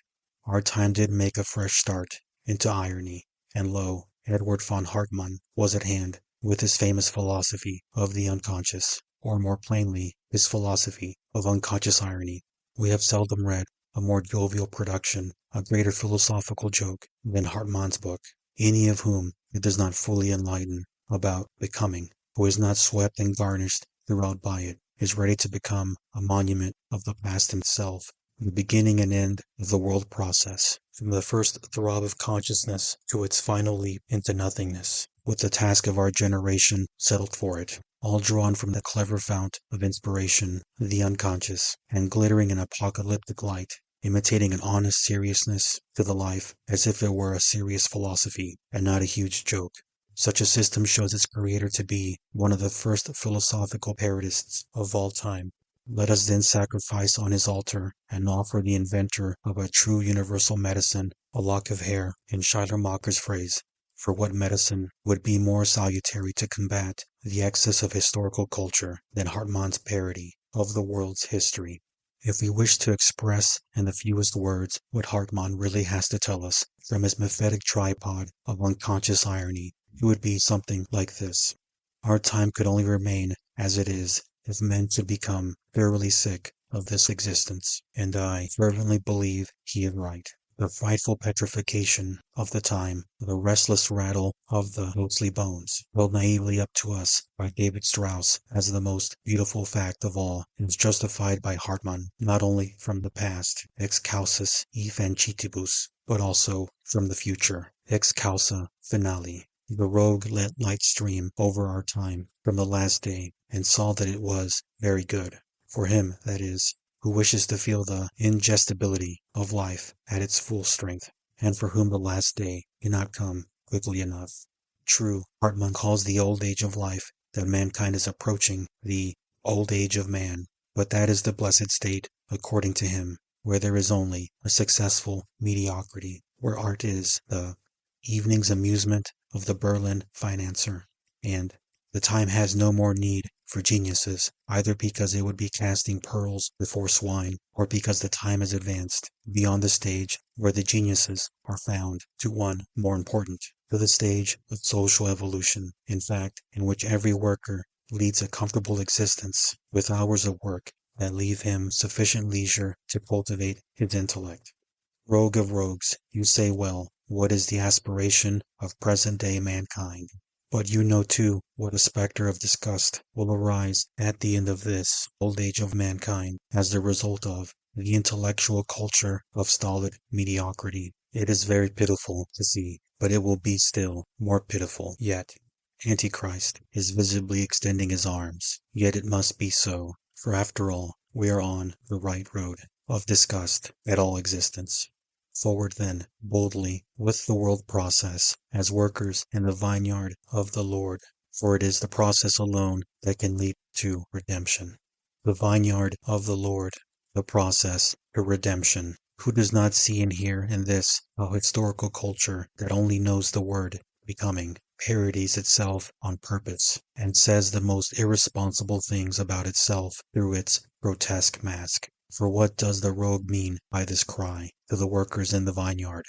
Our time did make a fresh start into irony, and lo, Edward von Hartmann was at hand with his famous philosophy of the unconscious, or more plainly, his philosophy of unconscious irony. We have seldom read a more jovial production, a greater philosophical joke than Hartmann's book. Any of whom it does not fully enlighten about becoming, who is not swept and garnished throughout by it, is ready to become a monument of the past himself, the beginning and end of the world process, from the first throb of consciousness to its final leap into nothingness, with the task of our generation settled for it, all drawn from the clever fount of inspiration, the unconscious, and glittering in apocalyptic light. imitating an honest seriousness to the life as if it were a serious philosophy and not a huge joke. Such a system shows its creator to be one of the first philosophical parodists of all time. Let us then sacrifice on his altar and offer the inventor of a true universal medicine a lock of hair, in Schleiermacher's phrase, for what medicine would be more salutary to combat the excess of historical culture than Hartmann's parody of the world's history? If we wish to express in the fewest words what Hartmann really has to tell us from his mephitic tripod of unconscious irony, it would be something like this. Our time could only remain as it is if men should become thoroughly sick of this existence, and I fervently believe he is right. The frightful petrification of the time, the restless rattle of the ghostly bones, held naively up to us by David Strauss as the most beautiful fact of all, is justified by Hartmann not only from the past, ex causis effancitibus, but also from the future, ex causa finale. The rogue let light stream over our time from the last day, and saw that it was very good, for him, that is, who wishes to feel the ingestibility of life at its full strength, and for whom the last day cannot come quickly enough. True, Hartmann calls the old age of life that mankind is approaching the old age of man, but that is the blessed state, according to him, where there is only a successful mediocrity, where art is the evening's amusement of the Berlin financier, and the time has no more need for geniuses, either because it would be casting pearls before swine, or because the time has advanced beyond the stage where the geniuses are found to one more important, to the stage of social evolution, in fact, in which every worker leads a comfortable existence with hours of work that leave him sufficient leisure to cultivate his intellect. Rogue of rogues, you say well, what is the aspiration of present-day mankind? But you know too what a spectre of disgust will arise at the end of this old age of mankind as the result of the intellectual culture of stolid mediocrity. It is very pitiful to see, but it will be still more pitiful yet. Antichrist is visibly extending his arms, yet it must be so, for after all, we are on the right road of disgust at all existence. Forward then, boldly, with the world process, as workers in the vineyard of the Lord, for it is the process alone that can lead to redemption. The vineyard of the Lord, the process to redemption. Who does not see and hear in this a historical culture that only knows the word becoming, parodies itself on purpose, and says the most irresponsible things about itself through its grotesque mask? For what does the rogue mean by this cry to the workers in the vineyard?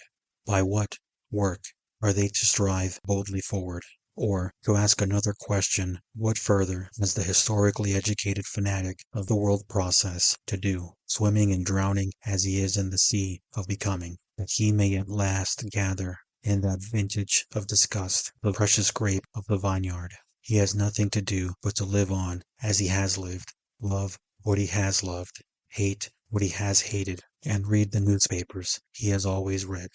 By what work are they to strive boldly forward? Or, to ask another question, what further has the historically educated fanatic of the world process to do, swimming and drowning as he is in the sea of becoming, that he may at last gather in that vintage of disgust the precious grape of the vineyard? He has nothing to do but to live on as he has lived, love what he has loved, hate what he has hated, and read the newspapers he has always read.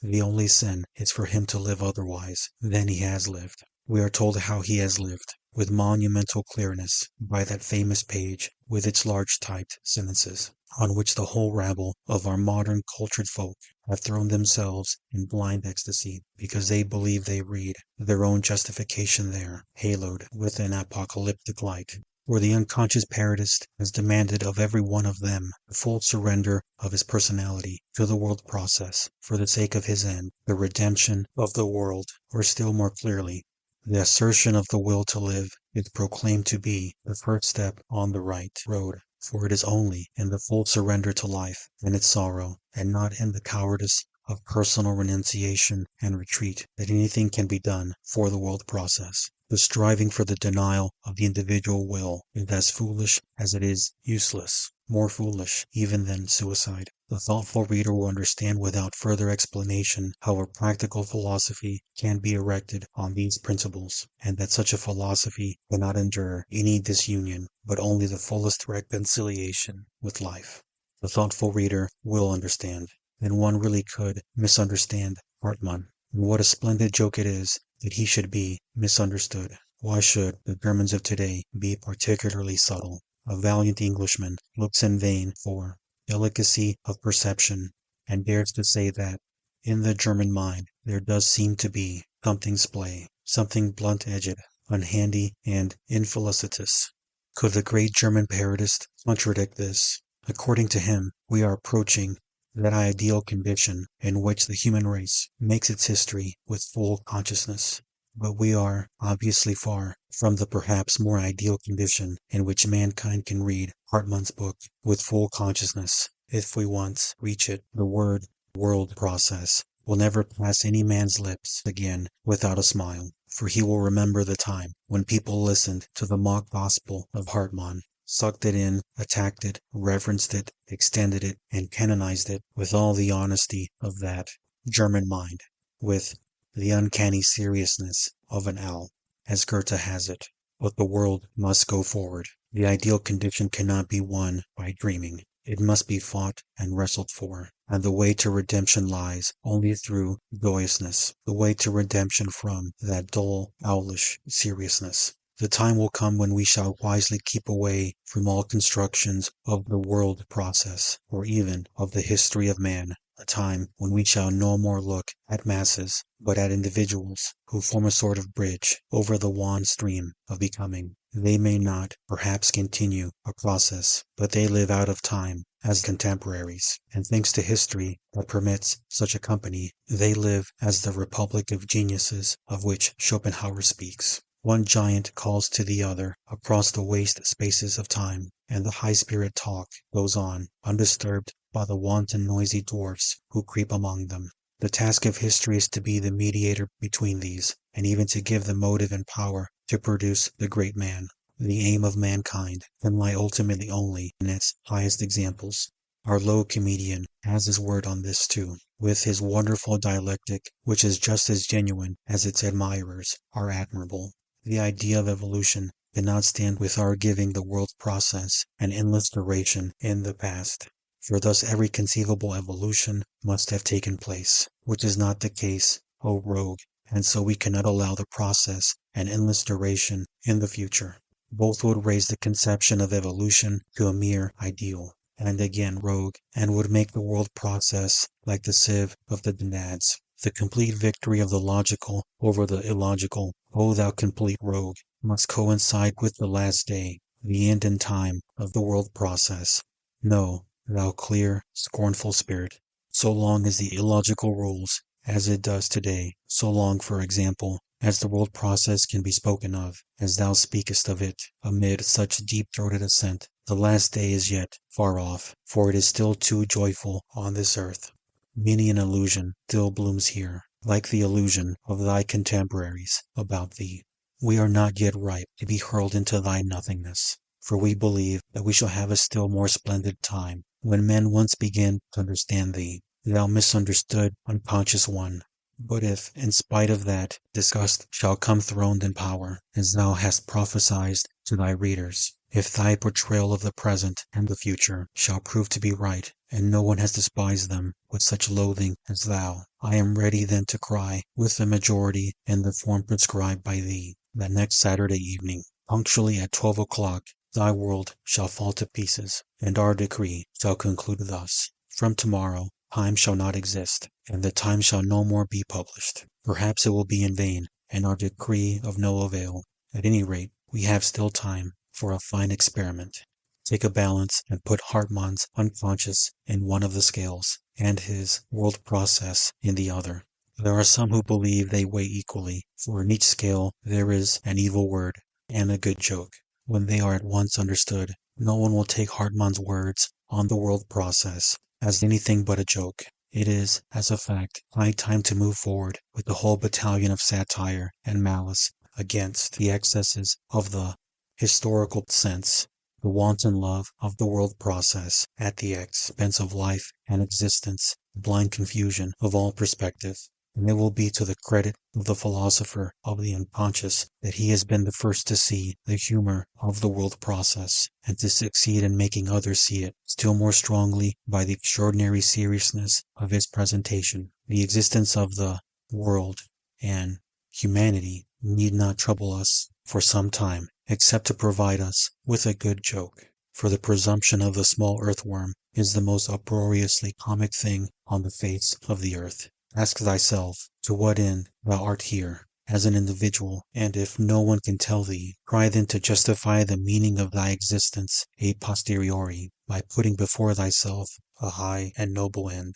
The only sin is for him to live otherwise than he has lived. We are told how he has lived, with monumental clearness, by that famous page with its large typed sentences, on which the whole rabble of our modern cultured folk have thrown themselves in blind ecstasy, because they believe they read their own justification there, haloed with an apocalyptic light. Where the unconscious parodist has demanded of every one of them the full surrender of his personality to the world process for the sake of his end, the redemption of the world, or still more clearly, the assertion of the will to live, is proclaimed to be the first step on the right road, for it is only in the full surrender to life and its sorrow, and not in the cowardice of personal renunciation and retreat, that anything can be done for the world process. The striving for the denial of the individual will is as foolish as it is useless, more foolish even than suicide. The thoughtful reader will understand without further explanation how a practical philosophy can be erected on these principles, and that such a philosophy cannot endure any disunion, but only the fullest reconciliation with life. The thoughtful reader will understand. Then one really could misunderstand Hartmann. And what a splendid joke it is that he should be misunderstood. Why should the Germans of today be particularly subtle? A valiant Englishman looks in vain for delicacy of perception, and dares to say that, in the German mind, there does seem to be something splay, something blunt-edged, unhandy, and infelicitous. Could the great German parodist contradict this? According to him, we are approaching that ideal condition in which the human race makes its history with full consciousness. But we are obviously far from the perhaps more ideal condition in which mankind can read Hartmann's book with full consciousness. If we once reach it, the word world process will never pass any man's lips again without a smile, for he will remember the time when people listened to the mock gospel of Hartmann, sucked it in, attacked it, reverenced it, extended it, and canonized it with all the honesty of that German mind, with the uncanny seriousness of an owl, as Goethe has it. But the world must go forward. The ideal condition cannot be won by dreaming. It must be fought and wrestled for, and the way to redemption lies only through joyousness, the way to redemption from that dull, owlish seriousness. The time will come when we shall wisely keep away from all constructions of the world process, or even of the history of man, a time when we shall no more look at masses, but at individuals who form a sort of bridge over the wan stream of becoming. They may not, perhaps, continue a process, but they live out of time as contemporaries, and thanks to history that permits such a company, they live as the republic of geniuses of which Schopenhauer speaks. One giant calls to the other across the waste spaces of time, and the high-spirit talk goes on, undisturbed by the wanton noisy dwarfs who creep among them. The task of history is to be the mediator between these, and even to give the motive and power to produce the great man. The aim of mankind can lie ultimately only in its highest examples. Our low comedian has his word on this too, with his wonderful dialectic, which is just as genuine as its admirers are admirable. The idea of evolution cannot stand with our giving the world's process an endless duration in the past, for thus every conceivable evolution must have taken place, which is not the case, O rogue, and so we cannot allow the process an endless duration in the future. Both would raise the conception of evolution to a mere ideal, and again rogue, and would make the world process like the sieve of the Danads. The complete victory of the logical over the illogical, O thou complete rogue, must coincide with the last day, the end in time of the world process. No, thou clear, scornful spirit, so long as the illogical rules, as it does today, so long, for example, as the world process can be spoken of, as thou speakest of it, amid such deep-throated assent, the last day is yet far off, for it is still too joyful on this earth. Many an illusion still blooms here, like the illusion of thy contemporaries about thee. We are not yet ripe to be hurled into thy nothingness, for we believe that we shall have a still more splendid time, when men once begin to understand thee, thou misunderstood, unconscious one. But if, in spite of that, disgust shall come throned in power, as thou hast prophesied to thy readers, if thy portrayal of the present and the future shall prove to be right, and no one has despised them with such loathing as thou, I am ready then to cry, with the majority in the form prescribed by thee, that next Saturday evening, punctually at 12 o'clock, thy world shall fall to pieces, and our decree shall conclude thus: from tomorrow, time shall not exist, and the time shall no more be published. Perhaps it will be in vain, and our decree of no avail. At any rate, we have still time for a fine experiment. Take a balance and put Hartmann's unconscious in one of the scales, and his world process in the other. There are some who believe they weigh equally, for in each scale there is an evil word and a good joke. When they are at once understood, no one will take Hartmann's words on the world process as anything but a joke. It is, as a fact, high time to move forward with the whole battalion of satire and malice against the excesses of the historical sense, the wanton love of the world process at the expense of life and existence, the blind confusion of all perspective. And it will be to the credit of the philosopher of the unconscious that he has been the first to see the humor of the world process, and to succeed in making others see it still more strongly by the extraordinary seriousness of his presentation. The existence of the world and humanity need not trouble us for some time, except to provide us with a good joke. For the presumption of the small earthworm is the most uproariously comic thing on the face of the earth. Ask thyself to what end thou art here, as an individual, and if no one can tell thee, try then to justify the meaning of thy existence a posteriori, by putting before thyself a high and noble end.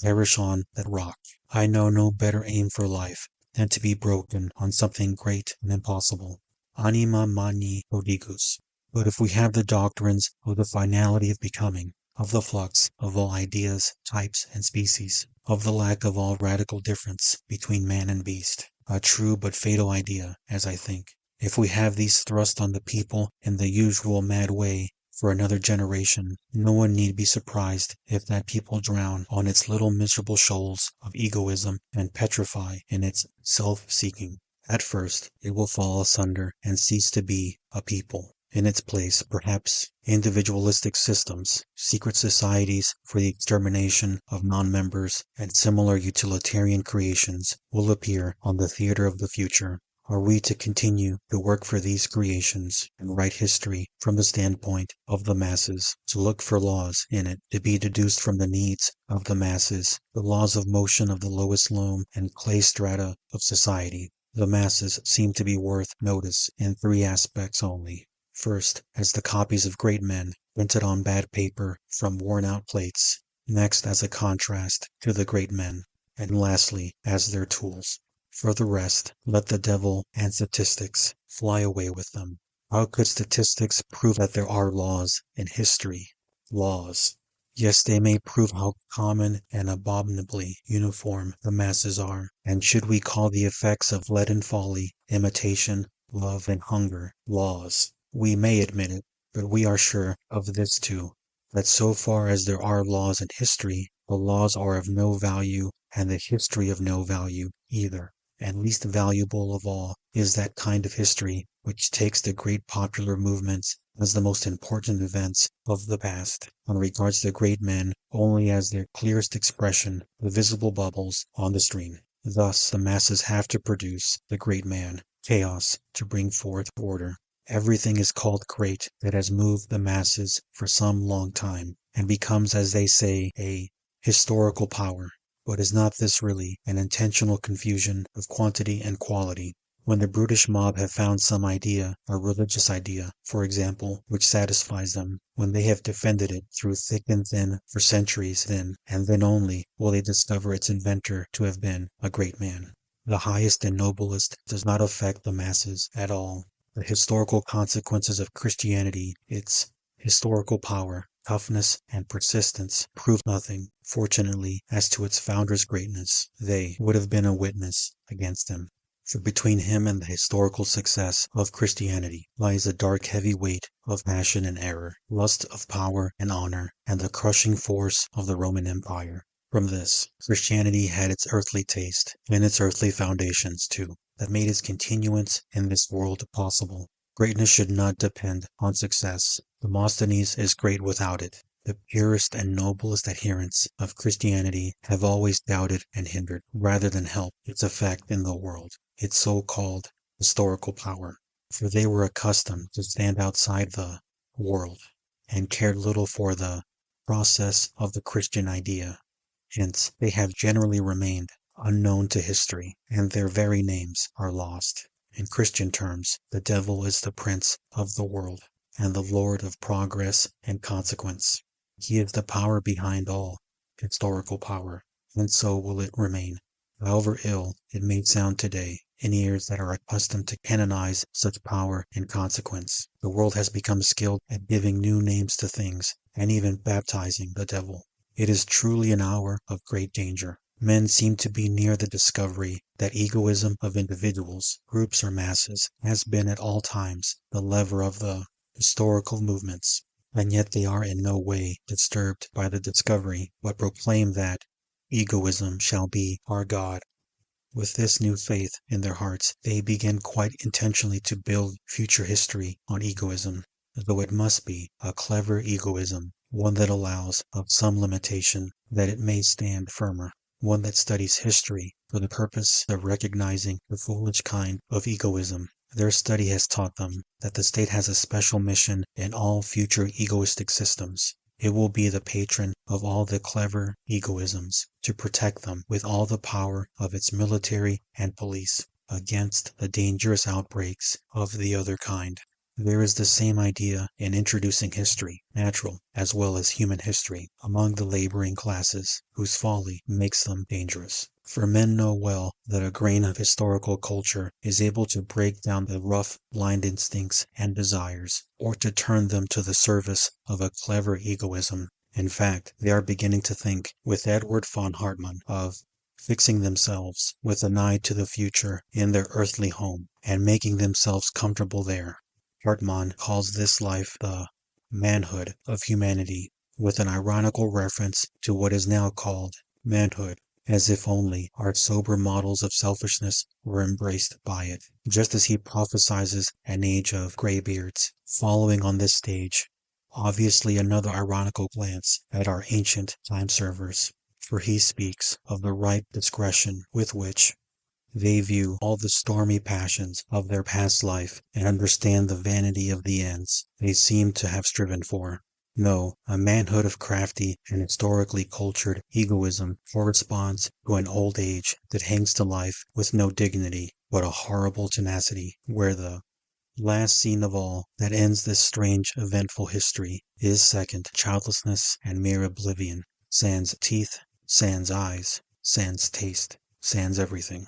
Perish on that rock. I know no better aim for life than to be broken on something great and impossible. Anima mani prodigus. But if we have the doctrines of the finality of becoming, of the flux of all ideas, types, and species, of the lack of all radical difference between man and beast, a true but fatal idea, as I think, if we have these thrust on the people in the usual mad way for another generation, no one need be surprised if that people drown on its little miserable shoals of egoism and petrify in its self-seeking. At first, it will fall asunder and cease to be a people. In its place, perhaps, individualistic systems, secret societies for the extermination of non-members, and similar utilitarian creations will appear on the theater of the future. Are we to continue to work for these creations and write history from the standpoint of the masses, to look for laws in it to be deduced from the needs of the masses, the laws of motion of the lowest loam and clay strata of society? The masses seem to be worth notice in three aspects only. First, as the copies of great men, printed on bad paper from worn-out plates. Next, as a contrast to the great men. And lastly, as their tools. For the rest, let the devil and statistics fly away with them. How could statistics prove that there are laws in history? Laws. Yes, they may prove how common and abominably uniform the masses are. And should we call the effects of leaden folly, imitation, love, and hunger laws? We may admit it, but we are sure of this too, that so far as there are laws in history, the laws are of no value and the history of no value either. And least valuable of all is that kind of history which takes the great popular movements as the most important events of the past, and regards the great men only as their clearest expression, the visible bubbles on the stream. Thus the masses have to produce the great man, chaos, to bring forth order. Everything is called great that has moved the masses for some long time, and becomes, as they say, a historical power. But is not this really an intentional confusion of quantity and quality? When the brutish mob have found some idea, a religious idea, for example, which satisfies them, when they have defended it through thick and thin for centuries, then, and then only, will they discover its inventor to have been a great man. The highest and noblest does not affect the masses at all. The historical consequences of Christianity, its historical power, toughness, and persistence, prove nothing, fortunately, as to its founder's greatness. They would have been a witness against him. For between him and the historical success of Christianity lies a dark heavy weight of passion and error, lust of power and honor, and the crushing force of the Roman Empire. From this, Christianity had its earthly taste, and its earthly foundations too, that made its continuance in this world possible. Greatness should not depend on success. Demosthenes is great without it. The purest and noblest adherents of Christianity have always doubted and hindered, rather than helped, its effect in the world, its so-called historical power. For they were accustomed to stand outside the world, and cared little for the process of the Christian idea. Hence, they have generally remained unknown to history, and their very names are lost. In Christian terms, the devil is the prince of the world, and the lord of progress and consequence. He is the power behind all historical power, and so will it remain, however ill it may sound today in ears that are accustomed to canonize such power and consequence. The world has become skilled at giving new names to things, and even baptizing the devil. It is truly an hour of great danger. Men seem to be near the discovery that egoism of individuals, groups, or masses has been at all times the lever of the historical movements, and yet they are in no way disturbed by the discovery, but proclaim that egoism shall be our God. With this new faith in their hearts, they begin quite intentionally to build future history on egoism, though it must be a clever egoism, one that allows of some limitation, that it may stand firmer, one that studies history for the purpose of recognizing the foolish kind of egoism Their study has taught them that the state has a special mission in all future egoistic systems. It will be the patron of all the clever egoisms, to protect them with all the power of its military and police against the dangerous outbreaks of the other kind. There is the same idea in introducing history, natural as well as human history, among the laboring classes, whose folly makes them dangerous. For men know well that a grain of historical culture is able to break down the rough, blind instincts and desires, or to turn them to the service of a clever egoism. In fact, they are beginning to think, with Edward von Hartmann, of fixing themselves with an eye to the future in their earthly home, and making themselves comfortable there. Hartmann calls this life the manhood of humanity, with an ironical reference to what is now called manhood, as if only our sober models of selfishness were embraced by it, just as he prophesies an age of graybeards following on this stage. Obviously another ironical glance at our ancient time servers, for he speaks of the ripe discretion with which they view all the stormy passions of their past life and understand the vanity of the ends they seem to have striven for. No, a manhood of crafty and historically cultured egoism corresponds to an old age that hangs to life with no dignity, but a horrible tenacity, where the last scene of all that ends this strange, eventful history is second childlessness and mere oblivion, sans teeth, sans eyes, sans taste, sans everything.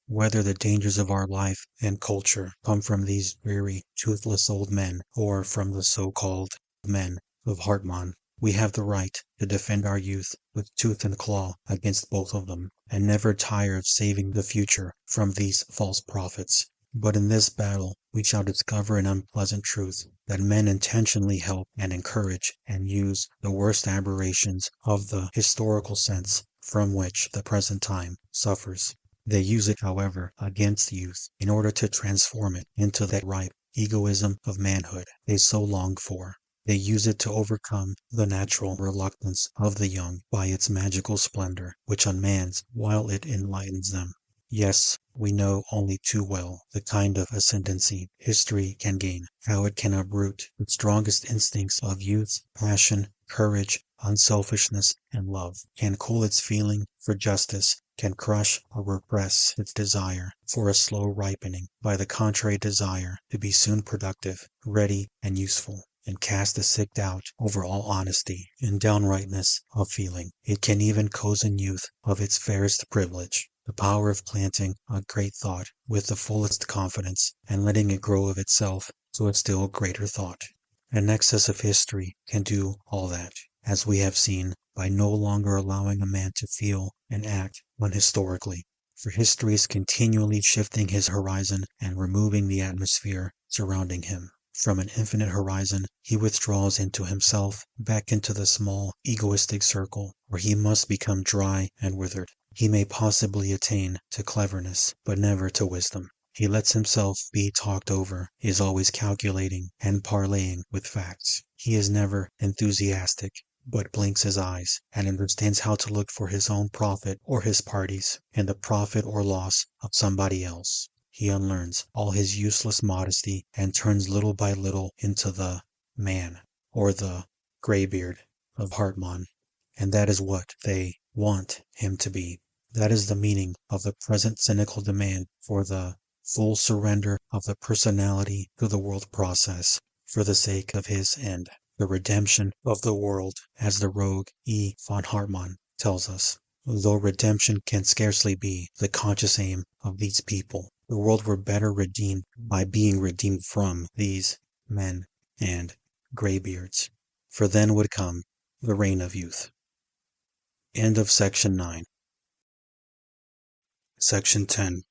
Whether the dangers of our life and culture come from these dreary, toothless old men, or from the so-called men of Hartmann, we have the right to defend our youth with tooth and claw against both of them, and never tire of saving the future from these false prophets. But in this battle we shall discover an unpleasant truth, that men intentionally help and encourage and use the worst aberrations of the historical sense from which the present time suffers. They use it, however, against youth, in order to transform it into that ripe egoism of manhood they so long for. They use it to overcome the natural reluctance of the young by its magical splendor, which unmans while it enlightens them. Yes, we know only too well the kind of ascendancy history can gain, how it can uproot the strongest instincts of youth, passion, courage, unselfishness, and love, can cool its feeling for justice, can crush or repress its desire for a slow ripening by the contrary desire to be soon productive, ready, and useful, and cast a sick doubt over all honesty and downrightness of feeling. It can even cozen youth of its fairest privilege, the power of planting a great thought with the fullest confidence and letting it grow of itself to a still greater thought. An excess of history can do all that, as we have seen, by no longer allowing a man to feel and act unhistorically. For history is continually shifting his horizon and removing the atmosphere surrounding him. From an infinite horizon, he withdraws into himself, back into the small, egoistic circle, where he must become dry and withered. He may possibly attain to cleverness, but never to wisdom. He lets himself be talked over, is always calculating and parleying with facts. He is never enthusiastic, but blinks his eyes, and understands how to look for his own profit or his party's, in the profit or loss of somebody else. He unlearns all his useless modesty and turns little by little into the man, or the graybeard of Hartmann, and that is what they want him to be. That is the meaning of the present cynical demand for the full surrender of the personality to the world process, for the sake of his end. The redemption of the world, as the rogue E. von Hartmann tells us. Though redemption can scarcely be the conscious aim of these people, the world were better redeemed by being redeemed from these men and graybeards, for then would come the reign of youth. End of section 9. Section 10.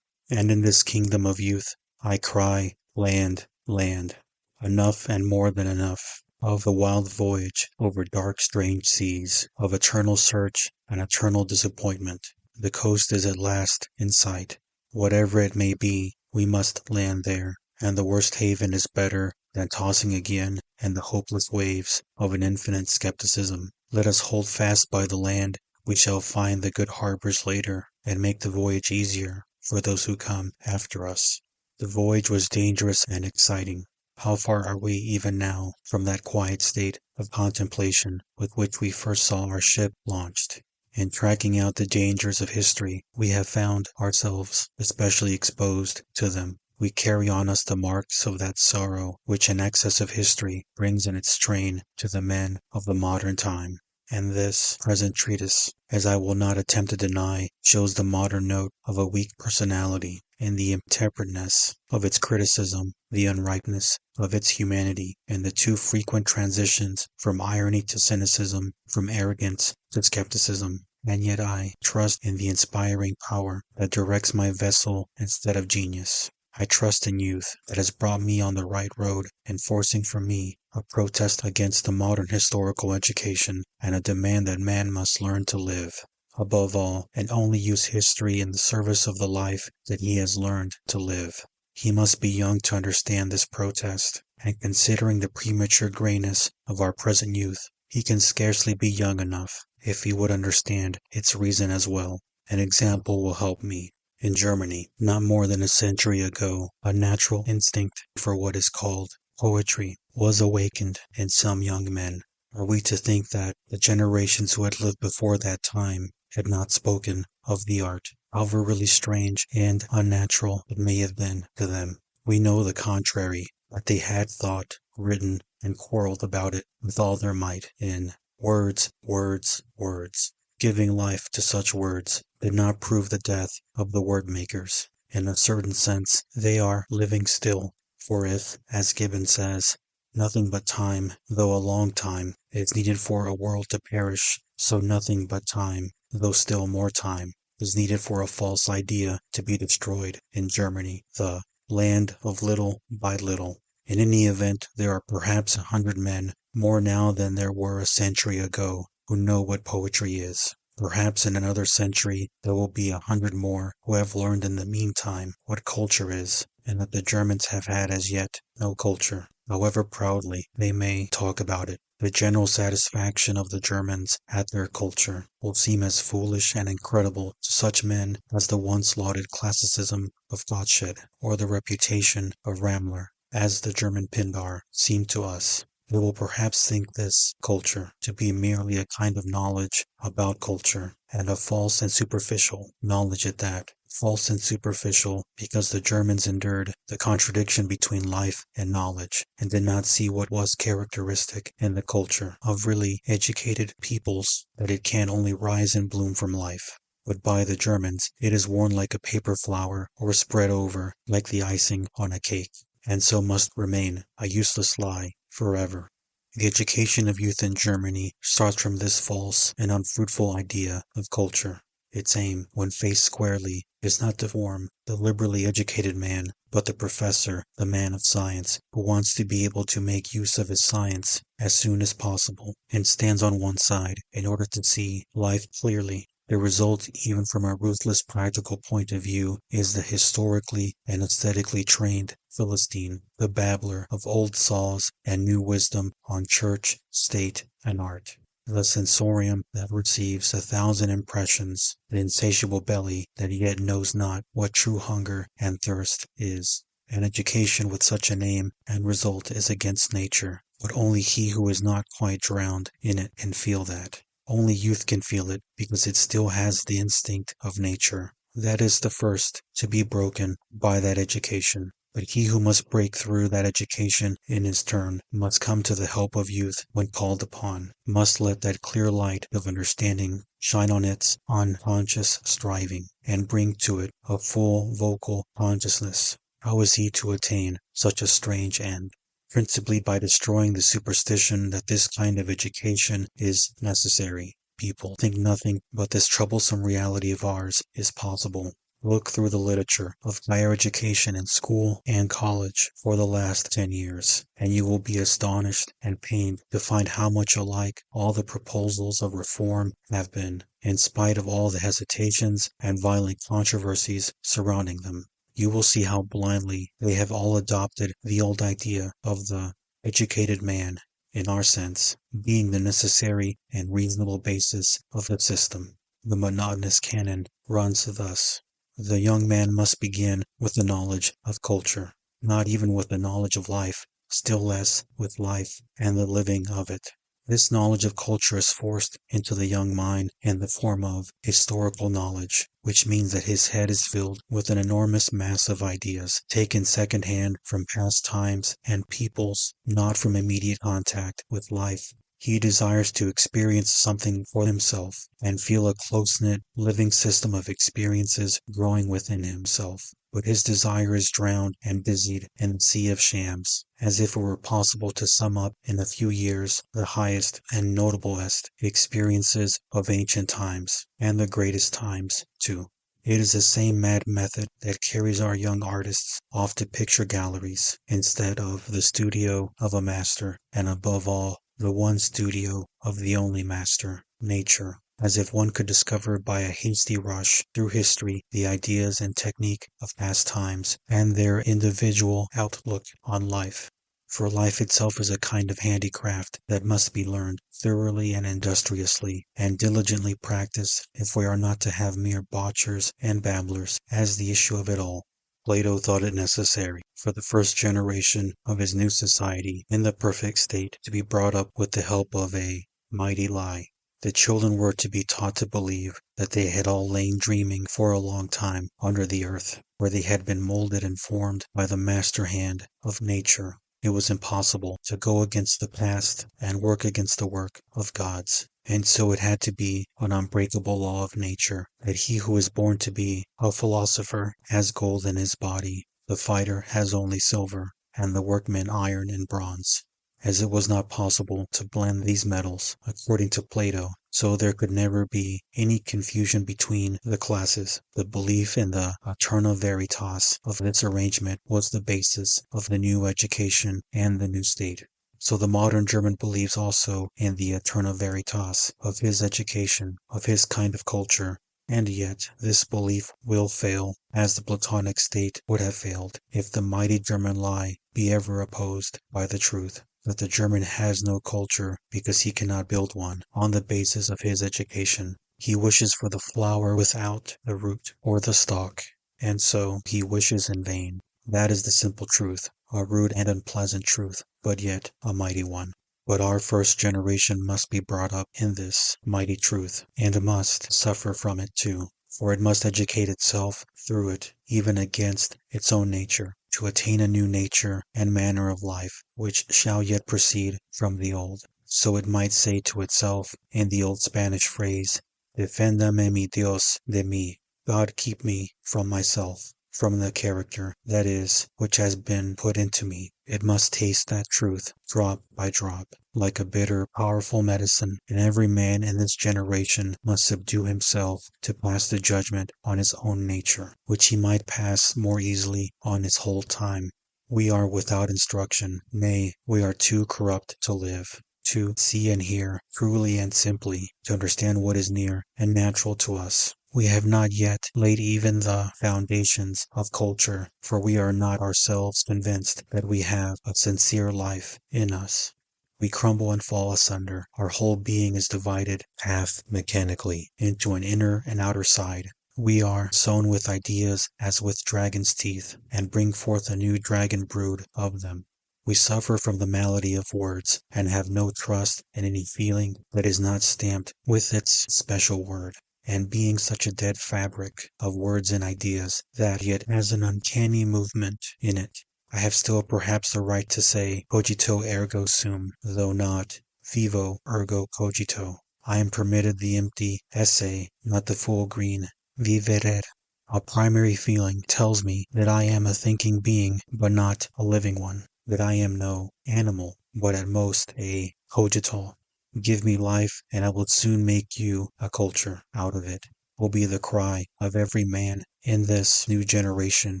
And in this kingdom of youth I cry, land, land. Enough and more than enough of the wild voyage over dark strange seas, of eternal search and eternal disappointment. The coast is at last in sight. Whatever it may be, we must land there, and the worst haven is better than tossing again in the hopeless waves of an infinite skepticism. Let us hold fast by the land. We shall find the good harbors later, and make the voyage easier for those who come after us. The voyage was dangerous and exciting. How far are we even now from that quiet state of contemplation with which we first saw our ship launched? In tracking out the dangers of history, we have found ourselves especially exposed to them. We carry on us the marks of that sorrow which an excess of history brings in its train to the men of the modern time. And this present treatise, as I will not attempt to deny, shows the modern note of a weak personality in the intemperateness of its criticism, the unripeness of its humanity, and the too frequent transitions from irony to cynicism, from arrogance to skepticism. And yet I trust in the inspiring power that directs my vessel instead of genius. I trust in youth that has brought me on the right road, enforcing for me a protest against the modern historical education and a demand that man must learn to live, above all, and only use history in the service of the life that he has learned to live. He must be young to understand this protest, and considering the premature grayness of our present youth, he can scarcely be young enough if he would understand its reason as well. An example will help me. In Germany, not more than a century ago, a natural instinct for what is called poetry was awakened in some young men. Are we to think that the generations who had lived before that time had not spoken of the art, however really strange and unnatural it may have been to them? We know the contrary, that they had thought, written, and quarreled about it with all their might in words, words, words. Giving life to such words did not prove the death of the word makers. In a certain sense, they are living still, for if, as Gibbon says, nothing but time, though a long time, is needed for a world to perish, so nothing but time, though still more time, is needed for a false idea to be destroyed in Germany, the land of little by little. In any event, there are perhaps 100 men, more now than there were a century ago, who know what poetry is. Perhaps in another century there will be 100 more who have learned in the meantime what culture is, and that the Germans have had as yet no culture. However proudly they may talk about it, the general satisfaction of the Germans at their culture will seem as foolish and incredible to such men as the once lauded classicism of Gottsched or the reputation of Ramler, as the German Pindar seem to us. They will perhaps think this culture to be merely a kind of knowledge about culture, and a false and superficial knowledge at that. False and superficial because the Germans endured the contradiction between life and knowledge, and did not see what was characteristic in the culture of really educated peoples, that it can only rise and bloom from life. But by the Germans it is worn like a paper flower, or spread over like the icing on a cake, and so must remain a useless lie forever. The education of youth in Germany starts from this false and unfruitful idea of culture. Its aim, when faced squarely, is not to form the liberally educated man, but the professor, the man of science, who wants to be able to make use of his science as soon as possible, and stands on one side in order to see life clearly. The result, even from a ruthless practical point of view, is the historically and aesthetically trained Philistine, the babbler of old saws and new wisdom on church, state, and art. The sensorium that receives 1,000 impressions, the insatiable belly that yet knows not what true hunger and thirst is. An education with such an aim and result is against nature, but only he who is not quite drowned in it can feel that. Only youth can feel it, because it still has the instinct of nature. That is the first to be broken by that education. But he who must break through that education in his turn must come to the help of youth when called upon, must let that clear light of understanding shine on its unconscious striving, and bring to it a full vocal consciousness. How is he to attain such a strange end? Principally by destroying the superstition that this kind of education is necessary. People think nothing but this troublesome reality of ours is possible. Look through the literature of higher education in school and college for the last 10 years, and you will be astonished and pained to find how much alike all the proposals of reform have been, in spite of all the hesitations and violent controversies surrounding them. You will see how blindly they have all adopted the old idea of the educated man, in our sense, being the necessary and reasonable basis of the system. The monotonous canon runs thus. the young man must begin with the knowledge of culture, not even with the knowledge of life, still less with life and the living of it. This knowledge of culture is forced into the young mind in the form of historical knowledge, which means that his head is filled with an enormous mass of ideas, taken second-hand from past times and peoples, not from immediate contact with life. He desires to experience something for himself and feel a close-knit, living system of experiences growing within himself. But his desire is drowned and busied in the sea of shams, as if it were possible to sum up in a few years the highest and notablest experiences of ancient times, and the greatest times, too. It is the same mad method that carries our young artists off to picture galleries, instead of the studio of a master, and above all, the one studio of the only master, nature. As if one could discover by a hasty rush through history the ideas and technique of past times and their individual outlook on life. For life itself is a kind of handicraft that must be learned thoroughly and industriously and diligently practiced if we are not to have mere botchers and babblers as the issue of it all. Plato thought it necessary for the first generation of his new society in the perfect state to be brought up with the help of a mighty lie. The children were to be taught to believe that they had all lain dreaming for a long time under the earth, where they had been molded and formed by the master hand of nature. It was impossible to go against the past and work against the work of gods, and so it had to be an unbreakable law of nature that he who is born to be a philosopher has gold in his body, the fighter has only silver, and the workman iron and bronze. As it was not possible to blend these metals, according to Plato, so there could never be any confusion between the classes. The belief in the aeterna veritas of this arrangement was the basis of the new education and the new state. So the modern German believes also in the aeterna veritas of his education, of his kind of culture, and yet this belief will fail, as the Platonic state would have failed, if the mighty German lie be ever opposed by the truth that the German has no culture because he cannot build one on the basis of his education. He wishes for the flower without the root or the stalk, and so he wishes in vain. That is the simple truth, a rude and unpleasant truth, but yet a mighty one. But our first generation must be brought up in this mighty truth, and must suffer from it too, for it must educate itself through it, even against its own nature, to attain a new nature and manner of life, which shall yet proceed from the old. So it might say to itself, in the old Spanish phrase, Deféndame mi Dios de mí, God keep me from myself, from the character, that is, which has been put into me. It must taste that truth, drop by drop, like a bitter, powerful medicine, and every man in this generation must subdue himself to pass the judgment on his own nature, which he might pass more easily on his whole time. We are without instruction, nay, we are too corrupt to live, to see and hear truly and simply, to understand what is near and natural to us. We have not yet laid even the foundations of culture, for we are not ourselves convinced that we have a sincere life in us. We crumble and fall asunder. Our whole being is divided, half mechanically, into an inner and outer side. We are sown with ideas as with dragon's teeth, and bring forth a new dragon brood of them. We suffer from the malady of words, and have no trust in any feeling that is not stamped with its special word. And being such a dead fabric of words and ideas that yet has an uncanny movement in it, I have still perhaps the right to say cogito ergo sum, though not vivo ergo cogito. I am permitted the empty essay, not the full green vivere. A primary feeling tells me that I am a thinking being, but not a living one, that I am no animal, but at most a cogital. Give me life, and I will soon make you a culture out of it, will be the cry of every man in this new generation,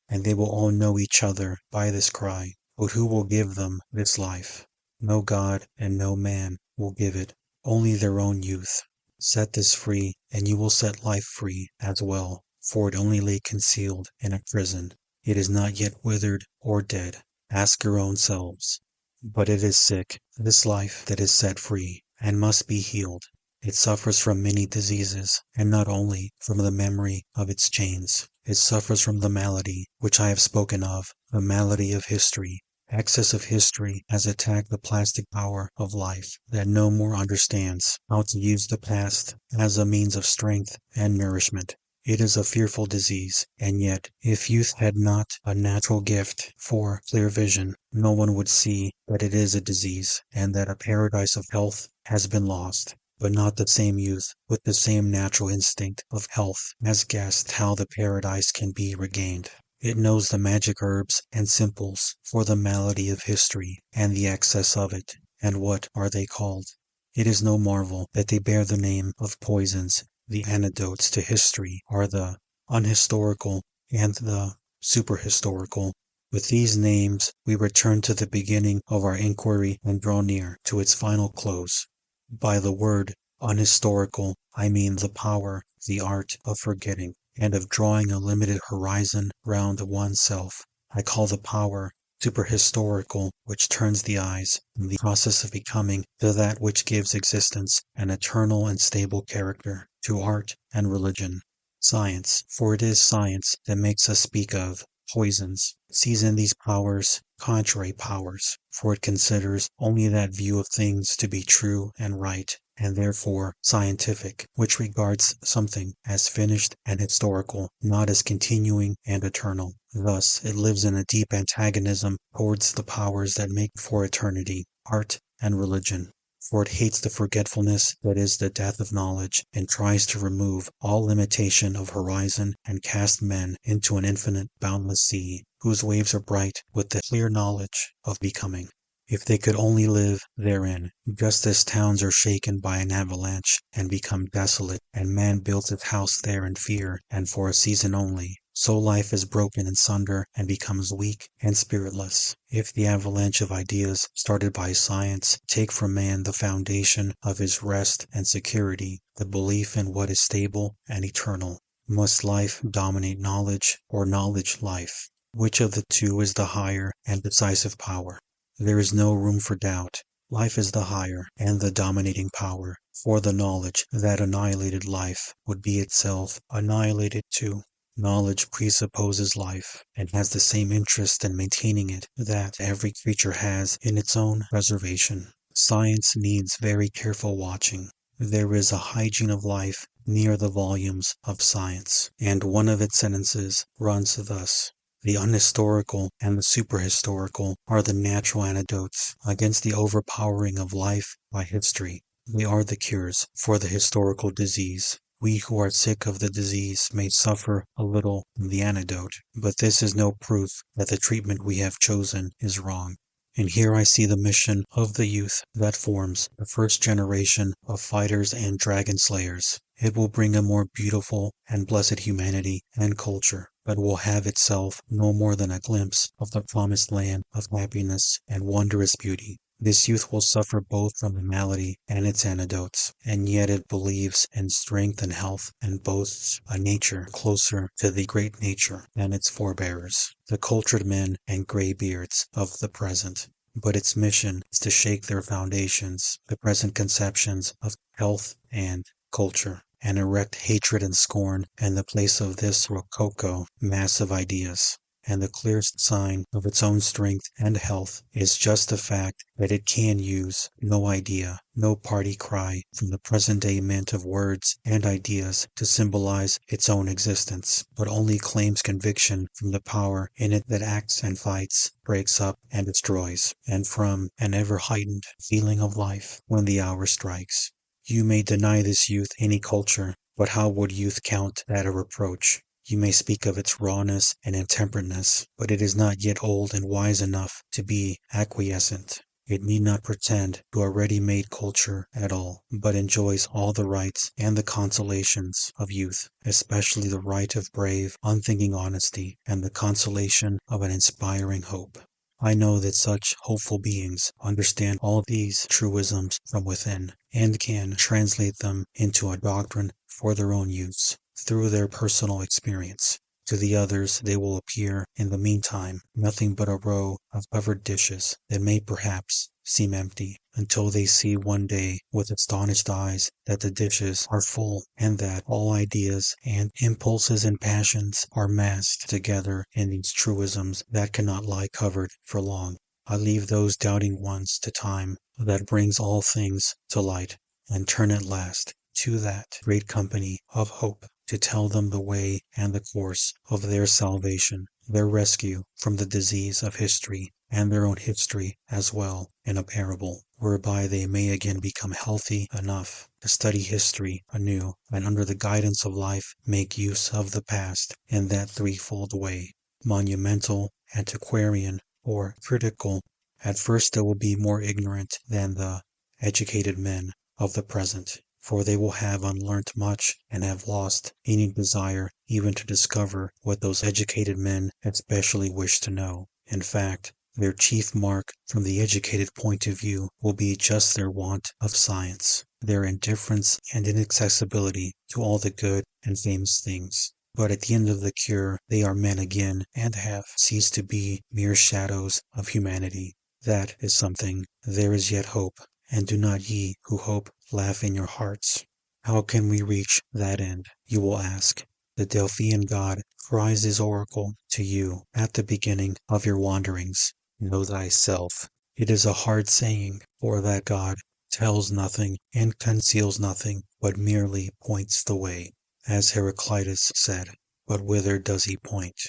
and they will all know each other by this cry. But who will give them this life? No God and no man will give it, only their own youth. Set this free, and you will set life free as well, for it only lay concealed in a prison. It is not yet withered or dead. Ask your own selves. But it is sick, this life that is set free, and must be healed. It suffers from many diseases, and not only from the memory of its chains. It suffers from the malady which I have spoken of, the malady of history. Excess of history has attacked the plastic power of life that no more understands how to use the past as a means of strength and nourishment. It is a fearful disease, and yet, if youth had not a natural gift for clear vision, no one would see that it is a disease, and that a paradise of health has been lost. But not the same youth, with the same natural instinct of health, has guessed how the paradise can be regained. It knows the magic herbs and simples for the malady of history and the excess of it. And what are they called? It is no marvel that they bear the name of poisons. The antidotes to history are the unhistorical and the superhistorical. With these names, we return to the beginning of our inquiry and draw near to its final close. By the word unhistorical, I mean the power, the art of forgetting, and of drawing a limited horizon round oneself. I call the power superhistorical, which turns the eyes, in the process of becoming, to that which gives existence an eternal and stable character, to art and religion. Science, for it is science that makes us speak of poisons, sees in these powers contrary powers, for it considers only that view of things to be true and right, and therefore scientific, which regards something as finished and historical, not as continuing and eternal. Thus it lives in a deep antagonism towards the powers that make for eternity, art and religion. For it hates the forgetfulness that is the death of knowledge, and tries to remove all limitation of horizon and cast men into an infinite, boundless sea, whose waves are bright with the clear knowledge of becoming. If they could only live therein, just as towns are shaken by an avalanche and become desolate, and man builds his house there in fear and for a season only, so life is broken in sunder and becomes weak and spiritless. If the avalanche of ideas started by science take from man the foundation of his rest and security, the belief in what is stable and eternal, must life dominate knowledge or knowledge life? Which of the two is the higher and decisive power? There is no room for doubt. Life is the higher and the dominating power, for the knowledge that annihilated life would be itself annihilated too. Knowledge presupposes life, and has the same interest in maintaining it that every creature has in its own preservation. Science needs very careful watching. There is a hygiene of life near the volumes of science, and one of its sentences runs thus: the unhistorical and the superhistorical are the natural antidotes against the overpowering of life by history. They are the cures for the historical disease. We who are sick of the disease may suffer a little from the antidote, but this is no proof that the treatment we have chosen is wrong. And here I see the mission of the youth that forms the first generation of fighters and dragon slayers. It will bring a more beautiful and blessed humanity and culture, but will have itself no more than a glimpse of the promised land of happiness and wondrous beauty. This youth will suffer both from the malady and its antidotes, and yet it believes in strength and health, and boasts a nature closer to the great nature than its forebears, the cultured men and graybeards of the present. But its mission is to shake their foundations, the present conceptions of health and culture, and erect hatred and scorn in the place of this rococo mass of ideas. And the clearest sign of its own strength and health is just the fact that it can use no idea, no party cry from the present-day mint of words and ideas to symbolize its own existence, but only claims conviction from the power in it that acts and fights, breaks up and destroys, and from an ever-heightened feeling of life when the hour strikes. You may deny this youth any culture, but how would youth count that a reproach? You may speak of its rawness and intemperateness, but it is not yet old and wise enough to be acquiescent. It need not pretend to a ready-made culture at all, but enjoys all the rights and the consolations of youth, especially the right of brave, unthinking honesty, and the consolation of an inspiring hope. I know that such hopeful beings understand all these truisms from within, and can translate them into a doctrine for their own use, through their personal experience. To the others they will appear, in the meantime, nothing but a row of covered dishes that may perhaps seem empty, until they see one day with astonished eyes that the dishes are full and that all ideas and impulses and passions are massed together in these truisms that cannot lie covered for long. I leave those doubting ones to time that brings all things to light, and turn at last to that great company of hope to tell them the way and the course of their salvation, their rescue from the disease of history, and their own history as well in a parable, whereby they may again become healthy enough to study history anew, and under the guidance of life make use of the past in that threefold way: monumental, antiquarian, or critical. At first they will be more ignorant than the educated men of the present, for they will have unlearnt much and have lost any desire even to discover what those educated men especially wish to know. In fact, their chief mark from the educated point of view will be just their want of science, their indifference and inaccessibility to all the good and famous things. But at the end of the cure they are men again and have ceased to be mere shadows of humanity. That is something. There is yet hope. And do not ye who hope laugh in your hearts. How can we reach that end, you will ask? The Delphian god cries his oracle to you at the beginning of your wanderings: know thyself. It is a hard saying, for that god tells nothing and conceals nothing, but merely points the way. As Heraclitus said, but whither does he point?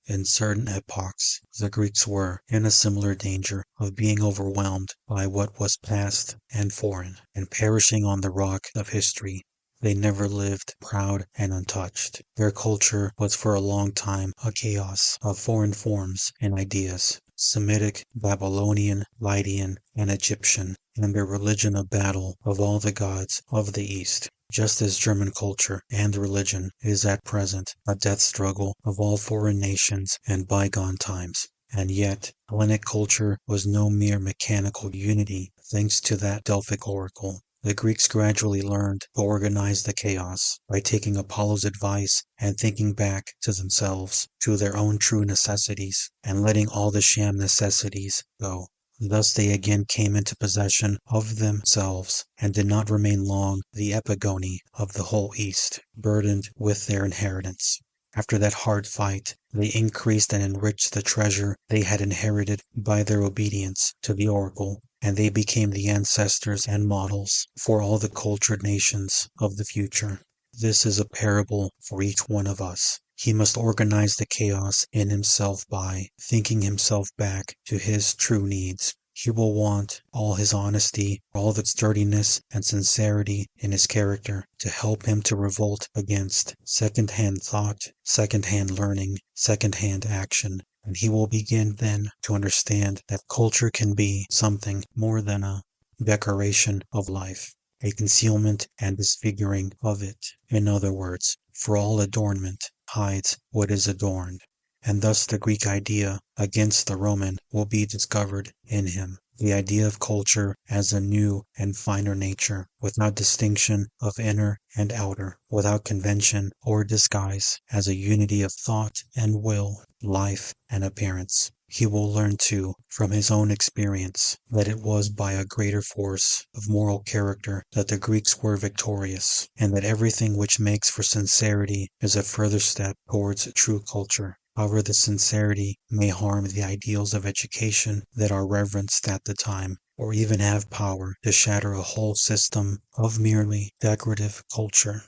In certain epochs, the Greeks were in a similar danger of being overwhelmed by what was past and foreign, and perishing on the rock of history. They never lived proud and untouched. Their culture was for a long time a chaos of foreign forms and ideas: Semitic, Babylonian, Lydian, and Egyptian, and their religion a battle of all the gods of the East. Just as German culture and religion is at present a death struggle of all foreign nations and bygone times. And yet, Hellenic culture was no mere mechanical unity, thanks to that Delphic oracle. The Greeks gradually learned to organize the chaos by taking Apollo's advice and thinking back to themselves, to their own true necessities, and letting all the sham necessities go. Thus they again came into possession of themselves, and did not remain long the epigone of the whole East, burdened with their inheritance. After that hard fight, they increased and enriched the treasure they had inherited by their obedience to the oracle, and they became the ancestors and models for all the cultured nations of the future. This is a parable for each one of us. He must organize the chaos in himself by thinking himself back to his true needs. He will want all his honesty, all the sturdiness and sincerity in his character to help him to revolt against second-hand thought, second-hand learning, second-hand action. And he will begin then to understand that culture can be something more than a decoration of life, a concealment and disfiguring of it. In other words, for all adornment hides what is adorned, and thus the Greek idea against the Roman will be discovered in him. The idea of culture as a new and finer nature, without distinction of inner and outer, without convention or disguise, as a unity of thought and will, life and appearance. He will learn too, from his own experience, that it was by a greater force of moral character that the Greeks were victorious, and that everything which makes for sincerity is a further step towards true culture. However, the sincerity may harm the ideals of education that are reverenced at the time, or even have power to shatter a whole system of merely decorative culture.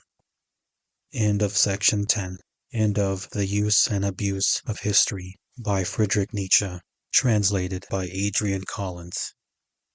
End of section 10. End of The Use and Abuse of History by Friedrich Nietzsche, translated by Adrian Collins.